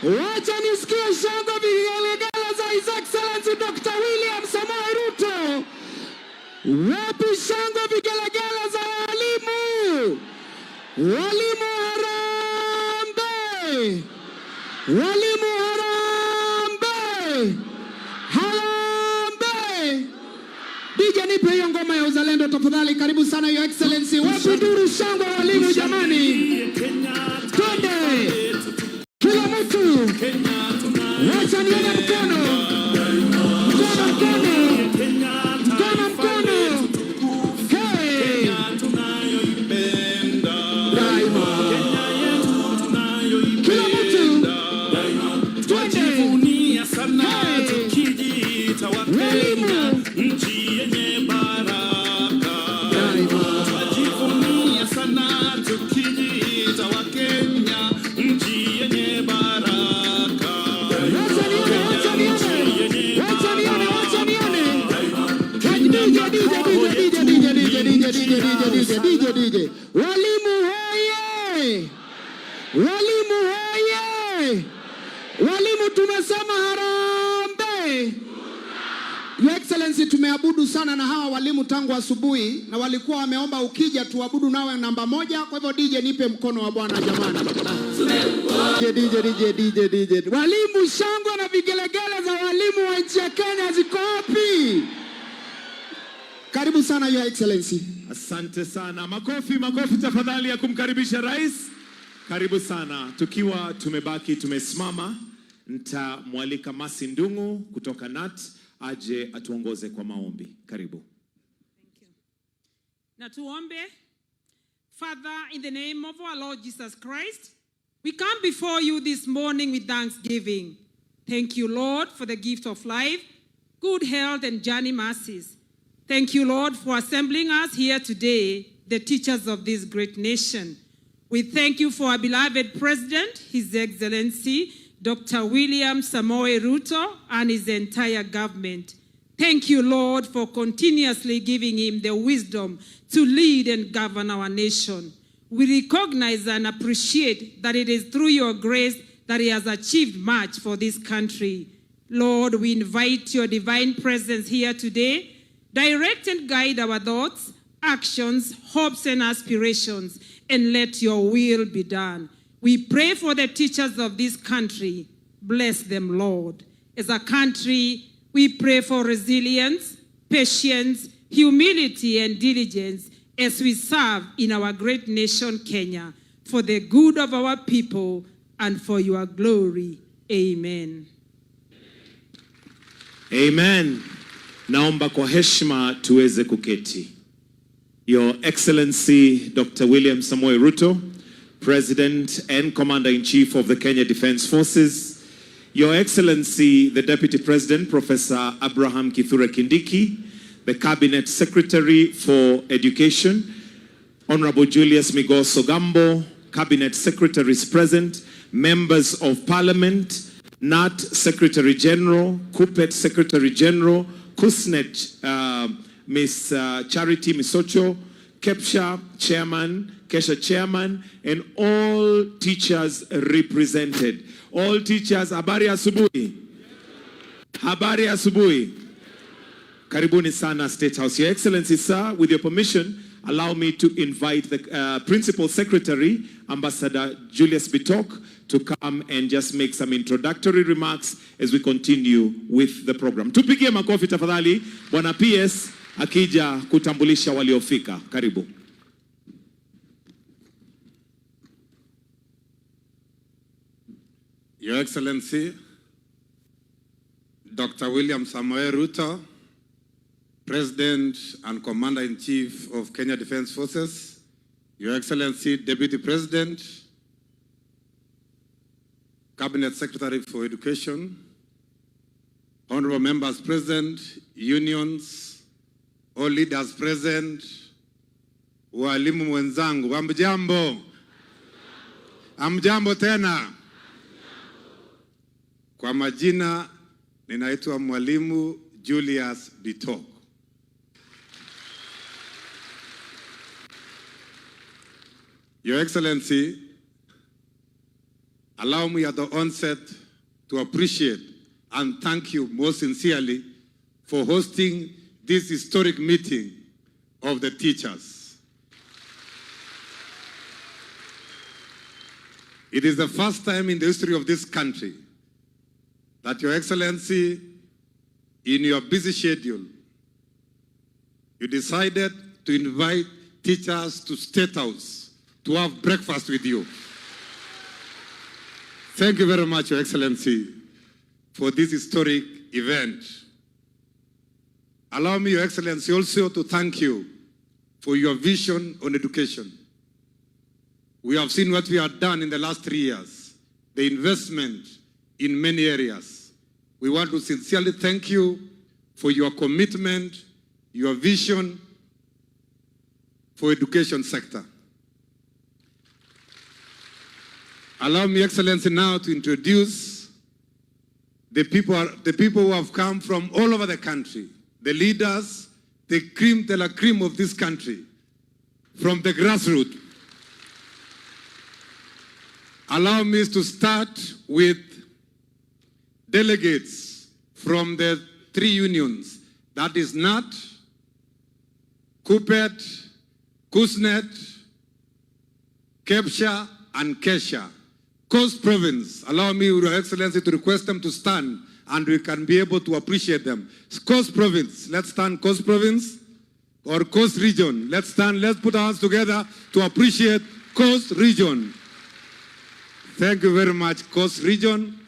Wacha nisikie shangwe vigelegele za His Excellency Dr. William Samoei Ruto. Wapi shangwe vigelegele za walimu? Walimu harambee! Walimu harambee! Harambee! DJ nipe hiyo ngoma ya uzalendo tafadhali. Karibu sana Your Excellency. Wapi duru shangwe walimu jamani? Twende! Kila mtu! Wacha nione mkono! Mkono, mkono! Mkono, mkono! Hey! Daima! Kila mtu! Twende! Hey! DJ. Walimu hoye! Walimu hoye! Walimu tumesema harambee! Your Excellency, tumeabudu sana na hawa walimu tangu asubuhi na walikuwa wameomba ukija tuabudu nawe namba 1. Kwa hivyo DJ nipe mkono wa Bwana jamani. DJ. Walimu shangwe na vigelegele za walimu wa nchi ya Kenya ziko wapi? Karibu sana Your Excellency. Asante sana. Makofi tafadhali ya kumkaribisha rais. Karibu sana. Tukiwa tumebaki tumesimama, nitamwalika Masi Ndungu kutoka NAT aje atuongoze kwa maombi. Karibu. Thank you. Na tuombe. Father, in the name of our Lord Jesus Christ, we come before you this morning with thanksgiving. Thank you, Lord, for the gift of life, good health, and journey mercies. Thank you, Lord, for assembling us here today, the teachers of this great nation. We thank you for our beloved President, His Excellency, Dr. William Samoei Ruto, and his entire government. Thank you, Lord, for continuously giving him the wisdom to lead and govern our nation. We recognize and appreciate that it is through your grace that he has achieved much for this country. Lord, we invite your divine presence here today. Direct and guide our thoughts, actions, hopes, and aspirations, and let your will be done. We pray for the teachers of this country. Bless them, Lord. As a country, we pray for resilience, patience, humility, and diligence as we serve in our great nation, Kenya, for the good of our people and for your glory. Amen. Amen. Naomba kwa heshima tuweze kuketi. Your Excellency Dr. William Samoei Ruto, President and Commander-in-Chief of the Kenya Defense Forces. Your Excellency the Deputy President, Professor Abraham Kithure Kindiki, the Cabinet Secretary for Education, Honorable Julius Migos Ogambo, Cabinet Secretaries present, Members of Parliament, NAT Secretary General, KUPPET Secretary General, KUSNET, Miss Charity Misocho, KEPSHA Chairman, KESHA Chairman, and all teachers represented. All teachers, habari asubuhi. Habari asubuhi. Karibuni sana State House. Your Excellency, sir, with your permission, allow me to invite the Principal Secretary, Ambassador Julius Bitok, to come and just make some introductory remarks as we continue with the program. Tupigie makofi tafadhali, Bwana PS akija kutambulisha waliofika. Karibu. Your Excellency, Dr. William Samoei Ruto, President and Commander-in-Chief of Kenya Defense Forces, Your Excellency, Deputy President, Cabinet Secretary for Education, Honorable Members present, unions, all leaders present, walimu wenzangu, amjambo. Amjambo tena. Kwa majina, ninaitwa Mwalimu Julius Bitok. Your Excellency, allow me at the onset to appreciate and thank you most sincerely for hosting this historic meeting of the teachers. It is the first time in the history of this country that Your Excellency, in your busy schedule, you decided to invite teachers to State House to have breakfast with you. Thank you very much, Your Excellency, for this historic event. Allow me, Your Excellency, also to thank you for your vision on education. We have seen what we have done in the last 3 years, the investment in many areas. We want to sincerely thank you for your commitment, your vision for education sector. Allow me, Excellency, now to introduce the people who have come from all over the country, the leaders, the cream de la cream of this country, from the grassroots. Allow me to start with delegates from the 3 unions, that is NAT, KUPPET, KUSNET, KEPSHA, and KESHA. Coast Province, allow me, Your Excellency, to request them to stand and we can be able to appreciate them. Coast Province, let's stand, Coast Province, or Coast Region. Let's stand, let's put our hands together to appreciate Coast Region. Thank you very much, Coast Region.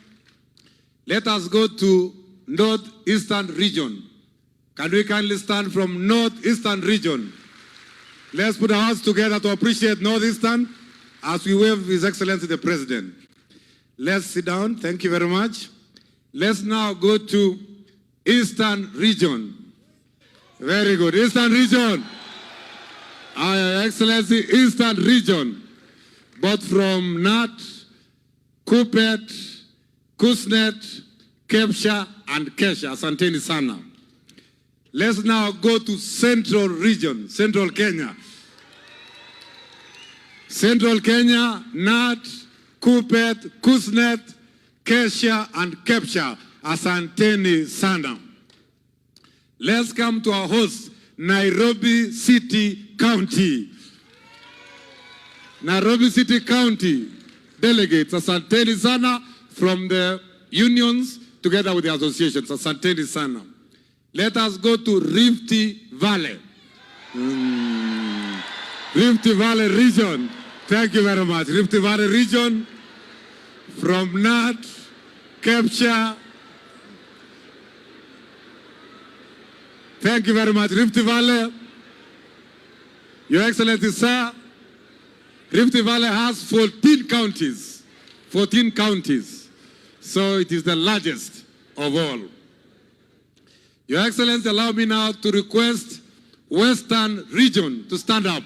Let us go to Northeastern Region. Can we kindly stand from Northeastern Region? Let's put our hands together to appreciate Northeastern as we wave His Excellency the President. Let's sit down. Thank you very much. Let's now go to Eastern Region. Very good. Eastern Region. Your Excellency, Eastern Region. Both from NAT, KUPPET, KUSNET, KEPSHA, and KESHA. Asanteni sana. Let's now go to Central Region, Central Kenya. Central Kenya, NAT, KUPPET, KUSNET, KESHA, and KEPSHA. Asanteni sana. Let's come to our host, Nairobi City County. Nairobi City County delegates, asanteni sana, from the unions together with the associations. Asanteni sana. Let us go to Rift Valley. Rift Valley region. Thank you very much. Rift Valley region from NAT, KEPSHA. Thank you very much. Rift Valley. Your Excellency, sir, Rift Valley has 14 counties. 14 counties. So it is the largest of all. Your Excellency, allow me now to request Western Region to stand up.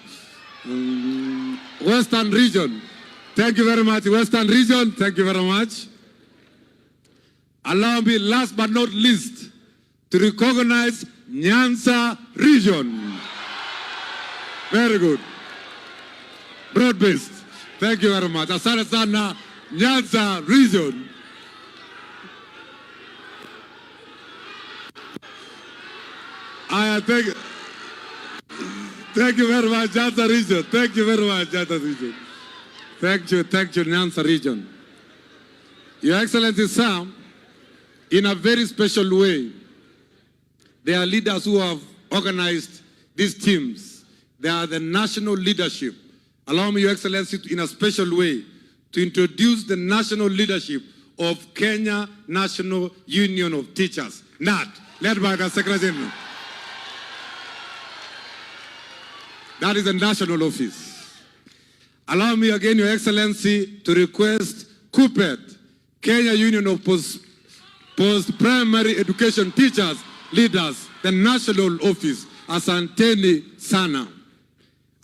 Western Region. Thank you very much, Western Region. Thank you very much. Allow me, last but not least, to recognize Nyanza Region. Very good. Broad-based. Thank you very much. Asante sana, Nyanza Region. Thank you very much, Nyanza Region. Thank you very much, Nyanza Region. Thank you, Nyanza Region. Your Excellency, sir, in a very special way, there are leaders who have organized these teams. They are the national leadership. Allow me, Your Excellency, in a special way, to introduce the national leadership of Kenya National Union of Teachers, NAT, led by the Secretary General. That is the national office. Allow me again, Your Excellency, to request KUPPET, Kenya Union of Post-Primary Education Teachers, leaders, the national office, asanteni sana.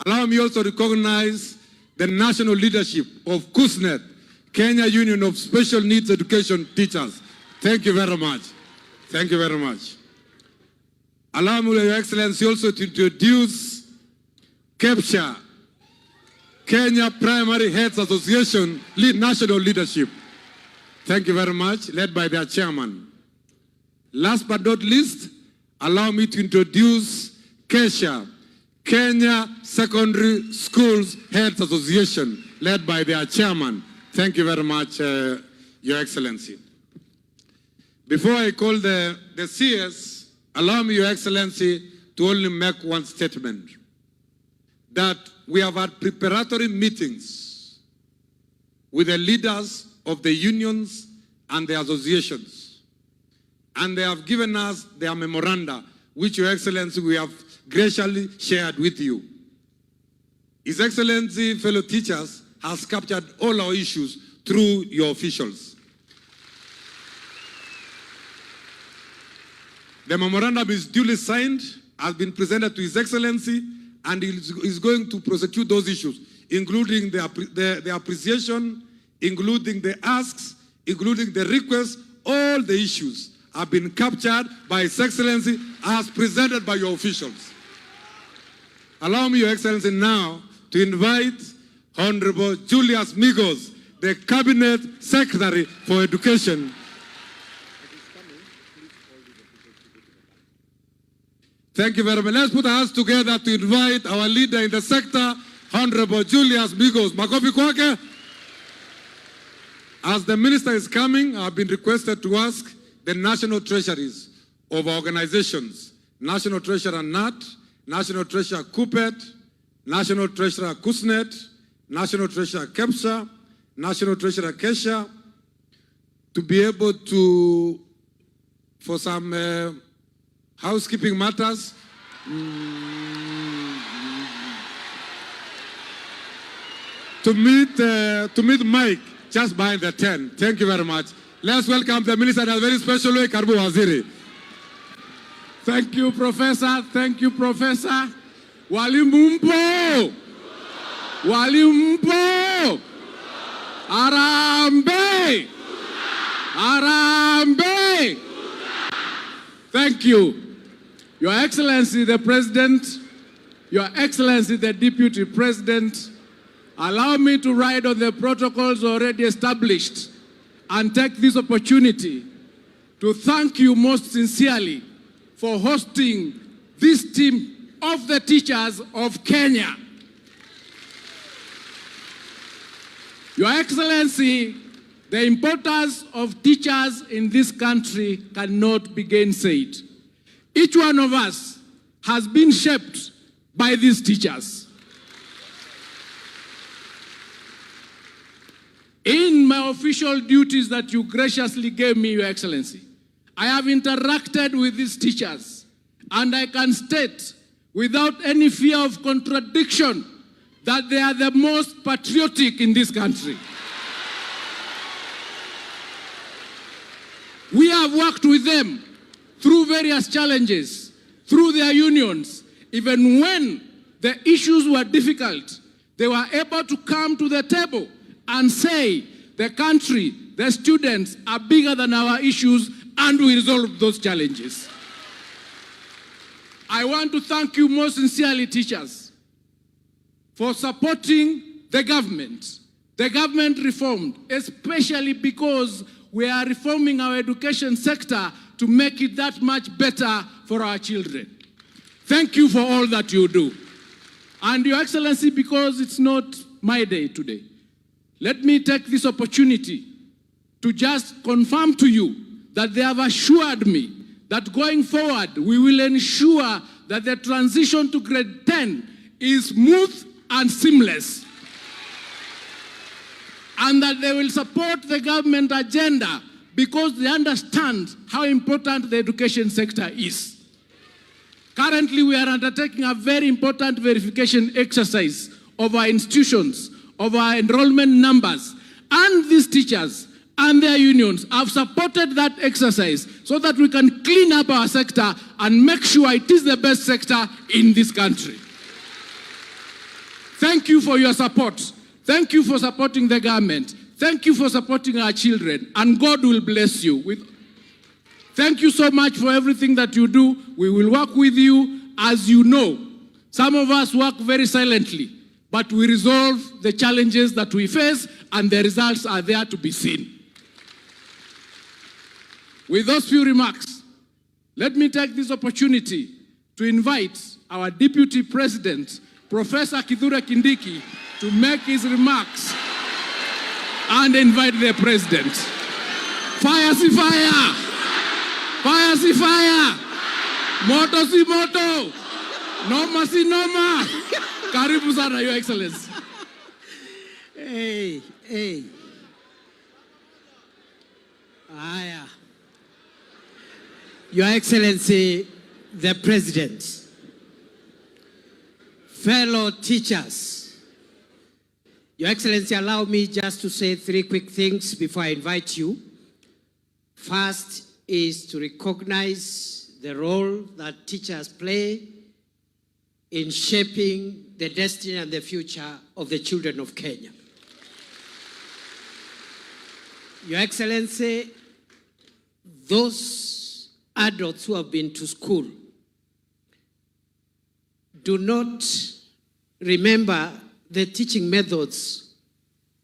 Allow me also to recognize the national leadership of KUSNET, Kenya Union of Special Needs Education Teachers. Thank you very much. Thank you very much. Allow me, Your Excellency, also to introduce KEPSHA, Kenya Primary Heads Association National Leadership. Thank you very much, led by their chairman. Last but not least, allow me to introduce KESHA, Kenya Secondary Schools Heads Association, led by their chairman. Thank you very much, Your Excellency. Before I call the CS, allow me, Your Excellency, to only make one statement. That we have had preparatory meetings with the leaders of the unions and the associations. And they have given us their memoranda, which, Your Excellency, we have graciously shared with you. His Excellency, fellow teachers, has captured all our issues through your officials. The memorandum is duly signed, has been presented to His Excellency, and he is going to prosecute those issues, including the appreciation, including the asks, including the requests. All the issues have been captured by His Excellency as presented by your officials. Allow me, Your Excellency, now to invite Honorable Julius Migos, the Cabinet Secretary for Education. Thank you very much. Let's put our hands together to invite our leader in the sector, Honorable Julius Migos. Makofi kwake. As the minister is coming, I have been requested to ask the national treasuries of our organizations, National Treasurer NAT, National Treasurer KUPET, National Treasurer KUSNET, National Treasurer KEPSA, National Treasurer KESHA, to be able to, for some housekeeping matters, to meet Mike just behind the tent. Thank you very much. Let's welcome the minister in a very special way, Karibu Waziri. Thank you, Professor. Thank you, Professor. Walimu mpo! Walimu mpo! Arambe! Arambe! Thank you. Your Excellency, the President, Your Excellency, the Deputy President, allow me to ride on the protocols already established and take this opportunity to thank you most sincerely for hosting this team of the teachers of Kenya. Your Excellency, the importance of teachers in this country cannot be gainsaid. Each one of us has been shaped by these teachers. In my official duties that you graciously gave me, Your Excellency, I have interacted with these teachers, and I can state without any fear of contradiction that they are the most patriotic in this country. We have worked with them through various challenges, through their unions. Even when the issues were difficult, they were able to come to the table and say, the country, the students are bigger than our issues, and we resolve those challenges. I want to thank you most sincerely, teachers, for supporting the government. The government reformed, especially because we are reforming our education sector to make it that much better for our children. Thank you for all that you do. And Your Excellency, because it's not my day today, let me take this opportunity to just confirm to you that they have assured me that going forward, we will ensure that the transition to grade 10 is smooth and seamless, and that they will support the government agenda because they understand how important the education sector is. Currently, we are undertaking a very important verification exercise of our institutions, of our enrollment numbers, and these teachers and their unions have supported that exercise so that we can clean up our sector and make sure it is the best sector in this country. Thank you for your support. Thank you for supporting the government. Thank you for supporting our children, and God will bless you. Thank you so much for everything that you do. We will work with you. As you know, some of us work very silently, but we resolve the challenges that we face, and the results are there to be seen. With those few remarks, let me take this opportunity to invite our Deputy President, Professor Kindiki, to make his remarks and invite the President. Fire si fire! Fire si fire! Moto si moto! Noma si noma! Karibu sana, Your Excellency. Hey. Aya. Your Excellency, the President, fellow teachers, Your Excellency, allow me just to say 3 quick things before I invite you. First is to recognize the role that teachers play in shaping the destiny and the future of the children of Kenya. Your Excellency, those adults who have been to school do not remember the teaching methods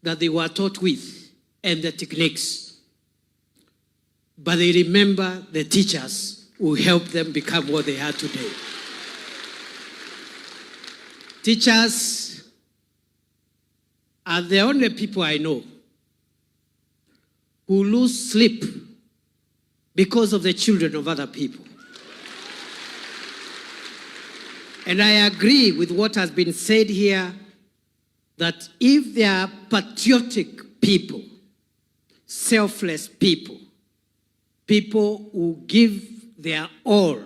that they were taught with and the techniques, but they remember the teachers who helped them become what they are today. Teachers are the only people I know who lose sleep because of the children of other people. And I agree with what has been said here, that if there are patriotic people, selfless people, people who give their all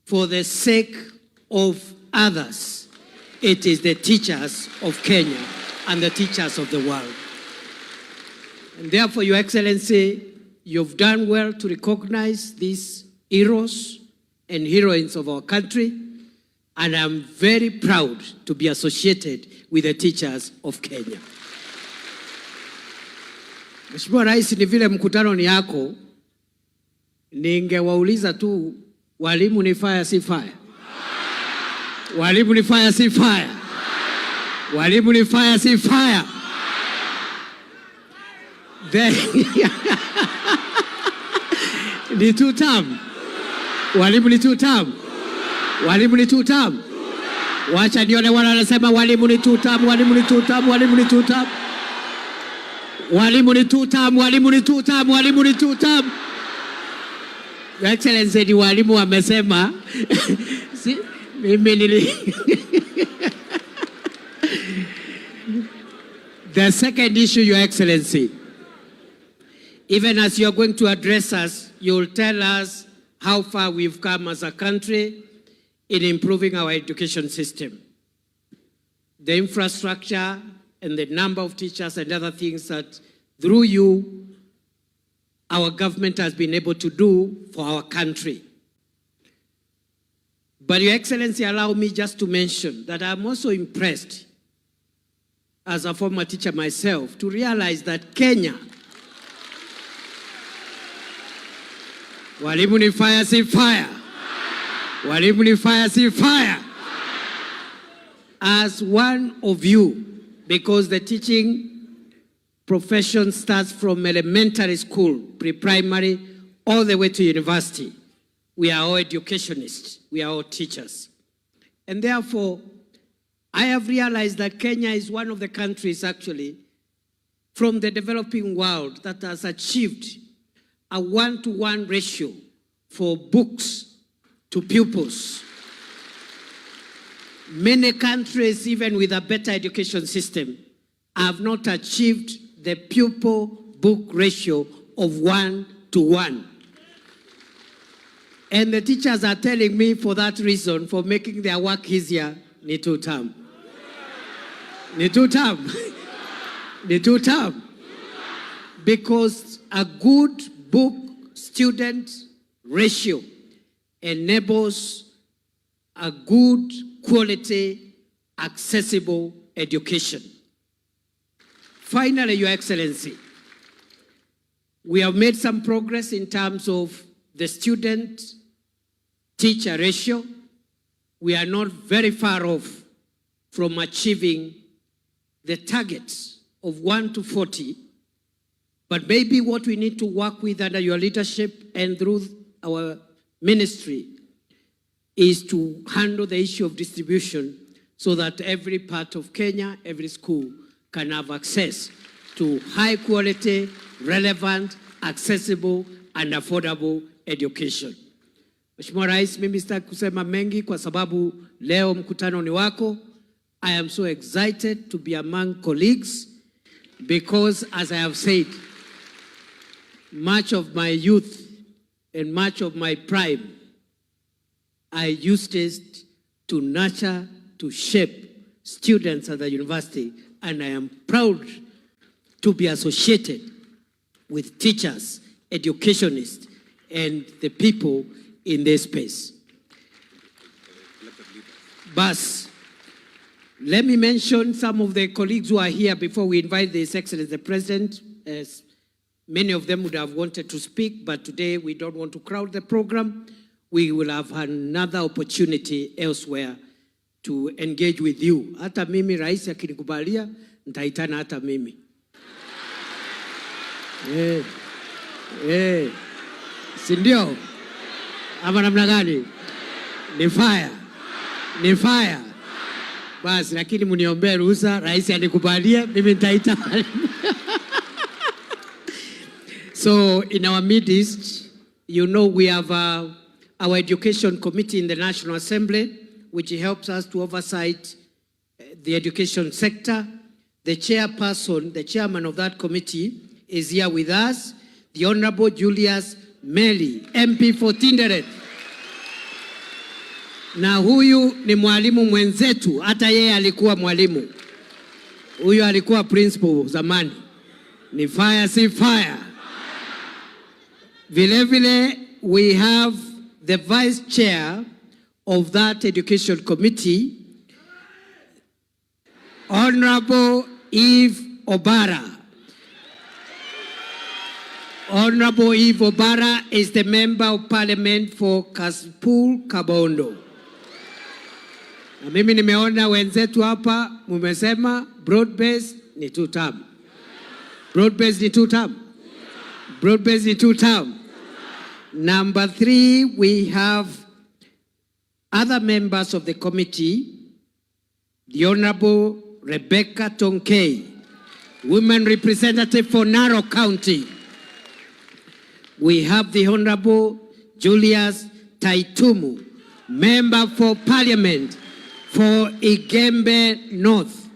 for the sake of others, it is the teachers of Kenya and the teachers of the world. And therefore, Your Excellency, you've done well to recognize these heroes and heroines of our country, and I'm very proud to be associated with the teachers of Kenya. Mheshimiwa Rais, ni vile mkutano ni yako, ningewauliza tu, walimu ni fire si fire? Walimu ni fire si fire? Walimu ni fire si fire? Ni Tutam. Walimu ni Tutam. Walimu ni Tutam. Wacha nione wale wanasema walimu ni Tutam, walimu ni Tutam, walimu ni Tutam. Walimu ni Tutam, walimu ni Tutam, walimu ni Tutam. Your Excellency, ni walimu wamesema. Si mimi nili. The second issue, Your Excellency, even as you are going to address us, you will tell us how far we've come as a country in improving our education system. The infrastructure and the number of teachers and other things that through you, our government has been able to do for our country. But Your Excellency, allow me just to mention that I'm also impressed as a former teacher myself to realize that Kenya, walimu ni fire si fire, walimu ni fire si fire, as one of you, because the teaching profession starts from elementary school, pre-primary, all the way to university. We are all educationists, we are all teachers. And therefore, I have realized that Kenya is one of the countries actually from the developing world that has achieved a 1-to-1 ratio for books to pupils. Many countries, even with a better education system, have not achieved the pupil-book ratio of 1-to-1. And the teachers are telling me for that reason, for making their work easier, ni Tutam. Ni Tutam. Ni Tutam. Because a good book-student ratio enables a good quality, accessible education. Finally, Your Excellency, we have made some progress in terms of the student-teacher ratio. We are not very far off from achieving the targets of 1 to 40. But maybe what we need to work with under your leadership and through our ministry is to handle the issue of distribution so that every part of Kenya, every school can have access to high quality, relevant, accessible and affordable education. Mheshimiwa Rais, mimi sitaki kusema mengi kwa sababu leo mkutano ni wako. I am so excited to be among colleagues because, as I have said, much of my youth and much of my prime, I used it to nurture, to shape students at the university, and I am proud to be associated with teachers, educationists, and the people in this space. But let me mention some of the colleagues who are here before we invite His Excellency the President. As many of them would have wanted to speak, but today we don't want to crowd the program. We will have another opportunity elsewhere to engage with you. Hata mimi rais akinikubalia, nitaitana hata mimi. Si ndio? Ama namna gani? Ni fire. Ni fire. Basi lakini mniombee ruhusa rais anikubalie, mimi nitaitana. So in our midst, you know, we have our education committee in the National Assembly, which helps us to oversight the education sector. The chairperson, the chairman of that committee is here with us, the Honorable Julius Meli, MP for Tinderet. Na huyu ni mwalimu mwenzetu, hata yeye alikuwa mwalimu. Huyu alikuwa principal zamani. Ni fire si fire. Vile vile, we have the vice chair of that education committee, Honorable Eve Obara. Honorable Eve Obara is the member of parliament for Kasipul Kabondo. Na mimi nimeona wenzetu hapa mumesema broad-based ni Tutam. Broad-based ni Tutam. Broad-based ni Tutam. Number 3, we have other members of the committee, the Honorable Rebecca Tonkei, women representative for Narok County. We have the Honorable Julius Taitumu, member for parliament for Igembe North.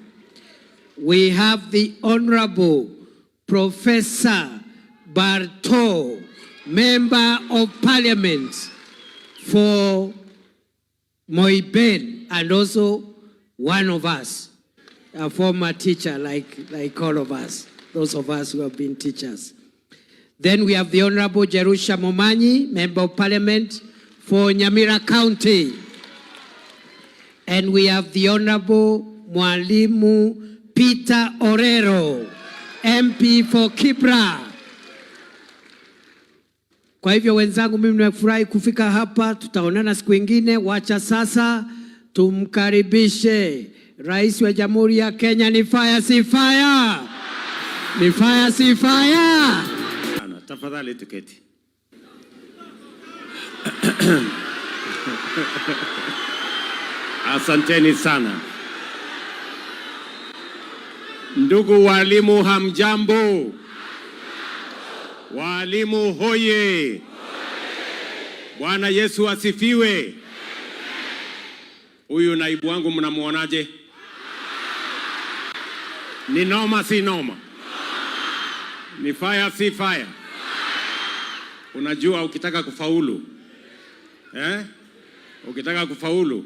We have the Honorable Professor Barto, member of parliament for Moiben, and also one of us, a former teacher like all of us, those of us who have been teachers. Then we have the Honorable Jerusha Momanyi, member of parliament for Nyamira County. And we have the Honorable Mwalimu Peter Orero, MP for Kibra. Kwa hivyo wenzangu, mimi nimefurahi kufika hapa. Tutaonana siku nyingine. Wacha sasa tumkaribishe Rais wa Jamhuri ya Kenya. Ni fire si fire? Ni fire si fire? Tafadhali tuketi. Asanteni sana. Ndugu walimu, hamjambo? Walimu hoye! Bwana Yesu asifiwe. Huyu naibu wangu mnamuonaje? Ni noma si noma? Ni fire si fire? Unajua ukitaka kufaulu, ukitaka kufaulu,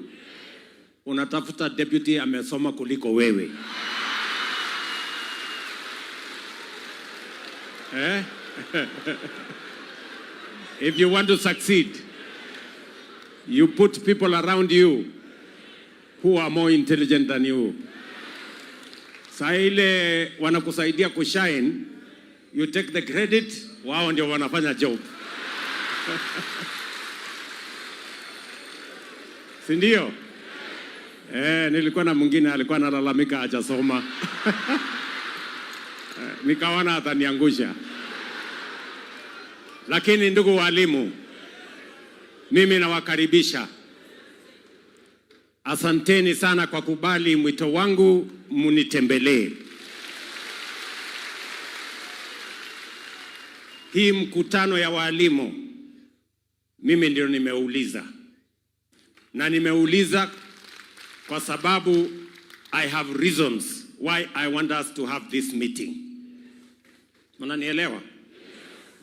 unatafuta deputy amesoma kuliko wewe. If you want to succeed, you put people around you who are more intelligent than you. Saa ile wanakusaidia kushine, you take the credit, wao ndio wanafanya job. Si ndio? Nilikuwa na mwingine alikuwa analalamika hajasoma. Nikaona ataniangusha. Lakini ndugu walimu, mimi nawakaribisha. Asanteni sana kwa kubali mwito wangu munitembelee. Hii mkutano ya walimu mimi ndio nimeuliza. Na nimeuliza kwa sababu I have reasons why I want us to have this meeting. Mnanielewa?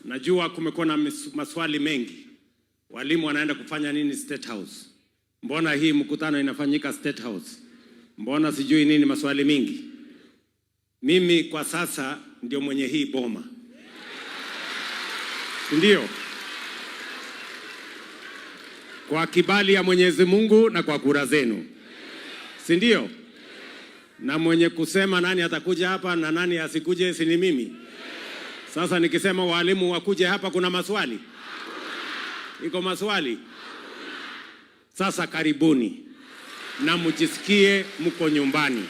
Najua kumekuwa na maswali mengi. Walimu wanaenda kufanya nini State House? Mbona hii mkutano inafanyika State House? Mbona sijui nini, maswali mingi. Mimi kwa sasa ndio mwenye hii boma. Ndio. Kwa kibali ya Mwenyezi Mungu na kwa kura zenu. Si ndio? Na mwenye kusema nani atakuja hapa na nani asikuje si ni mimi. Sasa nikisema walimu wakuje hapa kuna maswali? Iko maswali? Sasa karibuni na mjisikie mko nyumbani.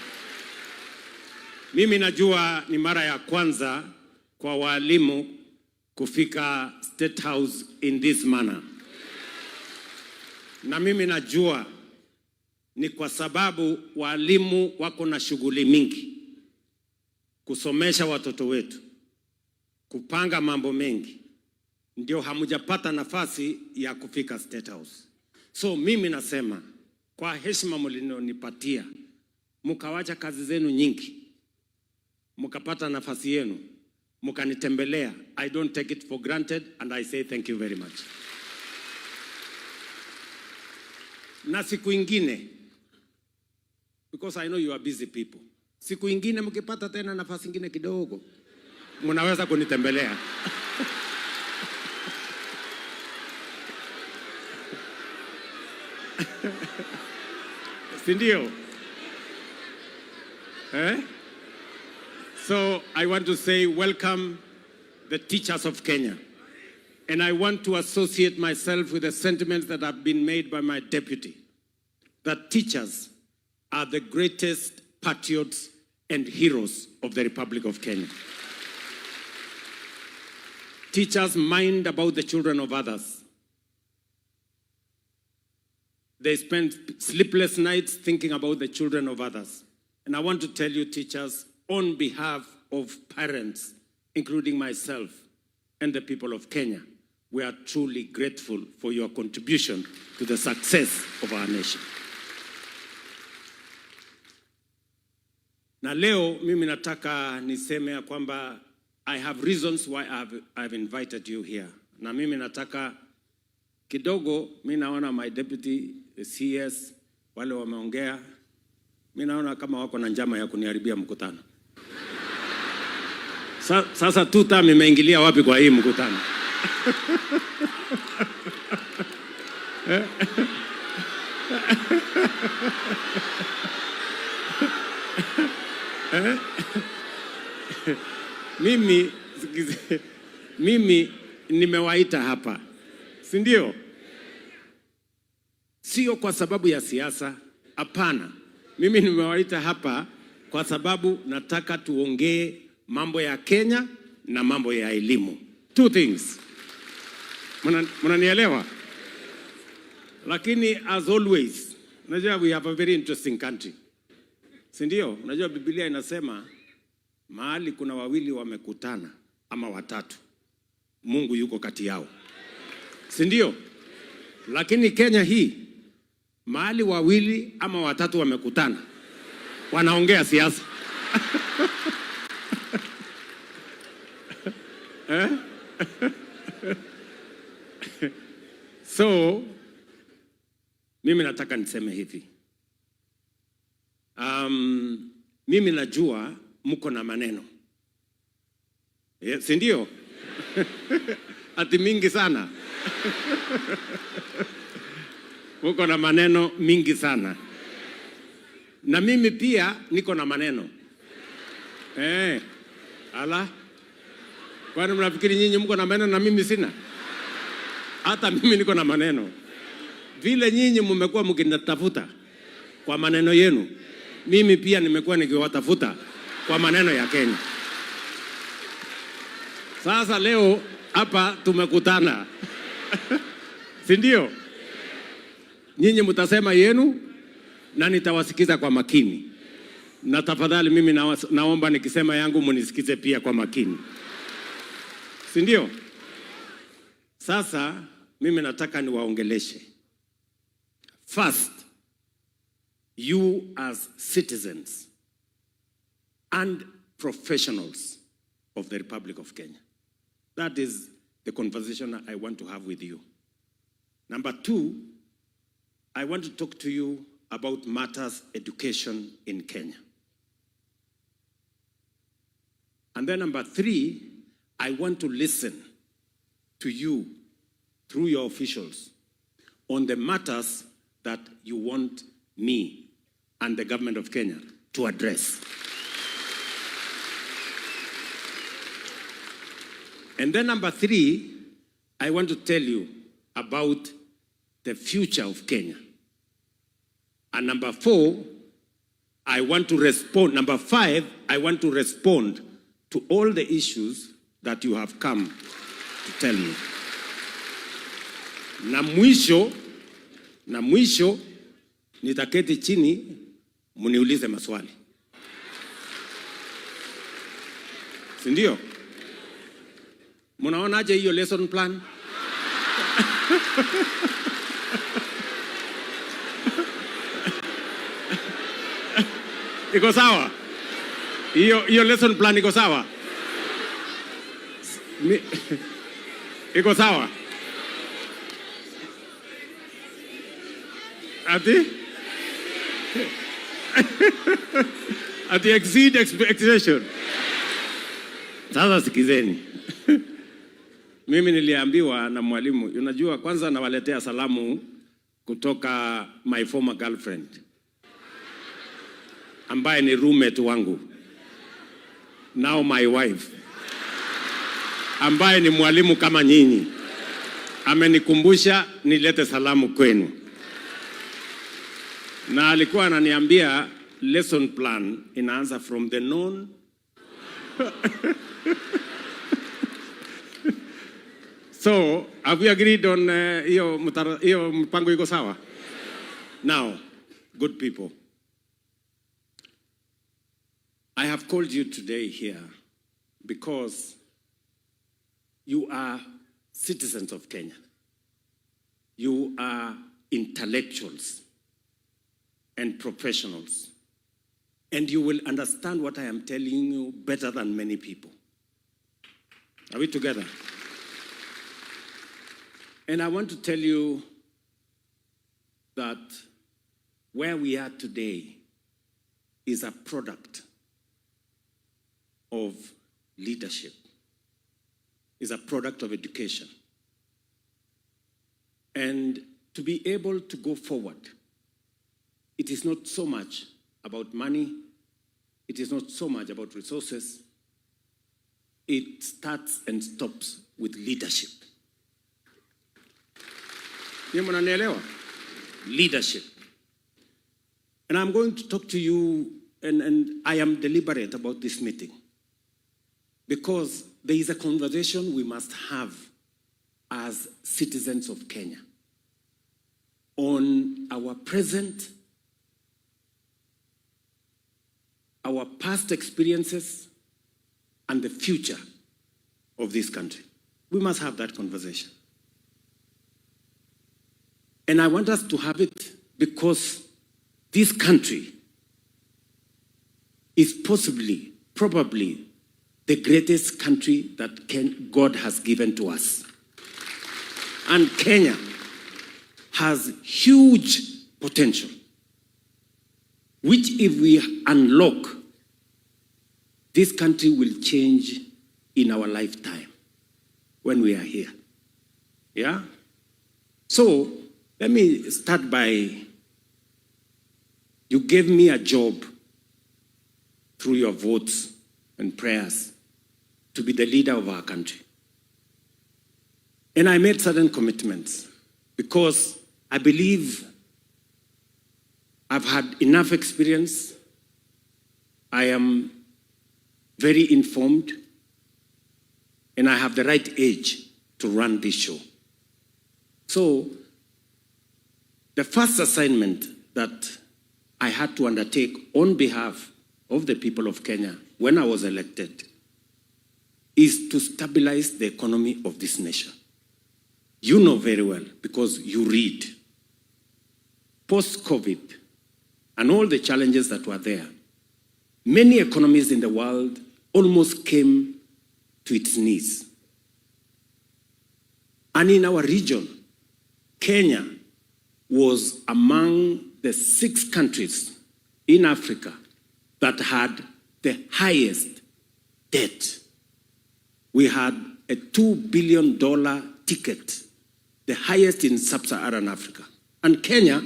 Mimi najua ni mara ya kwanza kwa walimu kufika State House in this manner. Na mimi najua ni kwa sababu walimu wako na shughuli mingi. Kusomesha watoto wetu, kupanga mambo mengi, ndio hamujapata nafasi ya kufika State House. So mimi nasema kwa heshima mlinipatia, mkawacha kazi zenu nyingi, mkapata nafasi yenu, mkanitembelea. I don't take it for granted and I say thank you very much. Na siku ingine, because I know you are busy people, siku ingine mkipata tena nafasi ingine kidogo, mnaweza kunitembelea. Sindio? So I want to say welcome the teachers of Kenya. And I want to associate myself with the sentiments that have been made by my deputy, that teachers are the greatest patriots and heroes of the Republic of Kenya. Teachers mind about the children of others. They spend sleepless nights thinking about the children of others. And I want to tell you, teachers, on behalf of parents, including myself and the people of Kenya, we are truly grateful for your contribution to the success of our nation. Na leo mimi nataka niseme ya kwamba I have reasons why I've invited you here. Na mimi nataka kidogo, mimi naona my deputy, the CS, wale wameongea, mimi naona kama wako na njama ya kuniharibia mkutano. Sasa Tutam imeingilia wapi kwa hii mkutano? Mimi nimewaita hapa, si ndio? Sio kwa sababu ya siasa, hapana. Mimi nimewaita hapa kwa sababu nataka tuongee mambo ya Kenya na mambo ya elimu. Two things. Mnanielewa? Lakini as always, unajua we have a very interesting country. Si ndio? Unajua Biblia inasema mahali kuna wawili wamekutana ama watatu, Mungu yuko kati yao. Si ndio? Lakini Kenya hii mahali wawili ama watatu wamekutana, wanaongea siasa. So mimi nataka niseme hivi. Mimi najua mko na maneno. Si ndio? Ati mingi sana. Mko na maneno mingi sana. Na mimi pia niko na maneno. Ala. Kwani mnafikiri nyinyi mko na maneno na mimi sina? Hata mimi niko na maneno. Vile nyinyi mmekuwa mkinitafuta kwa maneno yenu. Mimi pia nimekuwa nikiwatafuta kwa maneno ya Kenya. Sasa leo hapa tumekutana. Si ndio? Nyinyi mtasema yenu na nitawasikiza kwa makini. Na tafadhali mimi naomba nikisema yangu munisikize pia kwa makini. Si ndio? Sasa mimi nataka niwaongeleshe. First, you as citizens and professionals of the Republic of Kenya. That is the conversation I want to have with you. Number two, I want to talk to you about matters education in Kenya. And then number three, I want to listen to you through your officials on the matters that you want me and the government of Kenya to address. And then number three, I want to tell you about the future of Kenya. And number four, I want to respond. Number five, I want to respond to all the issues that you have come to tell me. Na mwisho, nitaketi chini, muniulize maswali. Si ndio? Munaonaje hiyo lesson plan? Iko sawa? Hiyo lesson plan iko sawa? Iko sawa? Ati exceed expectation. Sasa sikizeni. Mimi niliambiwa na mwalimu, unajua kwanza nawaletea salamu kutoka my former girlfriend, ambaye ni roommate wangu, now my wife, ambaye ni mwalimu kama nyinyi. Amenikumbusha nilete salamu kwenu. Na alikuwa ananiambia lesson plan inaanza from the known. So, have we agreed on hiyo mpango iko sawa? Now, good people, I have called you today here because you are citizens of Kenya. You are intellectuals and professionals. And you will understand what I am telling you better than many people. Are we together? And I want to tell you that where we are today is a product of leadership, is a product of education. And to be able to go forward, it is not so much about money, it is not so much about resources. It starts and stops with leadership. Leadership. And I'm going to talk to you, and I am deliberate about this meeting, because there is a conversation we must have as citizens of Kenya on our present, our past experiences, and the future of this country. We must have that conversation. And I want us to have it because this country is probably the greatest country that God has given to us. And Kenya has huge potential, which if we unlock, this country will change in our lifetime when we are here. Yeah? So, let me start by, you gave me a job through your votes and prayers to be the leader of our country. And I made certain commitments because I believe I've had enough experience. I am very informed, and I have the right age to run this show. So, the first assignment that I had to undertake on behalf of the people of Kenya when I was elected is to stabilize the economy of this nation. You know very well, because you read. Post-COVID, and all the challenges that were there, many economies in the world almost came to its knees. And in our region, Kenya was among the 6 countries in Africa that had the highest debt. We had a $2 billion ticket, the highest in sub-Saharan Africa. And Kenya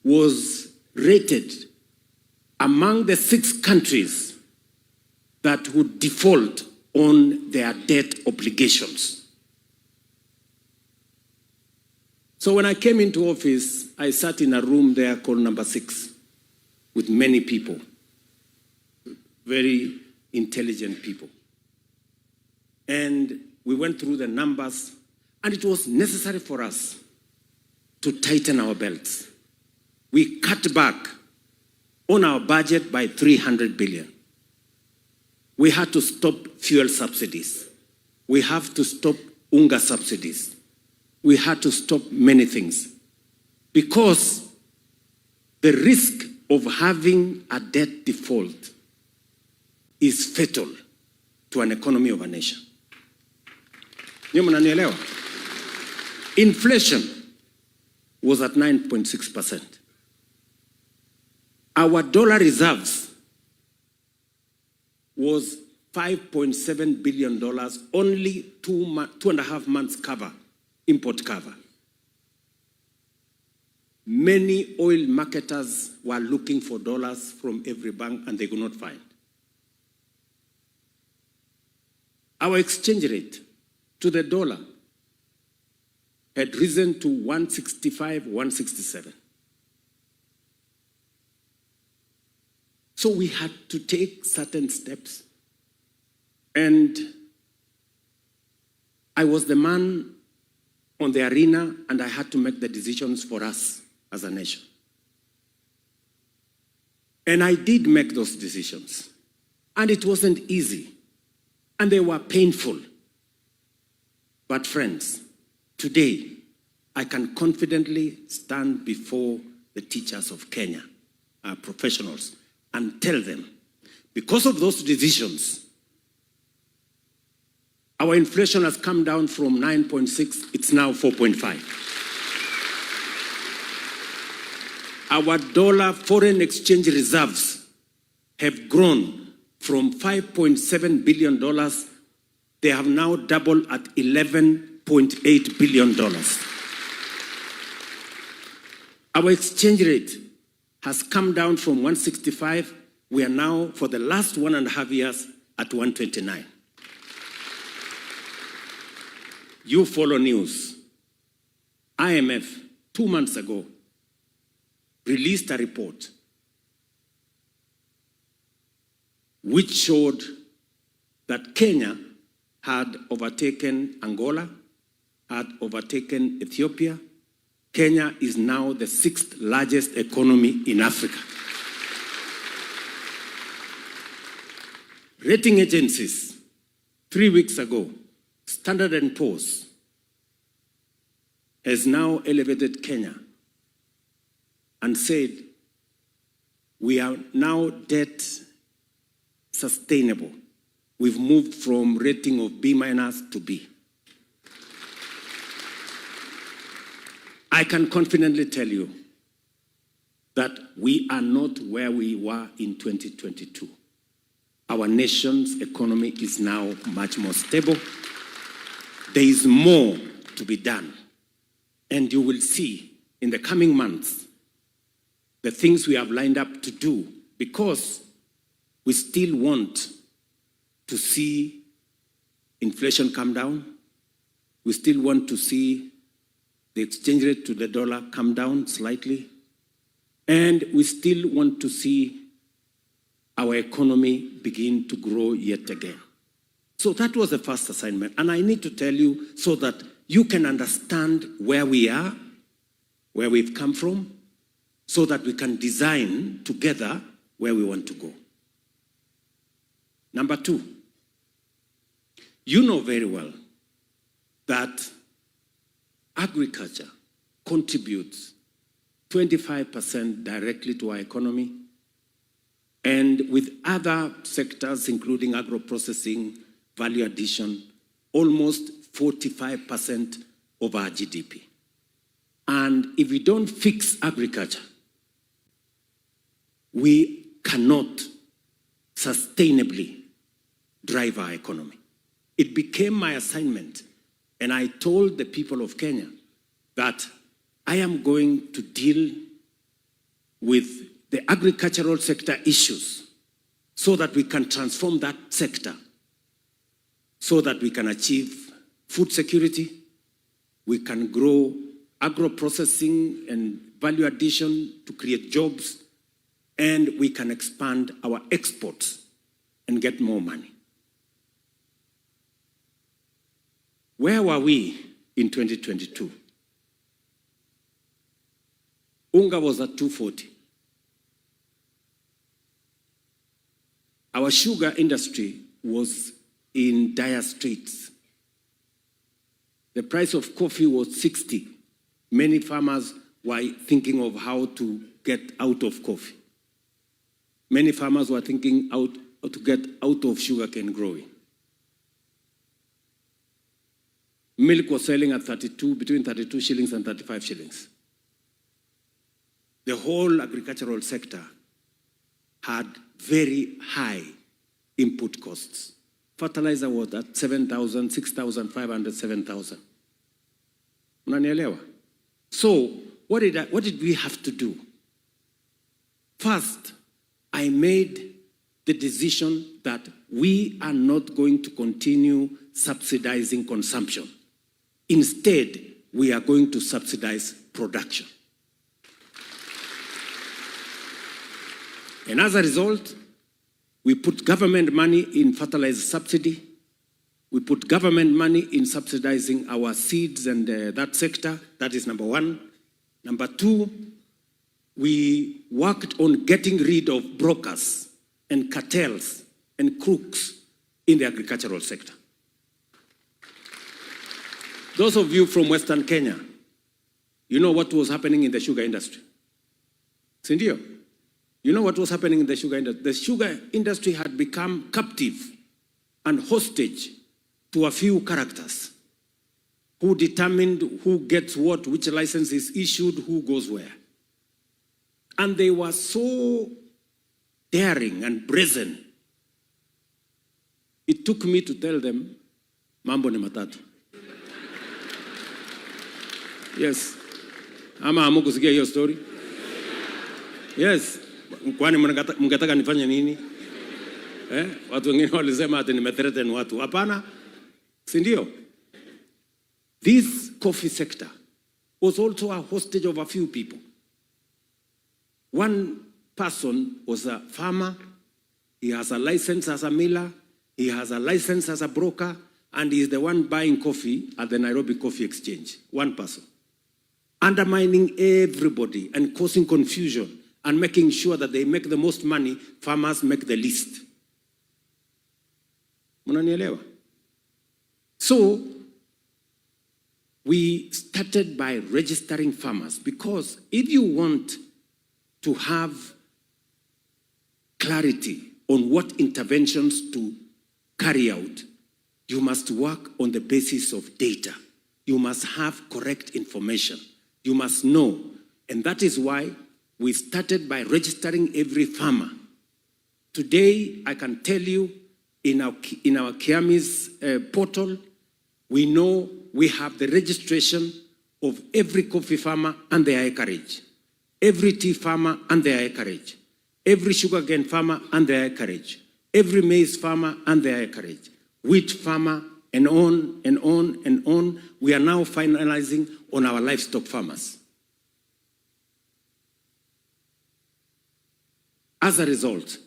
was rated among the 6 countries that would default on their debt obligations. So when I came into office, I sat in a room there called number 6 with many people, very intelligent people. And we went through the numbers, and it was necessary for us to tighten our belts. We cut back on our budget by 300 billion. We had to stop fuel subsidies. We have to stop unga subsidies. We had to stop many things because the risk of having a debt default is fatal to an economy of a nation. Inflation was at 9.6%. Our dollar reserves was $5.7 billion, only 2.5 months cover, import cover. Many oil marketers were looking for dollars from every bank and they could not find. Our exchange rate to the dollar had risen to 165, 167. So we had to take certain steps. And I was the man on the arena, and I had to make the decisions for us as a nation. And I did make those decisions. And it wasn't easy. And they were painful. But friends, today, I can confidently stand before the teachers of Kenya, our professionals, and tell them, because of those decisions, our inflation has come down from 9.6, it's now 4.5. Our dollar foreign exchange reserves have grown from $5.7 billion. They have now doubled at $11.8 billion. Our exchange rate has come down from 165. We are now, for the last 1.5 years, at 129. You follow news. IMF, 2 months ago, released a report which showed that Kenya had overtaken Angola, had overtaken Ethiopia. Kenya is now the 6th largest economy in Africa. Rating agencies, 3 weeks ago, Standard & Poor's has now elevated Kenya and said, we are now debt sustainable. We've moved from rating of B- to B. I can confidently tell you that we are not where we were in 2022. Our nation's economy is now much more stable. There is more to be done. And you will see in the coming months the things we have lined up to do, because we still want to see inflation come down. We still want to see the exchange rate to the dollar come down slightly. And we still want to see our economy begin to grow yet again. So that was the first assignment. And I need to tell you so that you can understand where we are, where we've come from, so that we can design together where we want to go. Number two, you know very well that agriculture contributes 25% directly to our economy, and with other sectors, including agro-processing, value addition, almost 45% of our GDP. And if we don't fix agriculture, we cannot sustainably drive our economy. It became my assignment, and I told the people of Kenya that I am going to deal with the agricultural sector issues so that we can transform that sector, so that we can achieve food security, we can grow agro-processing and value addition to create jobs, and we can expand our exports and get more money. Where were we in 2022? Unga was at 240. Our sugar industry was in dire straits. The price of coffee was 60. Many farmers were thinking of how to get out of coffee. Many farmers were thinking how to get out of sugarcane growing. Milk was selling at between 32 shillings and 35 shillings. The whole agricultural sector had very high input costs. Fertilizer was at 7,000, 6,500, 7,000. Unanielewa? So, what did we have to do? First, I made the decision that we are not going to continue subsidizing consumption. Instead, we are going to subsidize production. And as a result, we put government money in fertilizer subsidy. We put government money in subsidizing our seeds and that sector. That is number one. Number two, we worked on getting rid of brokers and cartels and crooks in the agricultural sector. Those of you from Western Kenya, you know what was happening in the sugar industry. Sindio? You know what was happening in the sugar industry? The sugar industry had become captive and hostage to a few characters who determined who gets what, which license is issued, who goes where. And they were so daring and brazen. It took me to tell them, Mambo ni matatu. Yes. Ama hamukusikia hiyo story? Yes. Kwani mngetaka nifanye nini? Watu wengine walisema ati nimethreaten watu. Hapana. Si ndio? This coffee sector was also a hostage of a few people. One person was a farmer. He has a license as a miller. He has a license as a broker. And he is the one buying coffee at the Nairobi Coffee Exchange. One person. Undermining everybody and causing confusion and making sure that they make the most money, farmers make the least. Mnanielewa? So, we started by registering farmers, because if you want to have clarity on what interventions to carry out, you must work on the basis of data. You must have correct information. You must know. And that is why we started by registering every farmer. Today, I can tell you, in our Kiami's portal, we know we have the registration of every coffee farmer and their acreage, every tea farmer and their acreage, every sugarcane farmer and their acreage, every maize farmer and their acreage, wheat farmer, and on and on and on. We are now finalizing on our livestock farmers. As a result,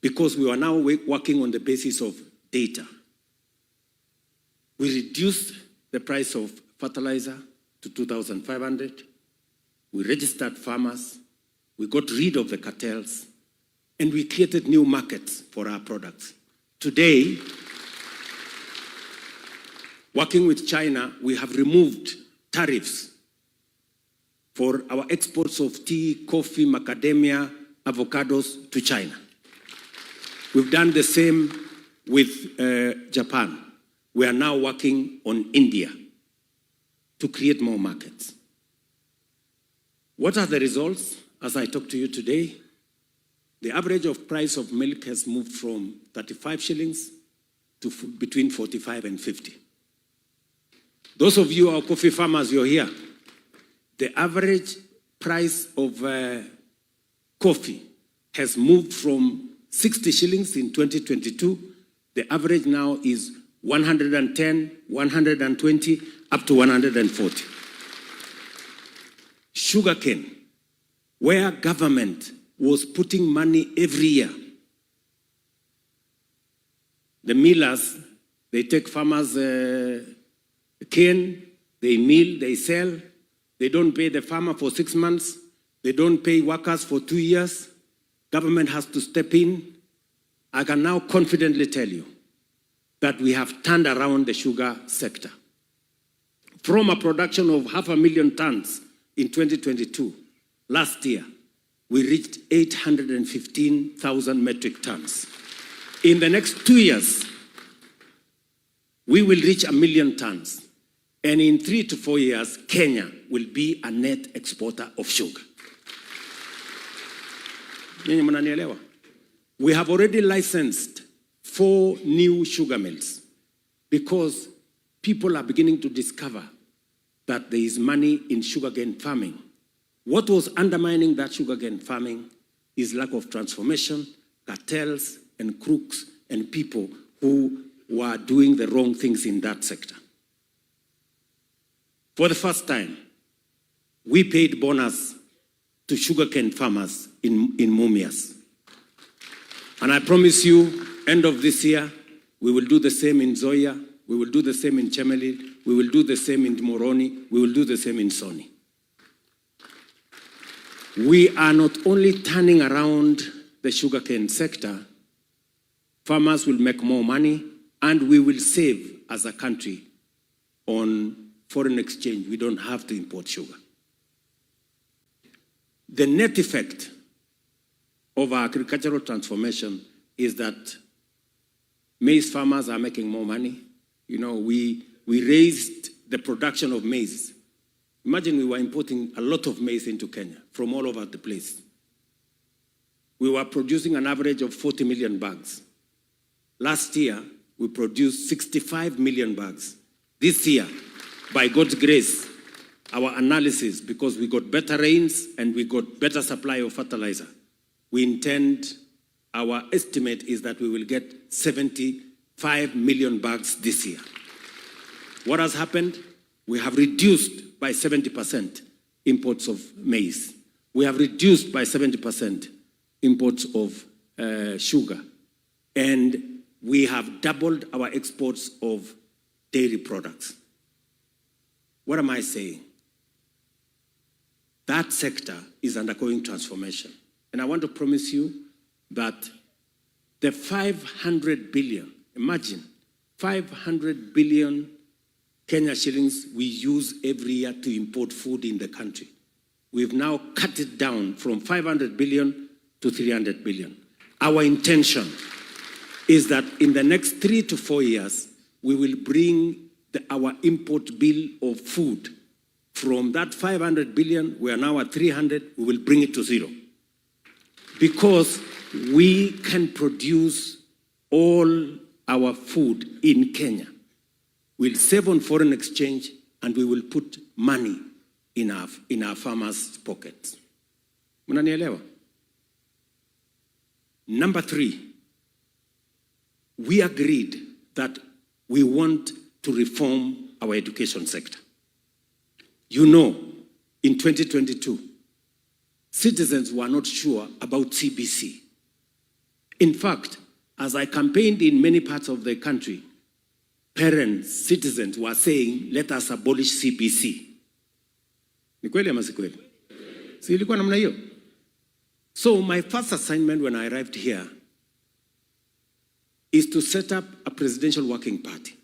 because we are now working on the basis of data, we reduced the price of fertilizer to 2,500. We registered farmers. We got rid of the cartels. And we created new markets for our products. Today, working with China, we have removed tariffs for our exports of tea, coffee, macadamia, avocados to China. We've done the same with Japan. We are now working on India to create more markets. What are the results? As I talk to you today, the average of price of milk has moved from 35 shillings to between 45 and 50. Those of you who are coffee farmers, you're here. The average price of coffee has moved from 60 shillings in 2022. The average now is 110, 120, up to 140. Sugarcane, where government was putting money every year. The millers, they take farmers' cane, they mill, they sell. They don't pay the farmer for 6 months. They don't pay workers for 2 years. Government has to step in. I can now confidently tell you that we have turned around the sugar sector. From a production of 500,000 tons in 2022, last year, we reached 815,000 metric tons. In the next 2 years, we will reach 1 million tons. And in 3 to 4 years, Kenya will be a net exporter of sugar. We have already licensed 4 new sugar mills because people are beginning to discover that there is money in sugarcane farming. What was undermining that sugarcane farming is lack of transformation, cartels and crooks and people who were doing the wrong things in that sector. For the first time, we paid bonus to sugarcane farmers in Mumias. And I promise you, end of this year, we will do the same in Zoya, we will do the same in Chemelil, we will do the same in Moroni, we will do the same in Soni. We are not only turning around the sugarcane sector, farmers will make more money, and we will save as a country on foreign exchange. We don't have to import sugar. The net effect of our agricultural transformation is that maize farmers are making more money. You know, we raised the production of maize. Imagine we were importing a lot of maize into Kenya from all over the place. We were producing an average of 40 million bags. Last year, we produced 65 million bags. This year, by God's grace, our analysis, because we got better rains and we got better supply of fertilizer, we intend, our estimate is that we will get 75 million bags this year. What has happened? We have reduced by 70% imports of maize. We have reduced by 70% imports of sugar. And we have doubled our exports of dairy products. What am I saying? That sector is undergoing transformation. And I want to promise you that the 500 billion, imagine, 500 billion Kenya shillings we use every year to import food in the country. We've now cut it down from 500 billion to 300 billion. Our intention is that in the next 3 to 4 years, we will bring our import bill of food from that 500 billion, we are now at 300, we will bring it to 0. Because we can produce all our food in Kenya. We'll save on foreign exchange and we will put money in our farmers' pockets. Mnanielewa? Number 3, we agreed that we want to reform our education sector. You know, in 2022, citizens were not sure about CBC. In fact, as I campaigned in many parts of the country, parents, citizens were saying, let us abolish CBC. Ni kweli ama si kweli? Si ilikuwa namna hiyo? So my first assignment when I arrived here is to set up a presidential working party.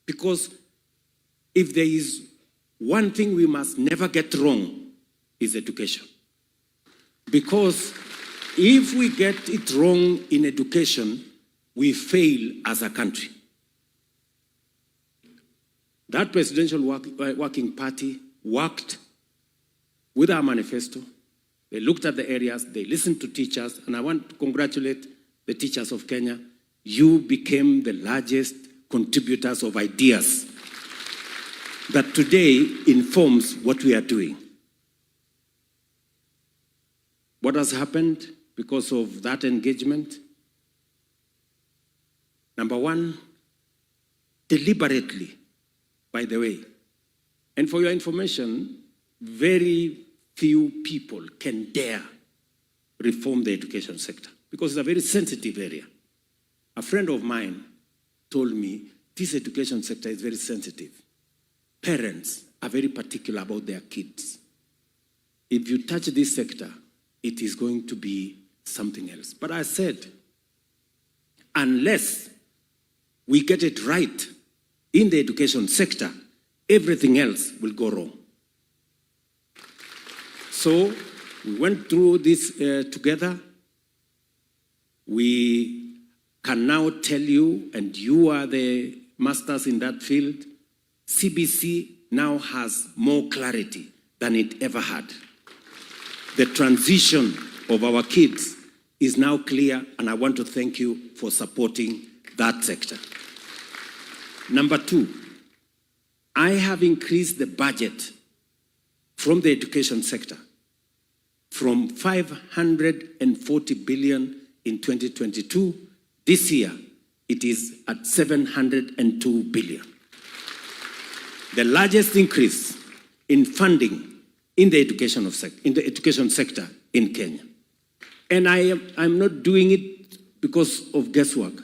Because if there is one thing we must never get wrong, is education. Because if we get it wrong in education, we fail as a country. That presidential working party worked with our manifesto. They looked at the areas, they listened to teachers, and I want to congratulate the teachers of Kenya. You became the largest contributors of ideas that today informs what we are doing. What has happened because of that engagement? Number one, deliberately, by the way. And for your information, very few people can dare reform the education sector because it's a very sensitive area. A friend of mine told me this education sector is very sensitive. Parents are very particular about their kids. If you touch this sector, it is going to be something else. But I said, unless we get it right in the education sector, everything else will go wrong. So we went through this together. We can now tell you, and you are the masters in that field, CBC now has more clarity than it ever had. The transition of our kids is now clear, and I want to thank you for supporting that sector. Number two, I have increased the budget from the education sector from 540 billion in 2022. This year, it is at 702 billion. The largest increase in funding in the education sector in Kenya. And I'm not doing it because of guesswork.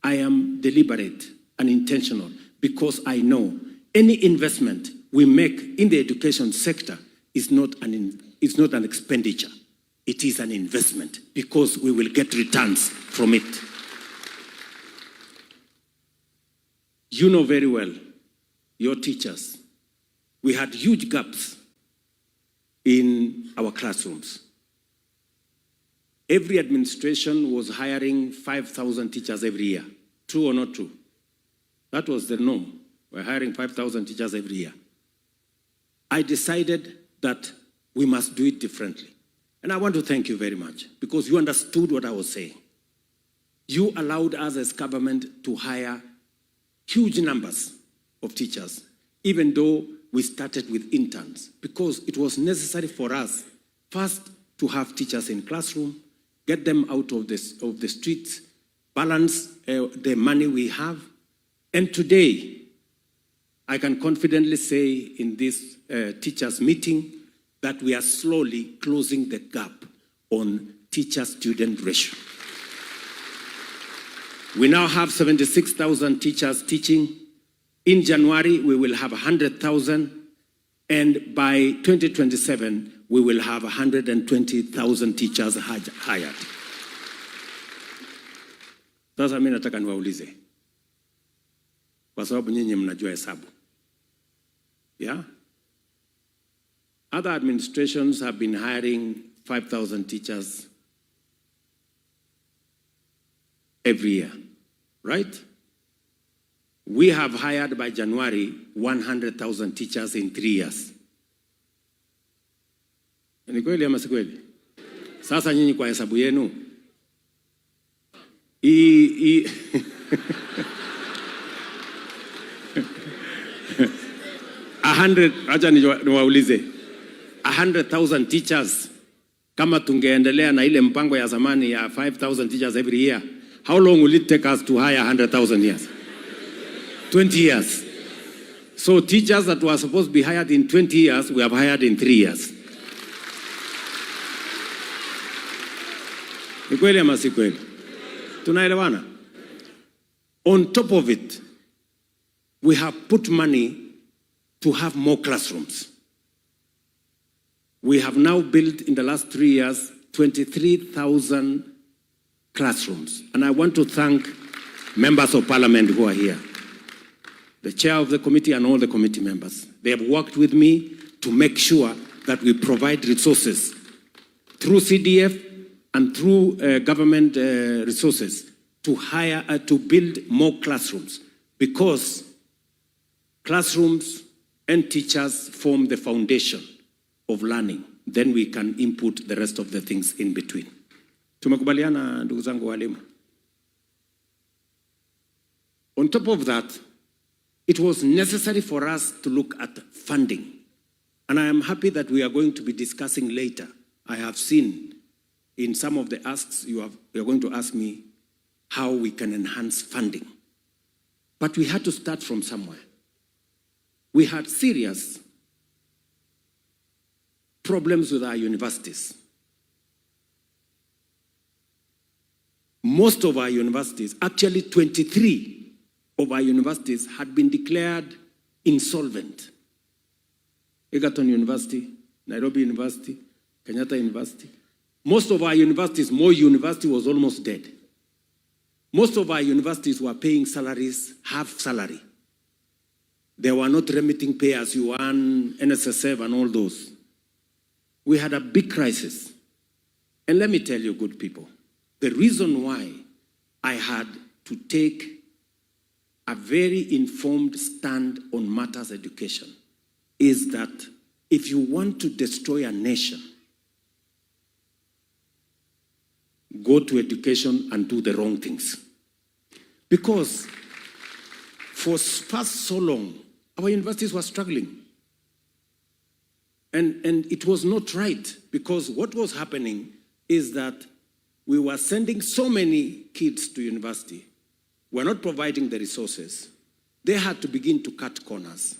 I am deliberate and intentional because I know any investment we make in the education sector is not an expenditure. It is an investment because we will get returns from it. You know very well, your teachers, we had huge gaps in our classrooms. Every administration was hiring 5,000 teachers every year. True or not true? That was the norm. We're hiring 5,000 teachers every year. I decided that we must do it differently. And I want to thank you very much because you understood what I was saying. You allowed us as government to hire huge numbers of teachers, even though we started with interns, because it was necessary for us first to have teachers in classroom, get them out of the streets, balance the money we have. And today, I can confidently say in this teachers meeting that we are slowly closing the gap on teacher-student ratio. We now have 76,000 teachers teaching. In January, we will have 100,000. And by 2027, we will have 120,000 teachers hired. Sasa mimi nataka niwaulize, kwa sababu nyinyi mnajua hesabu. Yeah? Other administrations have been hiring 5,000 teachers every year, right? We have hired by January 100,000 teachers in 3 years. Ni kweli ama si kweli? Sasa nyinyi kwa hesabu yenu, acha niwaulize, 100,000 teachers, kama tungeendelea na ile mpango ya zamani ya 5,000 teachers every year, how long will it take us to hire 100,000 years? 20 years. So teachers that were supposed to be hired in 20 years, we have hired in 3 years. Ni kweli ama si kweli? Tunaelewana? On top of it, we have put money to have more classrooms. We have now built in the last 3 years 23,000 classrooms. And I want to thank members of parliament who are here, the chair of the committee and all the committee members. They have worked with me to make sure that we provide resources through CDF and through government resources to hire, to build more classrooms, because classrooms and teachers form the foundation of learning. Then we can input the rest of the things in between. Tumekubaliana ndugu zangu walimu. On top of that, it was necessary for us to look at funding. And I am happy that we are going to be discussing later. I have seen in some of the asks you are going to ask me how we can enhance funding. But we had to start from somewhere. We had serious problems with our universities. Most of our universities, actually 23 of our universities, had been declared insolvent. Egerton University, Nairobi University, Kenyatta University. Most of our universities, Moi University was almost dead. Most of our universities were paying salaries, half salary. They were not remitting pay as you earn, NSSF and all those. We had a big crisis. And let me tell you, good people, the reason why I had to take a very informed stand on matters education is that if you want to destroy a nation, go to education and do the wrong things. Because for so long, our universities were struggling. And it was not right, because what was happening is that we were sending so many kids to university. We're not providing the resources. They had to begin to cut corners.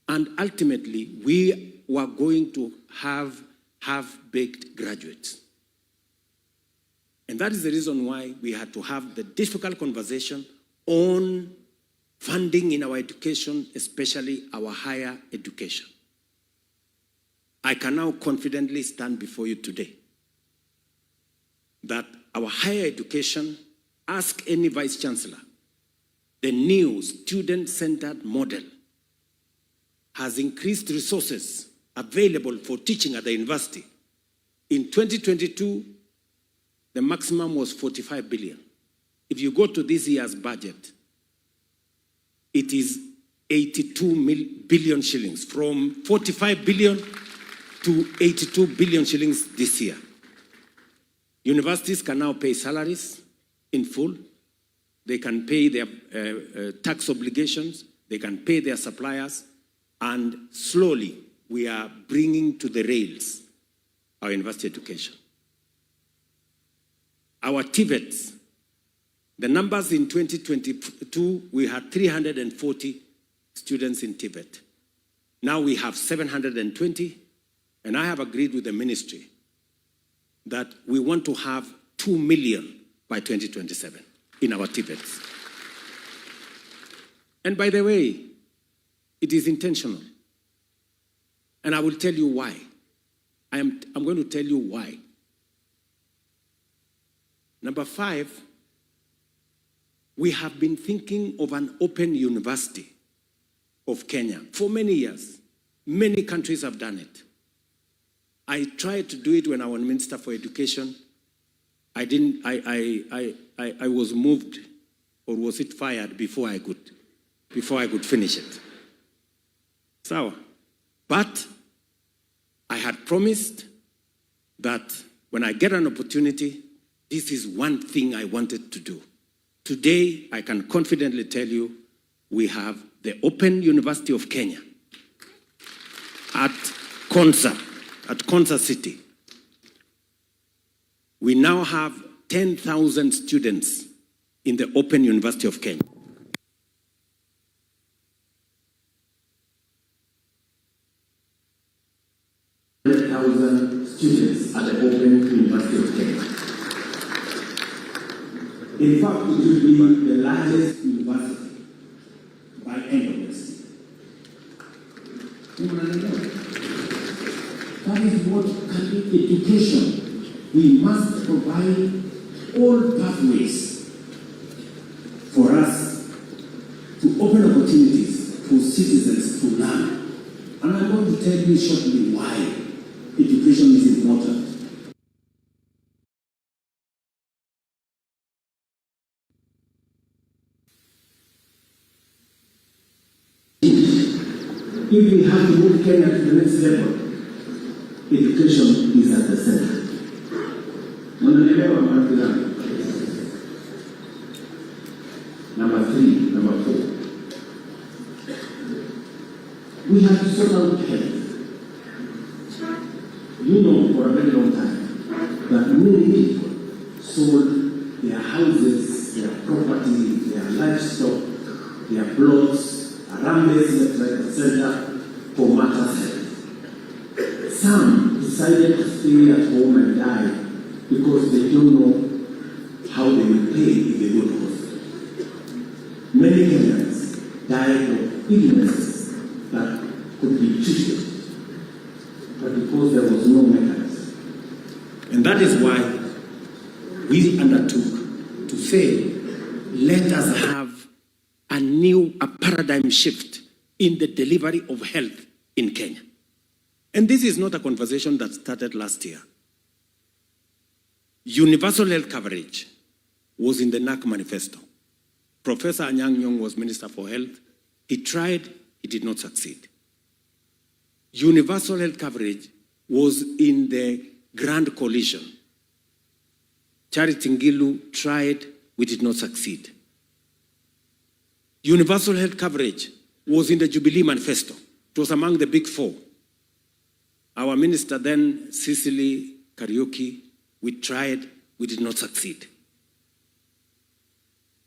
And ultimately, we were going to have half-baked graduates. And that is the reason why we had to have the difficult conversation on funding in our education, especially our higher education. I can now confidently stand before you today that our higher education, ask any vice chancellor, the new student-centered model has increased resources available for teaching at the university. In 2022, the maximum was 45 billion. If you go to this year's budget, it is 82 billion shillings, from 45 billion to 82 billion shillings this year. Universities can now pay salaries in full. They can pay their tax obligations. They can pay their suppliers. And slowly, we are bringing to the rails our university education. Our TVETs, the numbers in 2022, we had 340 students in TVET. Now we have 720, and I have agreed with the ministry that we want to have 2 million by 2027 in our TVETs. And by the way, it is intentional. And I will tell you why. I'm going to tell you why. Number 5, we have been thinking of an open university of Kenya for many years. Many countries have done it. I tried to do it when I was Minister for Education. I was moved, or was it fired before I could finish it. So, but I had promised that when I get an opportunity, this is one thing I wanted to do. Today, I can confidently tell you, we have the Open University of Kenya at Konza City. We now have 10,000 students in the Open University of Kenya. Students at the Open University of Kenya. In fact, it will be the largest university by end of this year. That is what Catholic education. We must provide all pathways for us to open opportunities for citizens to learn. And I'm going to tell you shortly why education is important. If we have to move Kenya to the next level, education is at the center. Number 3, number 4. We have to sort out health. You know for a very long time that many people sold their houses, their property, their livestock, their plots, around this center for matters health. Some decided to stay at home and die because they don't know how they will pay if they go to hospital. Many Kenyans died of illnesses that could be treated, but because there was no mechanism. And that is why we undertook to say, let us have a paradigm shift in the delivery of health in Kenya. And this is not a conversation that started last year. Universal health coverage was in the NAC manifesto. Professor Yangu was Minister for Health. He tried, he did not succeed. Universal health coverage was in the Grand Coalition. Charity Ngilu tried, we did not succeed. Universal health coverage was in the Jubilee Manifesto. It was among the big 4. Our minister then, Cicely Kariuki, we tried, we did not succeed.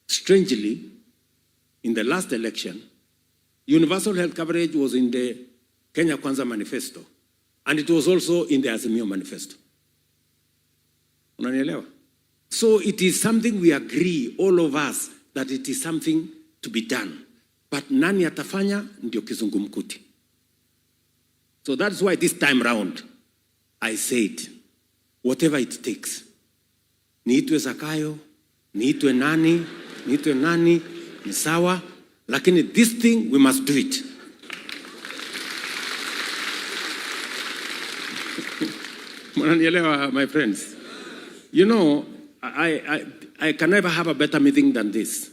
Strangely, in the last election, universal health coverage was in the Kenya Kwanza Manifesto, and it was also in the Azimio Manifesto. Unanielewa? So it is something we agree, all of us, that it is something to be done. But nani atafanya ndio kizungumkuti. So that's why this time round, I said, whatever it takes. Niitwe Zakayo, niitwe nani, ni sawa, lakini this thing, we must do it. My friends, you know, I can never have a better meeting than this.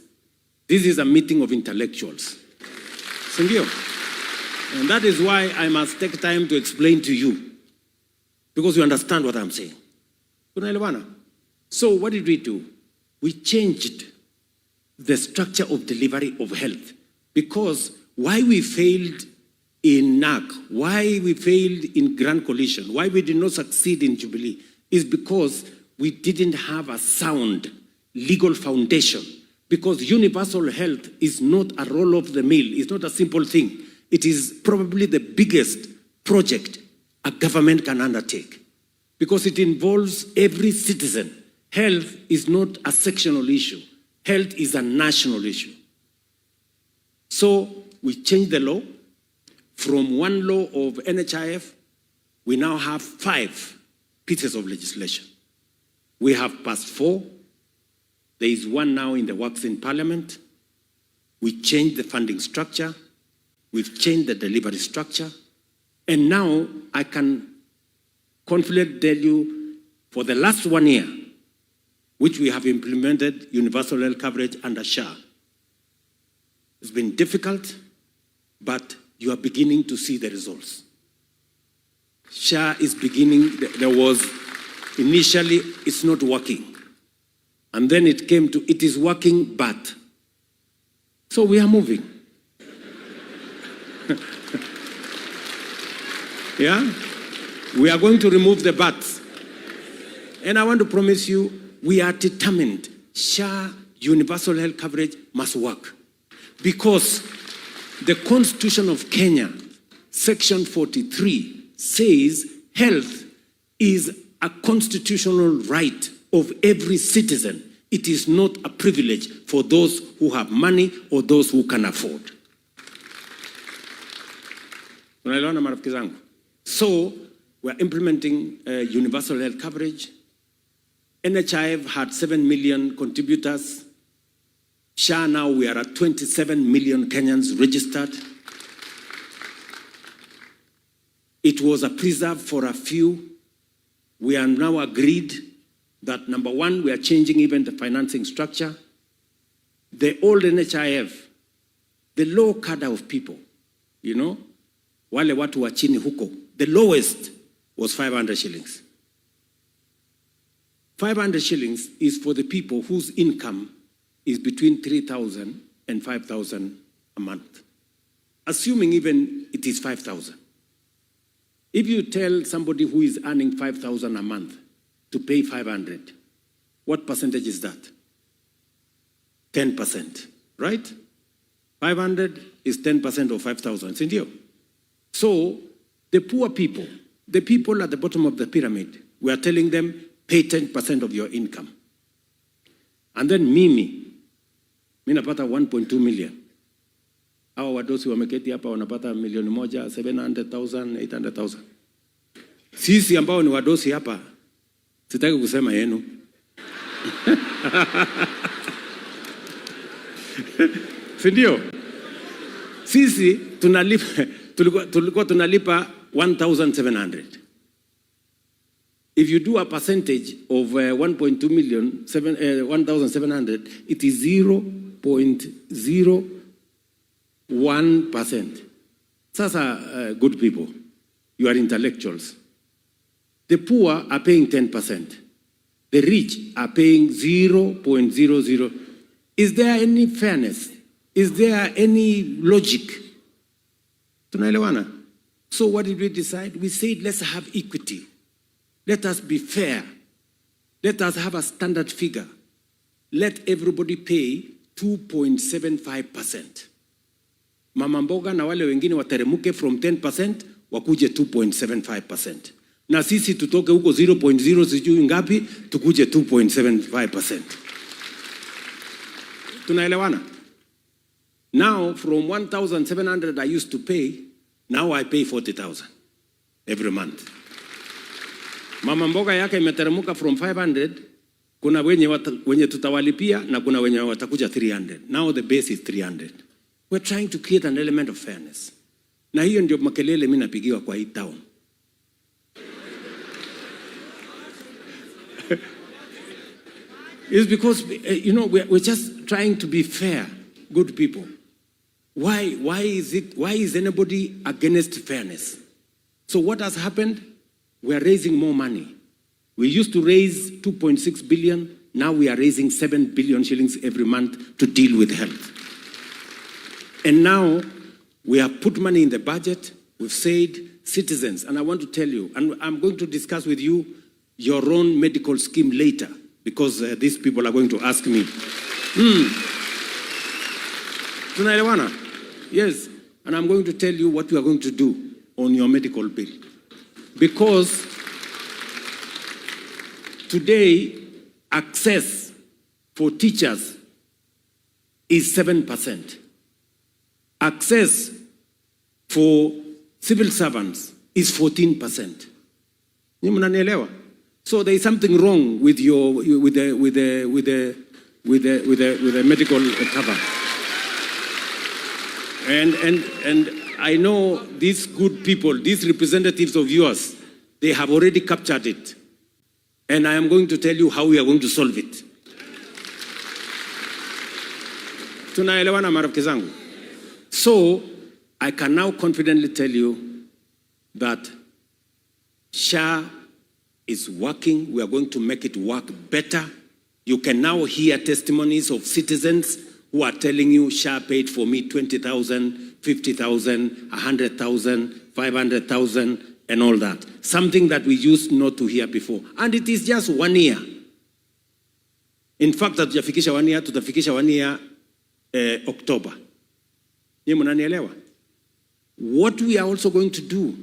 This is a meeting of intellectuals. Sindio? And that is why I must take time to explain to you, because you understand what I'm saying. So what did we do? We changed the structure of delivery of health, because why we failed in NAC, why we failed in Grand Coalition, why we did not succeed in Jubilee, is because we didn't have a sound legal foundation. Because universal health is not a roll of the mill, it's not a simple thing. It is probably the biggest project a government can undertake, because it involves every citizen. Health is not a sectional issue. Health is a national issue. So we changed the law. From one law of NHIF, we now have 5 pieces of legislation. We have passed 4. There is one now in the works in Parliament. We changed the funding structure. We've changed the delivery structure. And now I can confidently tell you, for the last 1 year, which we have implemented universal health coverage under SHA. It's been difficult, but you are beginning to see the results. SHA is beginning, there was initially, it's not working. And then it came to, it is working, but. So we are moving. Yeah? We are going to remove the buts. And I want to promise you, we are determined. SHA, universal health coverage, must work. Because the Constitution of Kenya, Section 43, says health is a constitutional right of every citizen, It is not a privilege for those who have money or those who can afford. Unaelewana marafiki zangu? So, we're implementing universal health coverage. NHIF had 7 million contributors. SHA now we are at 27 million Kenyans registered. It was a preserve for a few. We are now agreed that number one, we are changing even the financing structure. The old NHIF, the low cadre of people, you know, wale watu wa chini huko, the lowest was 500 shillings. 500 shillings is for the people whose income is between 3,000 and 5,000 a month. Assuming even it is 5,000. If you tell somebody who is earning 5,000 a month to pay 500, what percentage is that? 10%, right? 500 is 10% of 5,000, isn't it? So the poor people, the people at the bottom of the pyramid, we are telling them, pay 10% of your income. And then mimi napata 1.2 million. Hawa wadosi wameketi hapa wanapata 1,100,000, 700,000, 800,000. Sisi ambao ni wadosi hapa, sitaki kusema yenu. Sindio? Sisi tulikuwa tunalipa 1,700. If you do a percentage of 1.2 million, 1,700, it is 0.01%. Sasa, good people, you are intellectuals. The poor are paying 10%. The rich are paying 0.00. Is there any fairness? Is there any logic? Tunaelewana? So what did we decide? We said, let's have equity. Let us be fair. Let us have a standard figure. Let everybody pay 2.75%. Mama mboga na wale wengine wateremuke from 10% wakuje 2.75%. Na sisi tutoke huko 0.0 sijui ngapi tukuje 2.75%. Tunaelewana? Now from 1,700 I used to pay, now I pay 40,000 every month. Mama mboga yake imeteremuka from 500, kuna wenye tutawalipia na kuna wenye watakuja 300. Now the base is 300. We're trying to create an element of fairness. Na hiyo ndio makelele mimi napigiwa kwa hii town. It's because, you know, we're just trying to be fair, good people. Why is anybody against fairness? So what has happened? We are raising more money. We used to raise 2.6 billion. Now we are raising 7 billion shillings every month to deal with health. And now we have put money in the budget. We've said citizens, and I want to tell you, and I'm going to discuss with you your own medical scheme later, because these people are going to ask me. Tunaelewana? Yes, and I'm going to tell you what we are going to do on your medical bill. Because today, access for teachers is 7%. Access for civil servants is 14%. Ni mnanielewa? So there is something wrong with the medical cover. And I know these good people, these representatives of yours, they have already captured it. And I am going to tell you how we are going to solve it. Tunaelewana marafiki zangu? So, I can now confidently tell you that SHA is working. We are going to make it work better. You can now hear testimonies of citizens who are telling you SHA paid for me 20,000, 50,000, 100,000, 500,000, and all that. Something that we used not to hear before. And it is just 1 year. In fact, tutafikisha 1 year, tutafikisha 1 year October. What we are also going to do,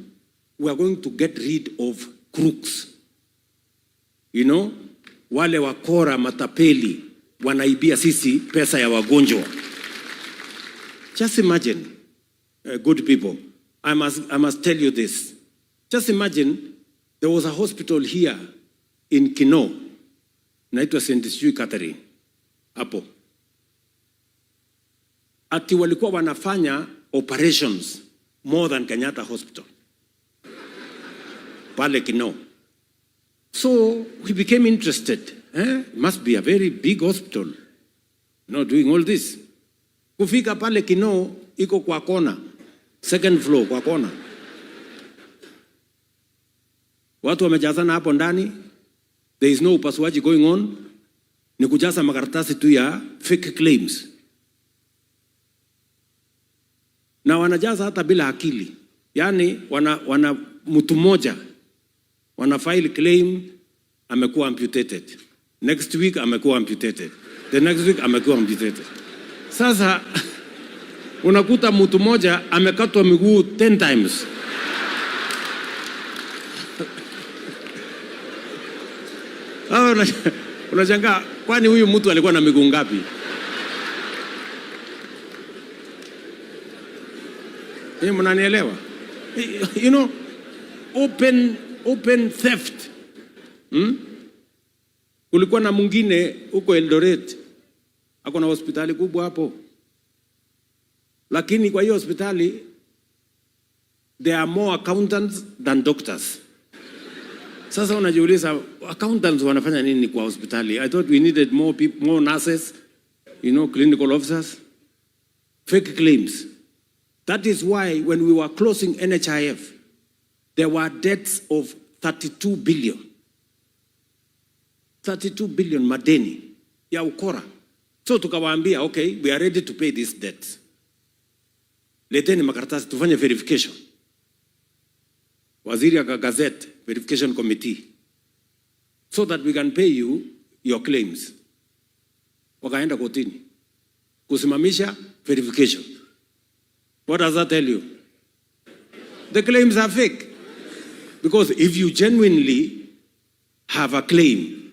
we are going to get rid of crooks. You know, wale wakora matapeli wanaibia sisi pesa ya wagonjwa. Just imagine, good people, I must tell you this. Just imagine there was a hospital here in Kino, naitwa St. Catherine, hapo. Ati walikuwa wanafanya operations more than Kenyatta Hospital. Pale Kino. So we became interested. It must be a very big hospital, doing all this. Kufika pale Kino, iko kwa kona. Second floor kwa kona. Watu wamejazana hapo ndani. There is no upasuaji going on. Ni kujaza makaratasi tu ya fake claims. Na wanajaza hata bila akili. Yani wana mtu mmoja wana file claim amekuwa amputated. Next week amekuwa amputated. The next week amekuwa amputated. Sasa unakuta mtu mmoja amekatwa miguu 10 times. Unashangaa kwani huyu mtu alikuwa na miguu ngapi? Mnanielewa? You know, open theft. Kulikuwa na mwingine huko Eldoret. Ako na hospitali kubwa hapo. Lakini kwa hiyo hospitali there are more accountants than doctors. Sasa unajiuliza accountants wanafanya nini kwa hospitali? I thought we needed more people, more nurses, clinical officers. Fake claims. That is why when we were closing NHIF, there were debts of 32 billion. 32 billion madeni ya ukora. So tukawaambia, okay, we are ready to pay these debts. Leteni makaratasi tufanye verification. Waziri akagazette verification committee so that we can pay you your claims. Wakaenda kotini kusimamisha verification. What does that tell you? The claims are fake. Because if you genuinely have a claim,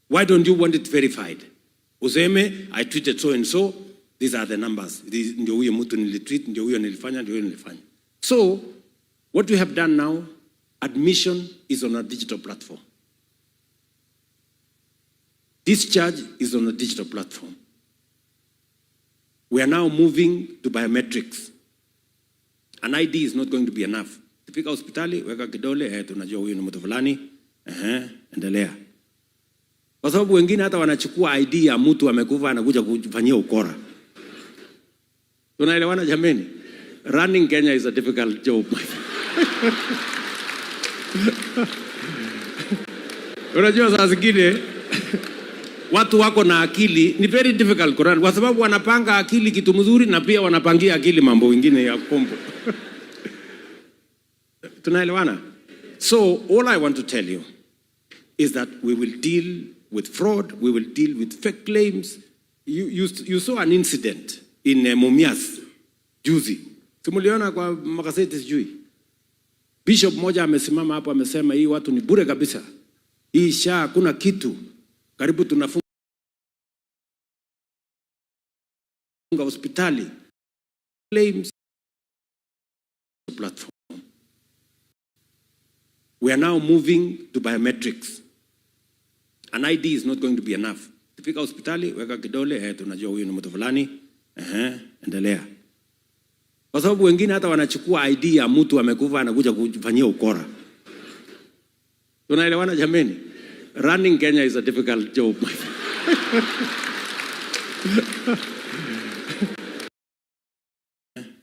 why don't you want it verified? Useme, I tweeted so and so, these are the numbers. Ndio huyo mtu nilitweet, ndio huyo nilifanya, ndio huyo nilifanya. So, what we have done now, admission is on a digital platform. Discharge is on a digital platform. We are now moving to biometrics. An ID is not going to be enough. Fika hospitali, weka kidole, tunajua huyu ni mtu fulani, endelea. Kwa sababu wengine hata wanachukua ID ya mtu amekufa anakuja kufanyia ukora. Tunaelewana jameni? Running Kenya is a difficult job. Unajua saa zingine watu wako na akili ni very difficult kurun kwa sababu wanapanga akili kitu mzuri na pia wanapangia akili mambo mengine ya kombo. Tunaelewana? So all I want to tell you is that we will deal with fraud, we will deal with fake claims. You saw an incident in Mumias juzi. Simuliona kwa magazeti sijui. Bishop moja amesimama hapo amesema hii watu ni bure kabisa. Hii kuna kitu. Karibu tunafunga hospitali. Claims platform. We are now moving to biometrics. An ID is not going to be enough. Fika hospitali, weka kidole, tunajua huyu ni mtu fulani, endelea. Kwa sababu wengine hata wanachukua ID ya mtu amekufa anakuja kufanyia ukora. Tunaelewana jameni? Running Kenya is a difficult job.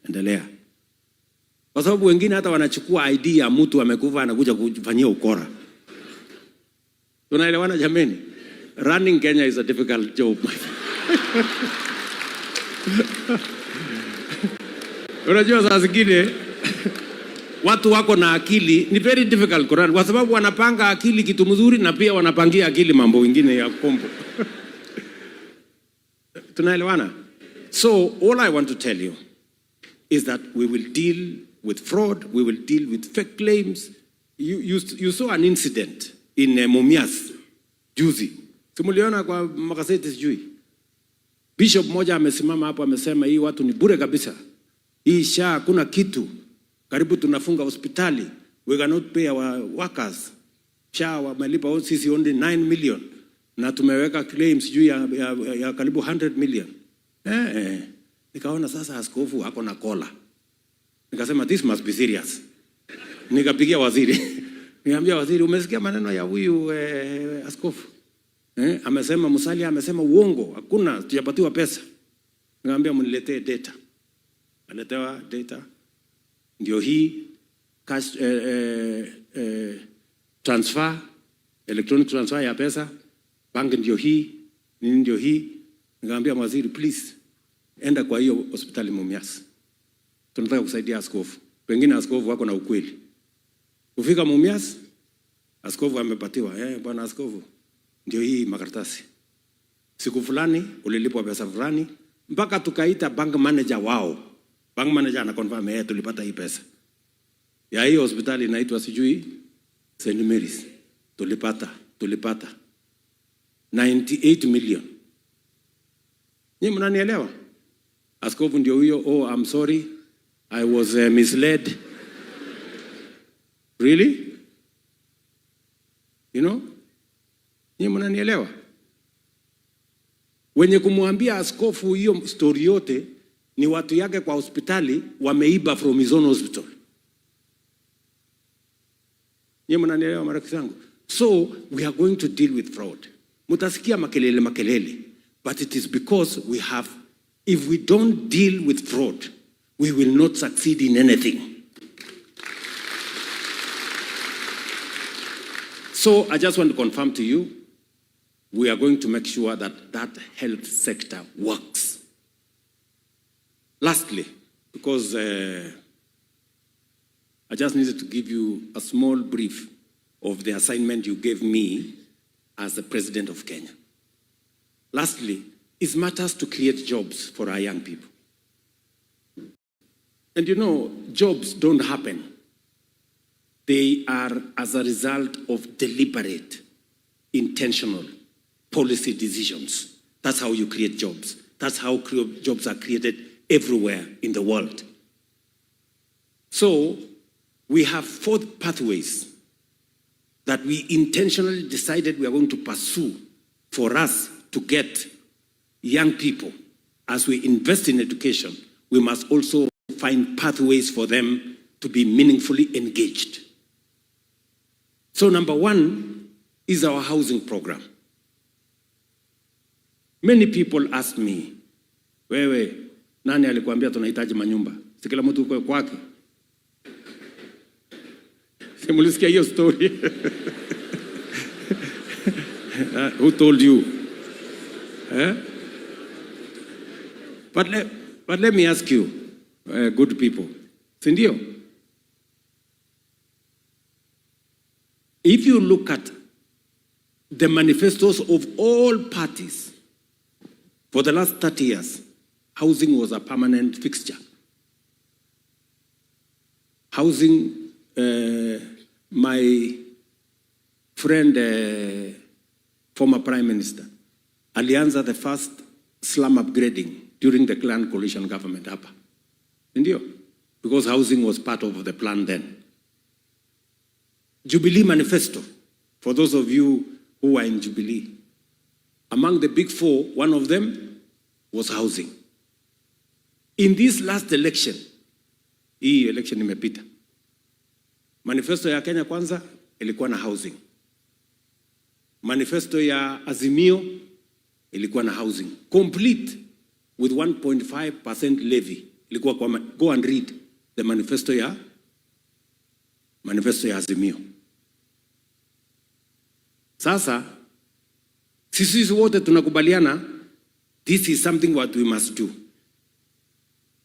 Endelea. Kwa sababu wengine hata wanachukua ID ya mtu amekufa anakuja kufanyia ukora. Tunaelewana jameni? Running Kenya is a difficult job. Unajua saa zingine watu wako na akili ni very difficult kurun kwa sababu wanapanga akili kitu mzuri na pia wanapangia akili mambo mengine ya kombo. Tunaelewana? So all I want to tell you is that we will deal with fraud, we will deal with fake claims. You saw an incident in Mumias juzi. Simuliona kwa magazeti sijui. Bishop moja amesimama hapo amesema hii watu ni bure kabisa. Hii SHA hakuna kitu. Karibu tunafunga hospitali. We cannot pay our workers. SHA wamelipa sisi only 9 million. Na tumeweka claims juu ya karibu 100 million. Nikaona sasa askofu wako na kola. Nikasema this must be serious. Nikapigia waziri. Niambia waziri, umesikia maneno ya huyu askofu? Amesema Musalia amesema uongo, hakuna, tujapatiwa pesa. Nikamwambia mniletee data. Aletewa data. Ndio hii cash transfer, electronic transfer ya pesa. Bank ndio hii, nini ndio hii. Nikamwambia waziri, please enda kwa hiyo hospitali Mumias. Tunataka kusaidia askofu. Pengine askofu wako na ukweli. Kufika Mumias, askofu amepatiwa, bwana askofu, ndio hii makaratasi. Siku fulani ulilipwa pesa fulani, mpaka tukaita bank manager wao. Bank manager ana confirm tulipata hii pesa. Ya hiyo hospitali inaitwa sijui St. Mary's. Tulipata 98 million. Nyinyi mnanielewa? Askofu ndio huyo, I'm sorry. I was misled. Really? You know? Nyinyi mnanielewa? Wenye kumwambia askofu hiyo story yote ni watu yake kwa hospitali wameiba from his own hospital. Nyinyi mnanielewa marafiki zangu? So we are going to deal with fraud. Mutasikia makelele, but it is because we have, if we don't deal with fraud, we will not succeed in anything. So I just want to confirm to you, we are going to make sure that that health sector works. Lastly, because I just needed to give you a small brief of the assignment you gave me as the President of Kenya. Lastly, it matters to create jobs for our young people. And you know, jobs don't happen. They are as a result of deliberate, intentional policy decisions. That's how you create jobs. That's how jobs are created everywhere in the world. So we have 4 pathways that we intentionally decided we are going to pursue for us to get young people. As we invest in education, we must also find pathways for them to be meaningfully engaged. So number 1 is our housing program. Many people ask me, wewe, nani alikuambia tunahitaji manyumba? Si kila mtu uko kwake. Simulisikia hiyo story. Who told you? But let me ask you, good people. Sindio? If you look at the manifestos of all parties, for the last 30 years, housing was a permanent fixture. Housing, my friend, former Prime Minister, alianza the first slum upgrading during the Clan Coalition government hapa. Ndio? Because housing was part of the plan then. Jubilee Manifesto, for those of you who are in Jubilee, among the big 4, one of them was housing. In this last election, hii election imepita, manifesto ya Kenya Kwanza ilikuwa na housing. Manifesto ya Azimio ilikuwa na housing. Complete with 1.5% levy. Ilikuwa kwa, go and read the manifesto ya Azimio. Sasa, sisi wote tunakubaliana, this is something what we must do.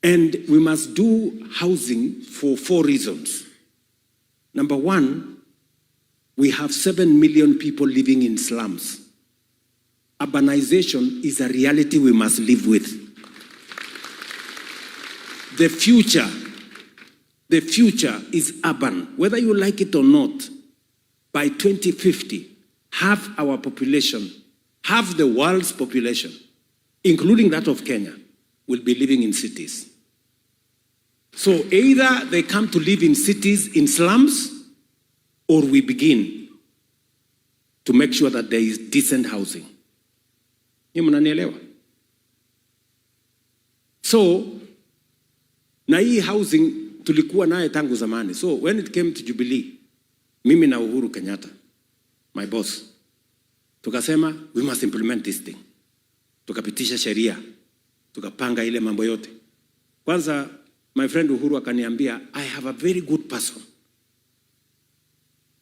And we must do housing for 4 reasons. Number 1, we have 7 million people living in slums. Urbanization is a reality we must live with. The future is urban. Whether you like it or not, by 2050, half our population, half the world's population, including that of Kenya, will be living in cities. So either they come to live in cities, in slums, or we begin to make sure that there is decent housing. Ni mnanielewa? So, na hii housing tulikuwa naye tangu zamani. So when it came to Jubilee, mimi na Uhuru Kenyatta, my boss, tukasema we must implement this thing. Tukapitisha sheria, tukapanga ile mambo yote. Kwanza my friend Uhuru akaniambia, I have a very good person,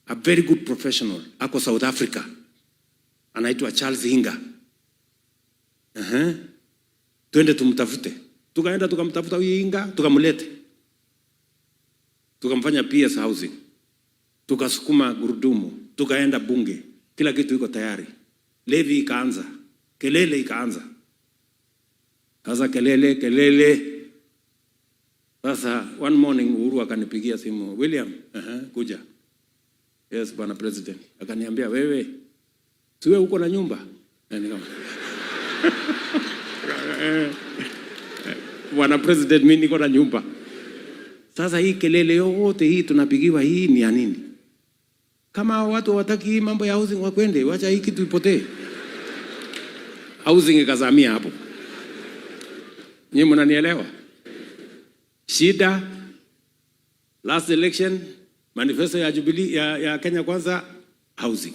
a very good professional, ako South Africa, anaitwa Charles Hinga. Tuende tumtafute. Tukaenda tukamtafuta huyu Hinga, tukamlete. Tukamfanya PS housing. Tukasukuma gurudumu, tukaenda bunge. Kila kitu iko tayari. Levi ikaanza, kelele ikaanza. Sasa kelele. Sasa one morning Uhuru akanipigia simu, William, kuja. Yes, Bwana President. Akaniambia, wewe, siwe uko na nyumba? Bwana President, mimi niko na nyumba. Sasa hii kelele yote hii tunapigiwa, hii ni ya nini? Kama watu hawataki hii mambo ya housing wakwende, wacha hii kitu ipotee. Housing ikazamia hapo. Nyinyi mnanielewa? Shida, last election, manifesto ya Jubilee ya Kenya Kwanza, housing.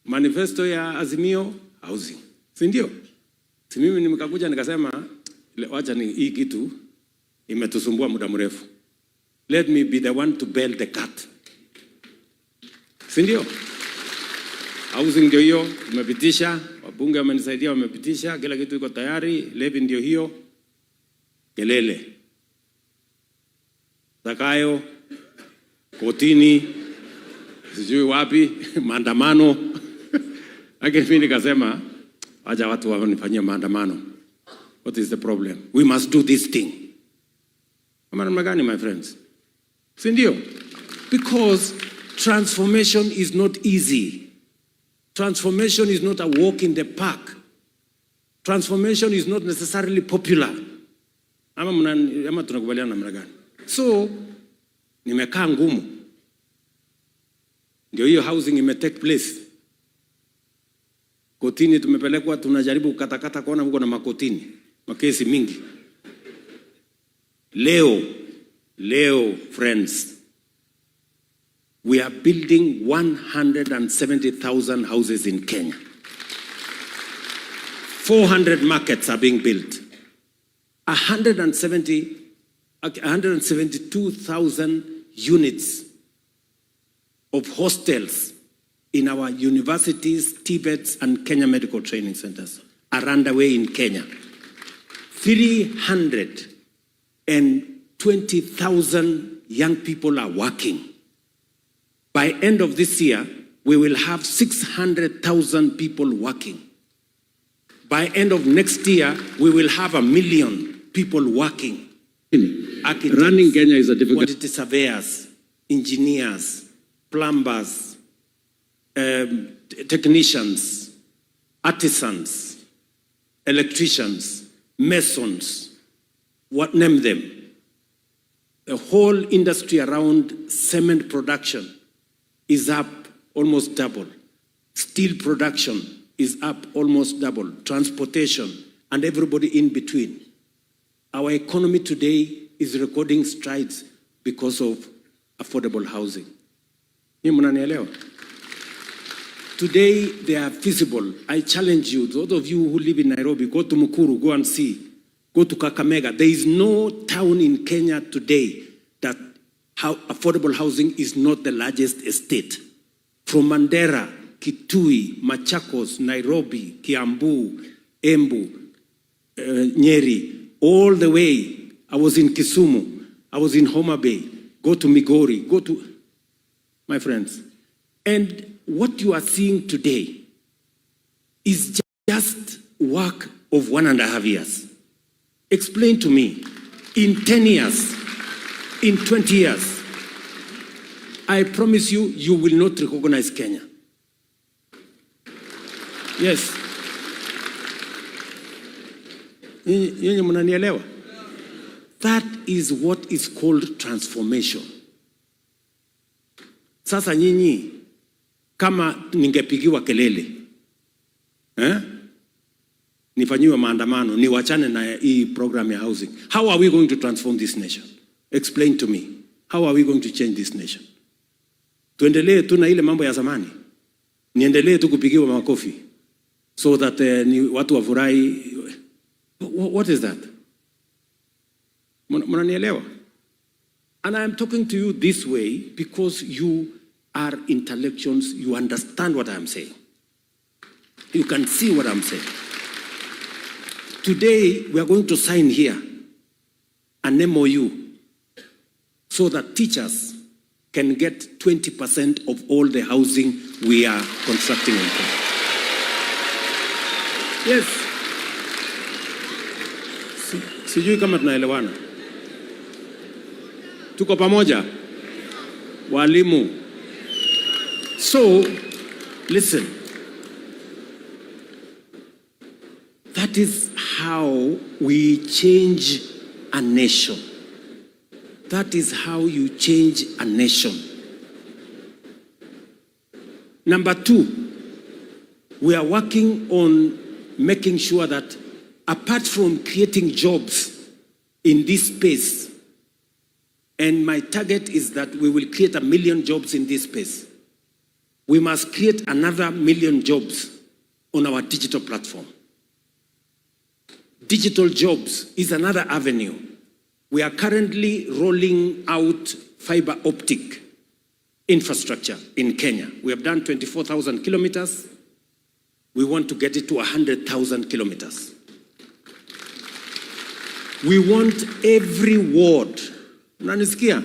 Manifesto ya Azimio, housing. Si ndio? Si mimi nimekakuja nikasema, wacha ni hii kitu imetusumbua muda mrefu. Let me be the one to bail the cat. Si ndio? Housing ndio hiyo, tumepitisha, wabunge wamenisaidia wamepitisha, kila kitu iko tayari, levy ndio hiyo. Kelele. Zakayo, kotini, sijui wapi, maandamano. Lakini mimi nikasema, acha watu wanifanyie maandamano. What is the problem? We must do this thing. Kama namna gani, my friends? Si ndio? Because transformation is not easy. Transformation is not a walk in the park. Transformation is not necessarily popular. Ama tunakubaliana namna gani? So, nimekaa ngumu. Ndio hiyo housing take place. Kotini tumepelekwa, tunajaribu kukatakata kuona huko na makotini. Makesi mingi. Leo, friends, we are building 170,000 houses in Kenya. 400 markets are being built. 172,000 units of hostels in our universities, TVETs, and Kenya Medical Training Centers are underway in Kenya. 320,000 young people are working. By end of this year, we will have 600,000 people working. By end of next year, we will have 1 million people working. Architects, running Kenya is a difficult. quantity surveyors, engineers, plumbers, technicians, artisans, electricians, masons, name them. The whole industry around cement production is up almost double. Steel production is up almost double. Transportation and everybody in between. Our economy today is recording strides because of affordable housing. Today, they are feasible. I challenge you, those of you who live in Nairobi, go to Mukuru, go and see. Go to Kakamega. There is no town in Kenya today that affordable housing is not the largest estate. From Mandera, Kitui, Machakos, Nairobi, Kiambu, Embu, Nyeri, all the way. I was in Kisumu. I was in Homa Bay. Go to Migori. Go to... My friends. And what you are seeing today is just work of 1.5 years. Explain to me, in 10 years, in 20 years, I promise you, you will not recognize Kenya. Yes. Nyinyi mnanielewa? That is what is called transformation. Sasa nyinyi kama ningepigiwa kelele, nifanyiwe maandamano, niwachane na hii program ya housing, how are we going to transform this nation? Explain to me. How are we going to change this nation? Tuendelee tu na ile mambo ya zamani? Niendelee tu kupigiwa makofi so that ni watu wafurahi? What is that? Mnanielewa? And I am talking to you this way because you are intellectuals, you understand what I am saying. You can see what I'm saying. Today, we are going to sign here an MOU so that teachers can get 20% of all the housing we are constructing in Kenya. Yes. Sijui kama tunaelewana. Tuko pamoja? Walimu. So, listen. That is how we change a nation. That is how you change a nation. Number two, we are working on making sure that apart from creating jobs in this space, and my target is that we will create 1 million jobs in this space, we must create another 1 million jobs on our digital platform. Digital jobs is another avenue. We are currently rolling out fiber optic infrastructure in Kenya. We have done 24,000 kilometers. We want to get it to 100,000 kilometers. We want every ward. Unanisikia?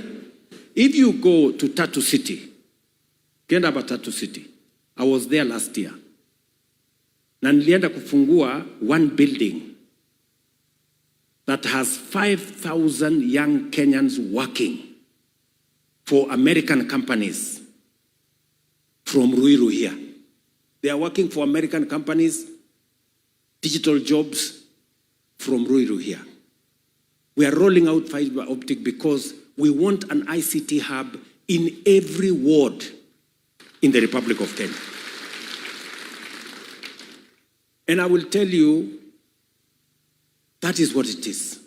If you go to Tatu City, Kenda about Tatu City, I was there last year. Na nilienda kufungua one building that has 5,000 young Kenyans working for American companies from Ruiru here. They are working for American companies, digital jobs from Ruiru here. We are rolling out fiber optic because we want an ICT hub in every ward in the Republic of Kenya. And I will tell you, that is what it is.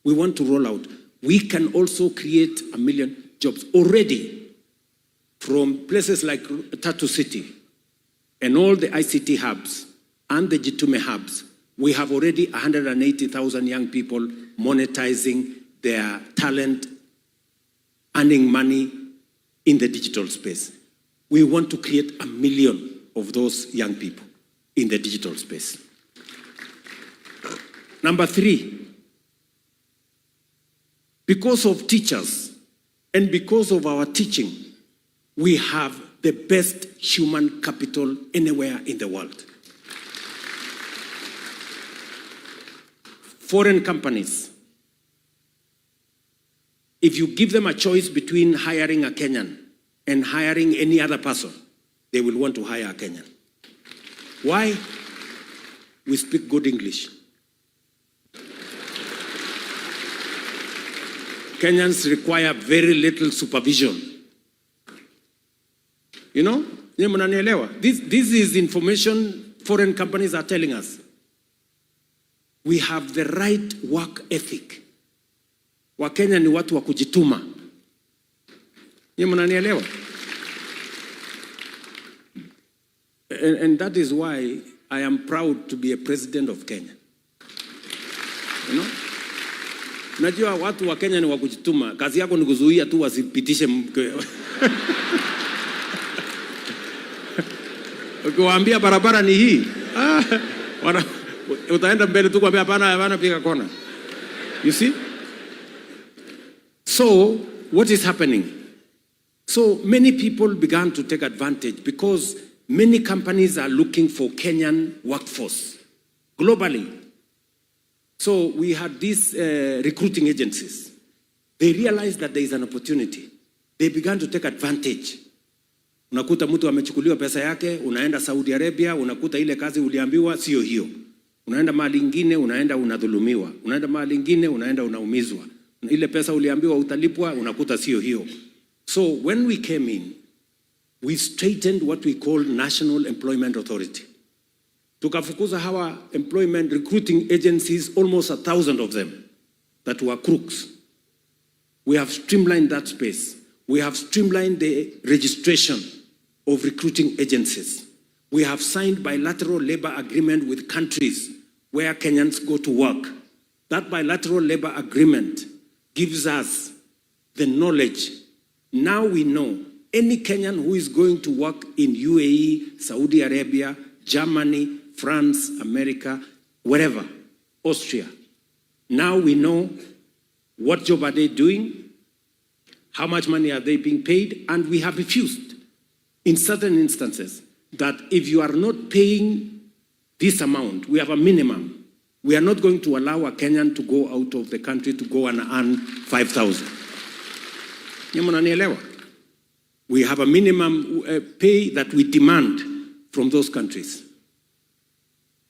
We want to roll out. We can also create 1 million jobs already from places like Tatu City and all the ICT hubs and the Jitume hubs. We have already 180,000 young people monetizing their talent, earning money in the digital space. We want to create 1 million of those young people in the digital space. Number 3, because of teachers and because of our teaching, we have the best human capital anywhere in the world. Foreign companies, if you give them a choice between hiring a Kenyan and hiring any other person, they will want to hire a Kenyan. Why? We speak good English. Kenyans require very little supervision. You know? This is information foreign companies are telling us. We have the right work ethic. Wakenya ni watu wa kujituma. And that is why I am proud to be a president of Kenya. You know? Najua watu wa Kenya ni wa kujituma. Kazi yako ni kuzuia tu wasipitishe ukiwaambia barabara ni hii. Utaenda mbele tu kuambia hapana piga kona. You see? So, what is happening? So, many people began to take advantage because many companies are looking for Kenyan workforce globally. So we had these recruiting agencies. They realized that there is an opportunity. They began to take advantage. Unakuta mtu amechukuliwa pesa yake, unaenda Saudi Arabia, unakuta ile kazi uliambiwa sio hiyo. Unaenda mahali ingine, unaenda unadhulumiwa. Unaenda mahali ingine, unaenda unaumizwa. Ile pesa uliambiwa utalipwa, unakuta sio hiyo. So when we came in, we straightened what we call National Employment Authority. Tukafukuza hawa employment recruiting agencies, almost 1,000 of them, that were crooks. We have streamlined that space. We have streamlined the registration of recruiting agencies. We have signed bilateral labor agreement with countries where Kenyans go to work. That bilateral labor agreement gives us the knowledge. Now we know any Kenyan who is going to work in UAE, Saudi Arabia, Germany, France, America, wherever, Austria. Now we know what job are they doing, how much money are they being paid, and we have refused in certain instances that if you are not paying this amount, we have a minimum. We are not going to allow a Kenyan to go out of the country to go and earn 5,000. We have a minimum pay that we demand from those countries.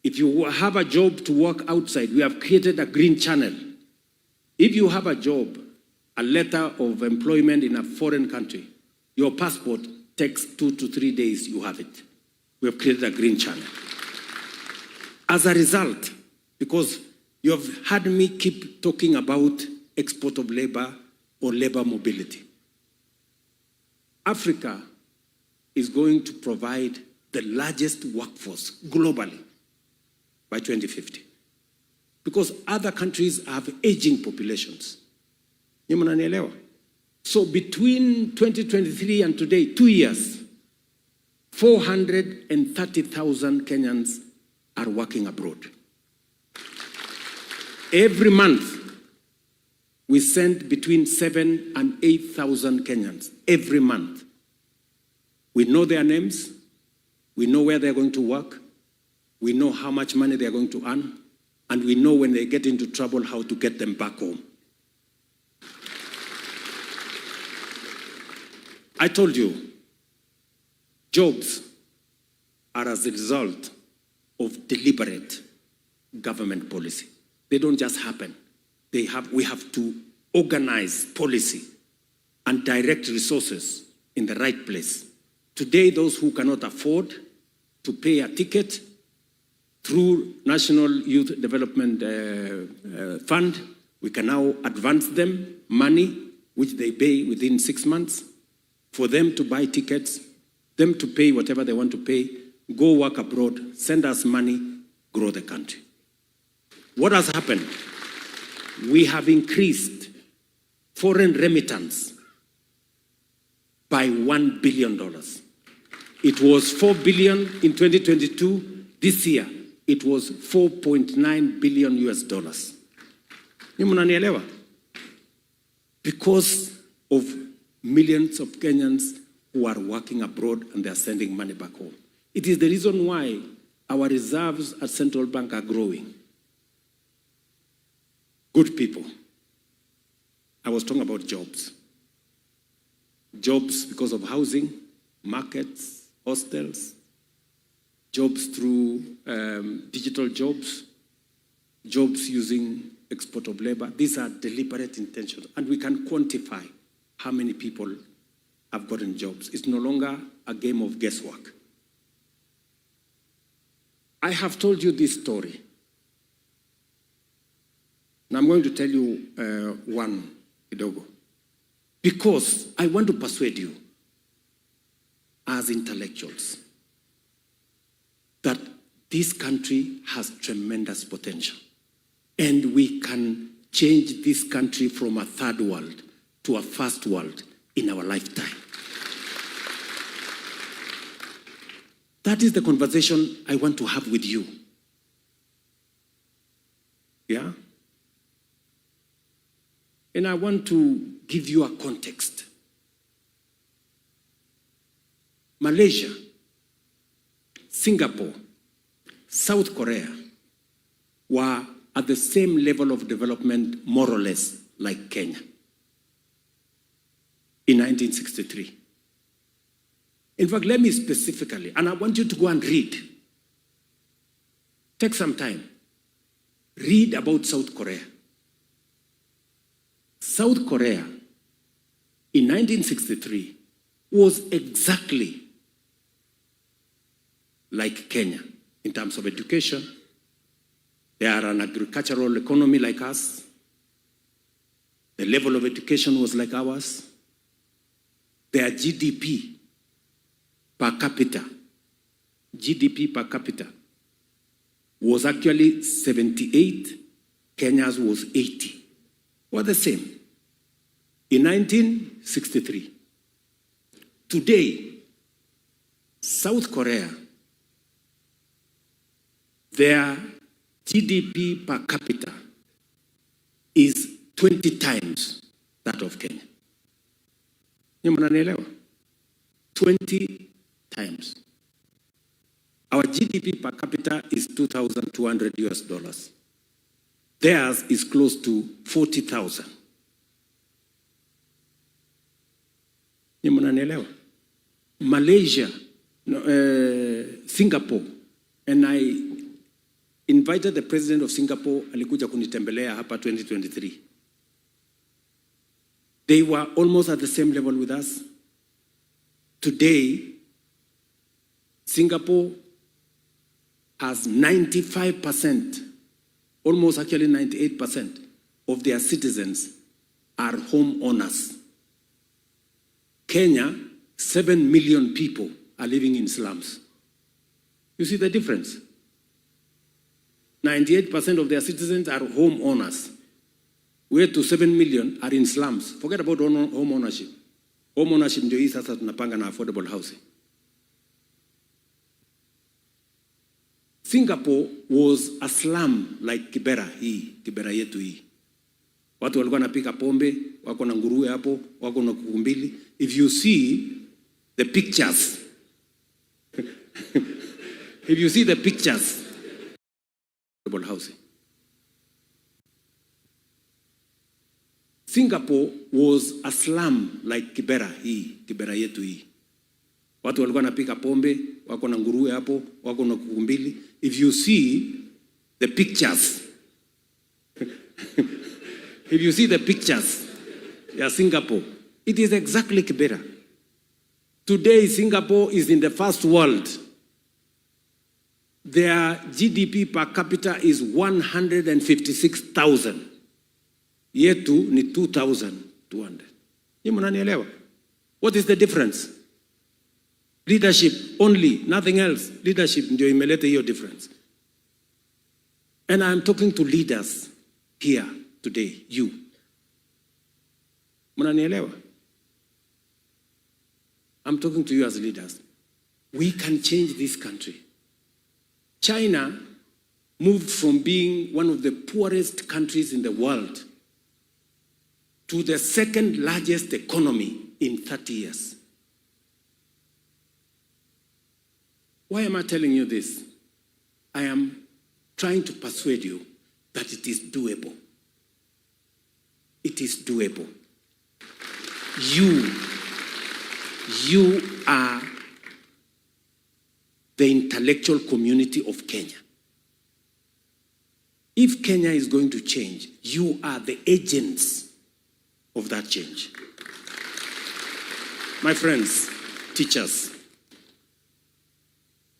If you have a job to work outside, we have created a green channel. If you have a job, a letter of employment in a foreign country, your passport takes 2 to 3 days, you have it. We have created a green channel. As a result, because you have heard me keep talking about export of labor or labor mobility, Africa is going to provide the largest workforce globally by 2050. Because other countries have aging populations. So between 2023 and today, 2 years, 430,000 Kenyans are working abroad. Every month, we send between 7,000 and 8,000 Kenyans every month. We know their names, we know where they're going to work, we know how much money they're going to earn, and we know when they get into trouble how to get them back home. I told you, jobs are as a result of deliberate government policy. They don't just happen. We have to organize policy and direct resources in the right place. Today, those who cannot afford to pay a ticket through National Youth Development Fund, we can now advance them money, which they pay within 6 months, for them to buy tickets, them to pay whatever they want to pay, go work abroad, send us money, grow the country. What has happened? We have increased foreign remittance by $1 billion. It was $4 billion in 2022. This year, it was $4.9 billion US. Because of millions of Kenyans who are working abroad and they are sending money back home. It is the reason why our reserves at Central Bank are growing. Good people. I was talking about jobs. Jobs because of housing, markets, hostels, jobs through digital jobs, jobs using export of labor. These are deliberate intentions, and we can quantify how many people have gotten jobs. It's no longer a game of guesswork. I have told you this story. Now I'm going to tell you one, kidogo, because I want to persuade you as intellectuals that this country has tremendous potential, and we can change this country from a third world to a first world in our lifetime. That is the conversation I want to have with you. Yeah? And I want to give you a context. Malaysia, Singapore, South Korea were at the same level of development, more or less, like Kenya in 1963. In fact, let me specifically, and I want you to go and read. Take some time. Read about South Korea. South Korea in 1963 was exactly like Kenya in terms of education. They are an agricultural economy like us. The level of education was like ours. Their GDP per capita was actually 78, Kenya's was 80. Were the same in 1963. Today, South Korea, their GDP per capita is 20 times that of Kenya. You mnanielewa? 20 times. Our GDP per capita is $2,200. Theirs is close to 40,000. You mnanielewa? Malaysia, Singapore, and I invited the president of Singapore, alikuja kunitembelea hapa 2023. They were almost at the same level with us. Today, Singapore has 95%, almost actually 98% of their citizens are homeowners. Kenya, 7 million people are living in slums. You see the difference? 98% of their citizens are homeowners. Where to 7 million are in slums. Forget about home ownership. Home ownership ndio hii sasa tunapanga na affordable housing. Singapore was a slum like Kibera yetu hii. Watu walikuwa wanapika pombe, wako na nguruwe hapo, wako na kuku mbili. If you see the pictures, if you see the pictures, affordable housing. Singapore was a slum like Kibera yetu hii. Watu walikuwa wanapika pombe, wako na nguruwe hapo, wako na kuku mbili. If you see the pictures, if you see the pictures, yeah, Singapore, it is exactly Kibera. Today, Singapore is in the first world. Their GDP per capita is 156,000. Yetu ni 2,200. Ni mnanielewa? What is the difference? Leadership only, nothing else. Leadership ndio imeleta hiyo difference. And I'm talking to leaders here today, you. Mnanielewa? I'm talking to you as leaders. We can change this country. China moved from being one of the poorest countries in the world to the second largest economy in 30 years. Why am I telling you this? I am trying to persuade you that it is doable. It is doable. You are the intellectual community of Kenya. If Kenya is going to change, you are the agents of that change. My friends, teachers,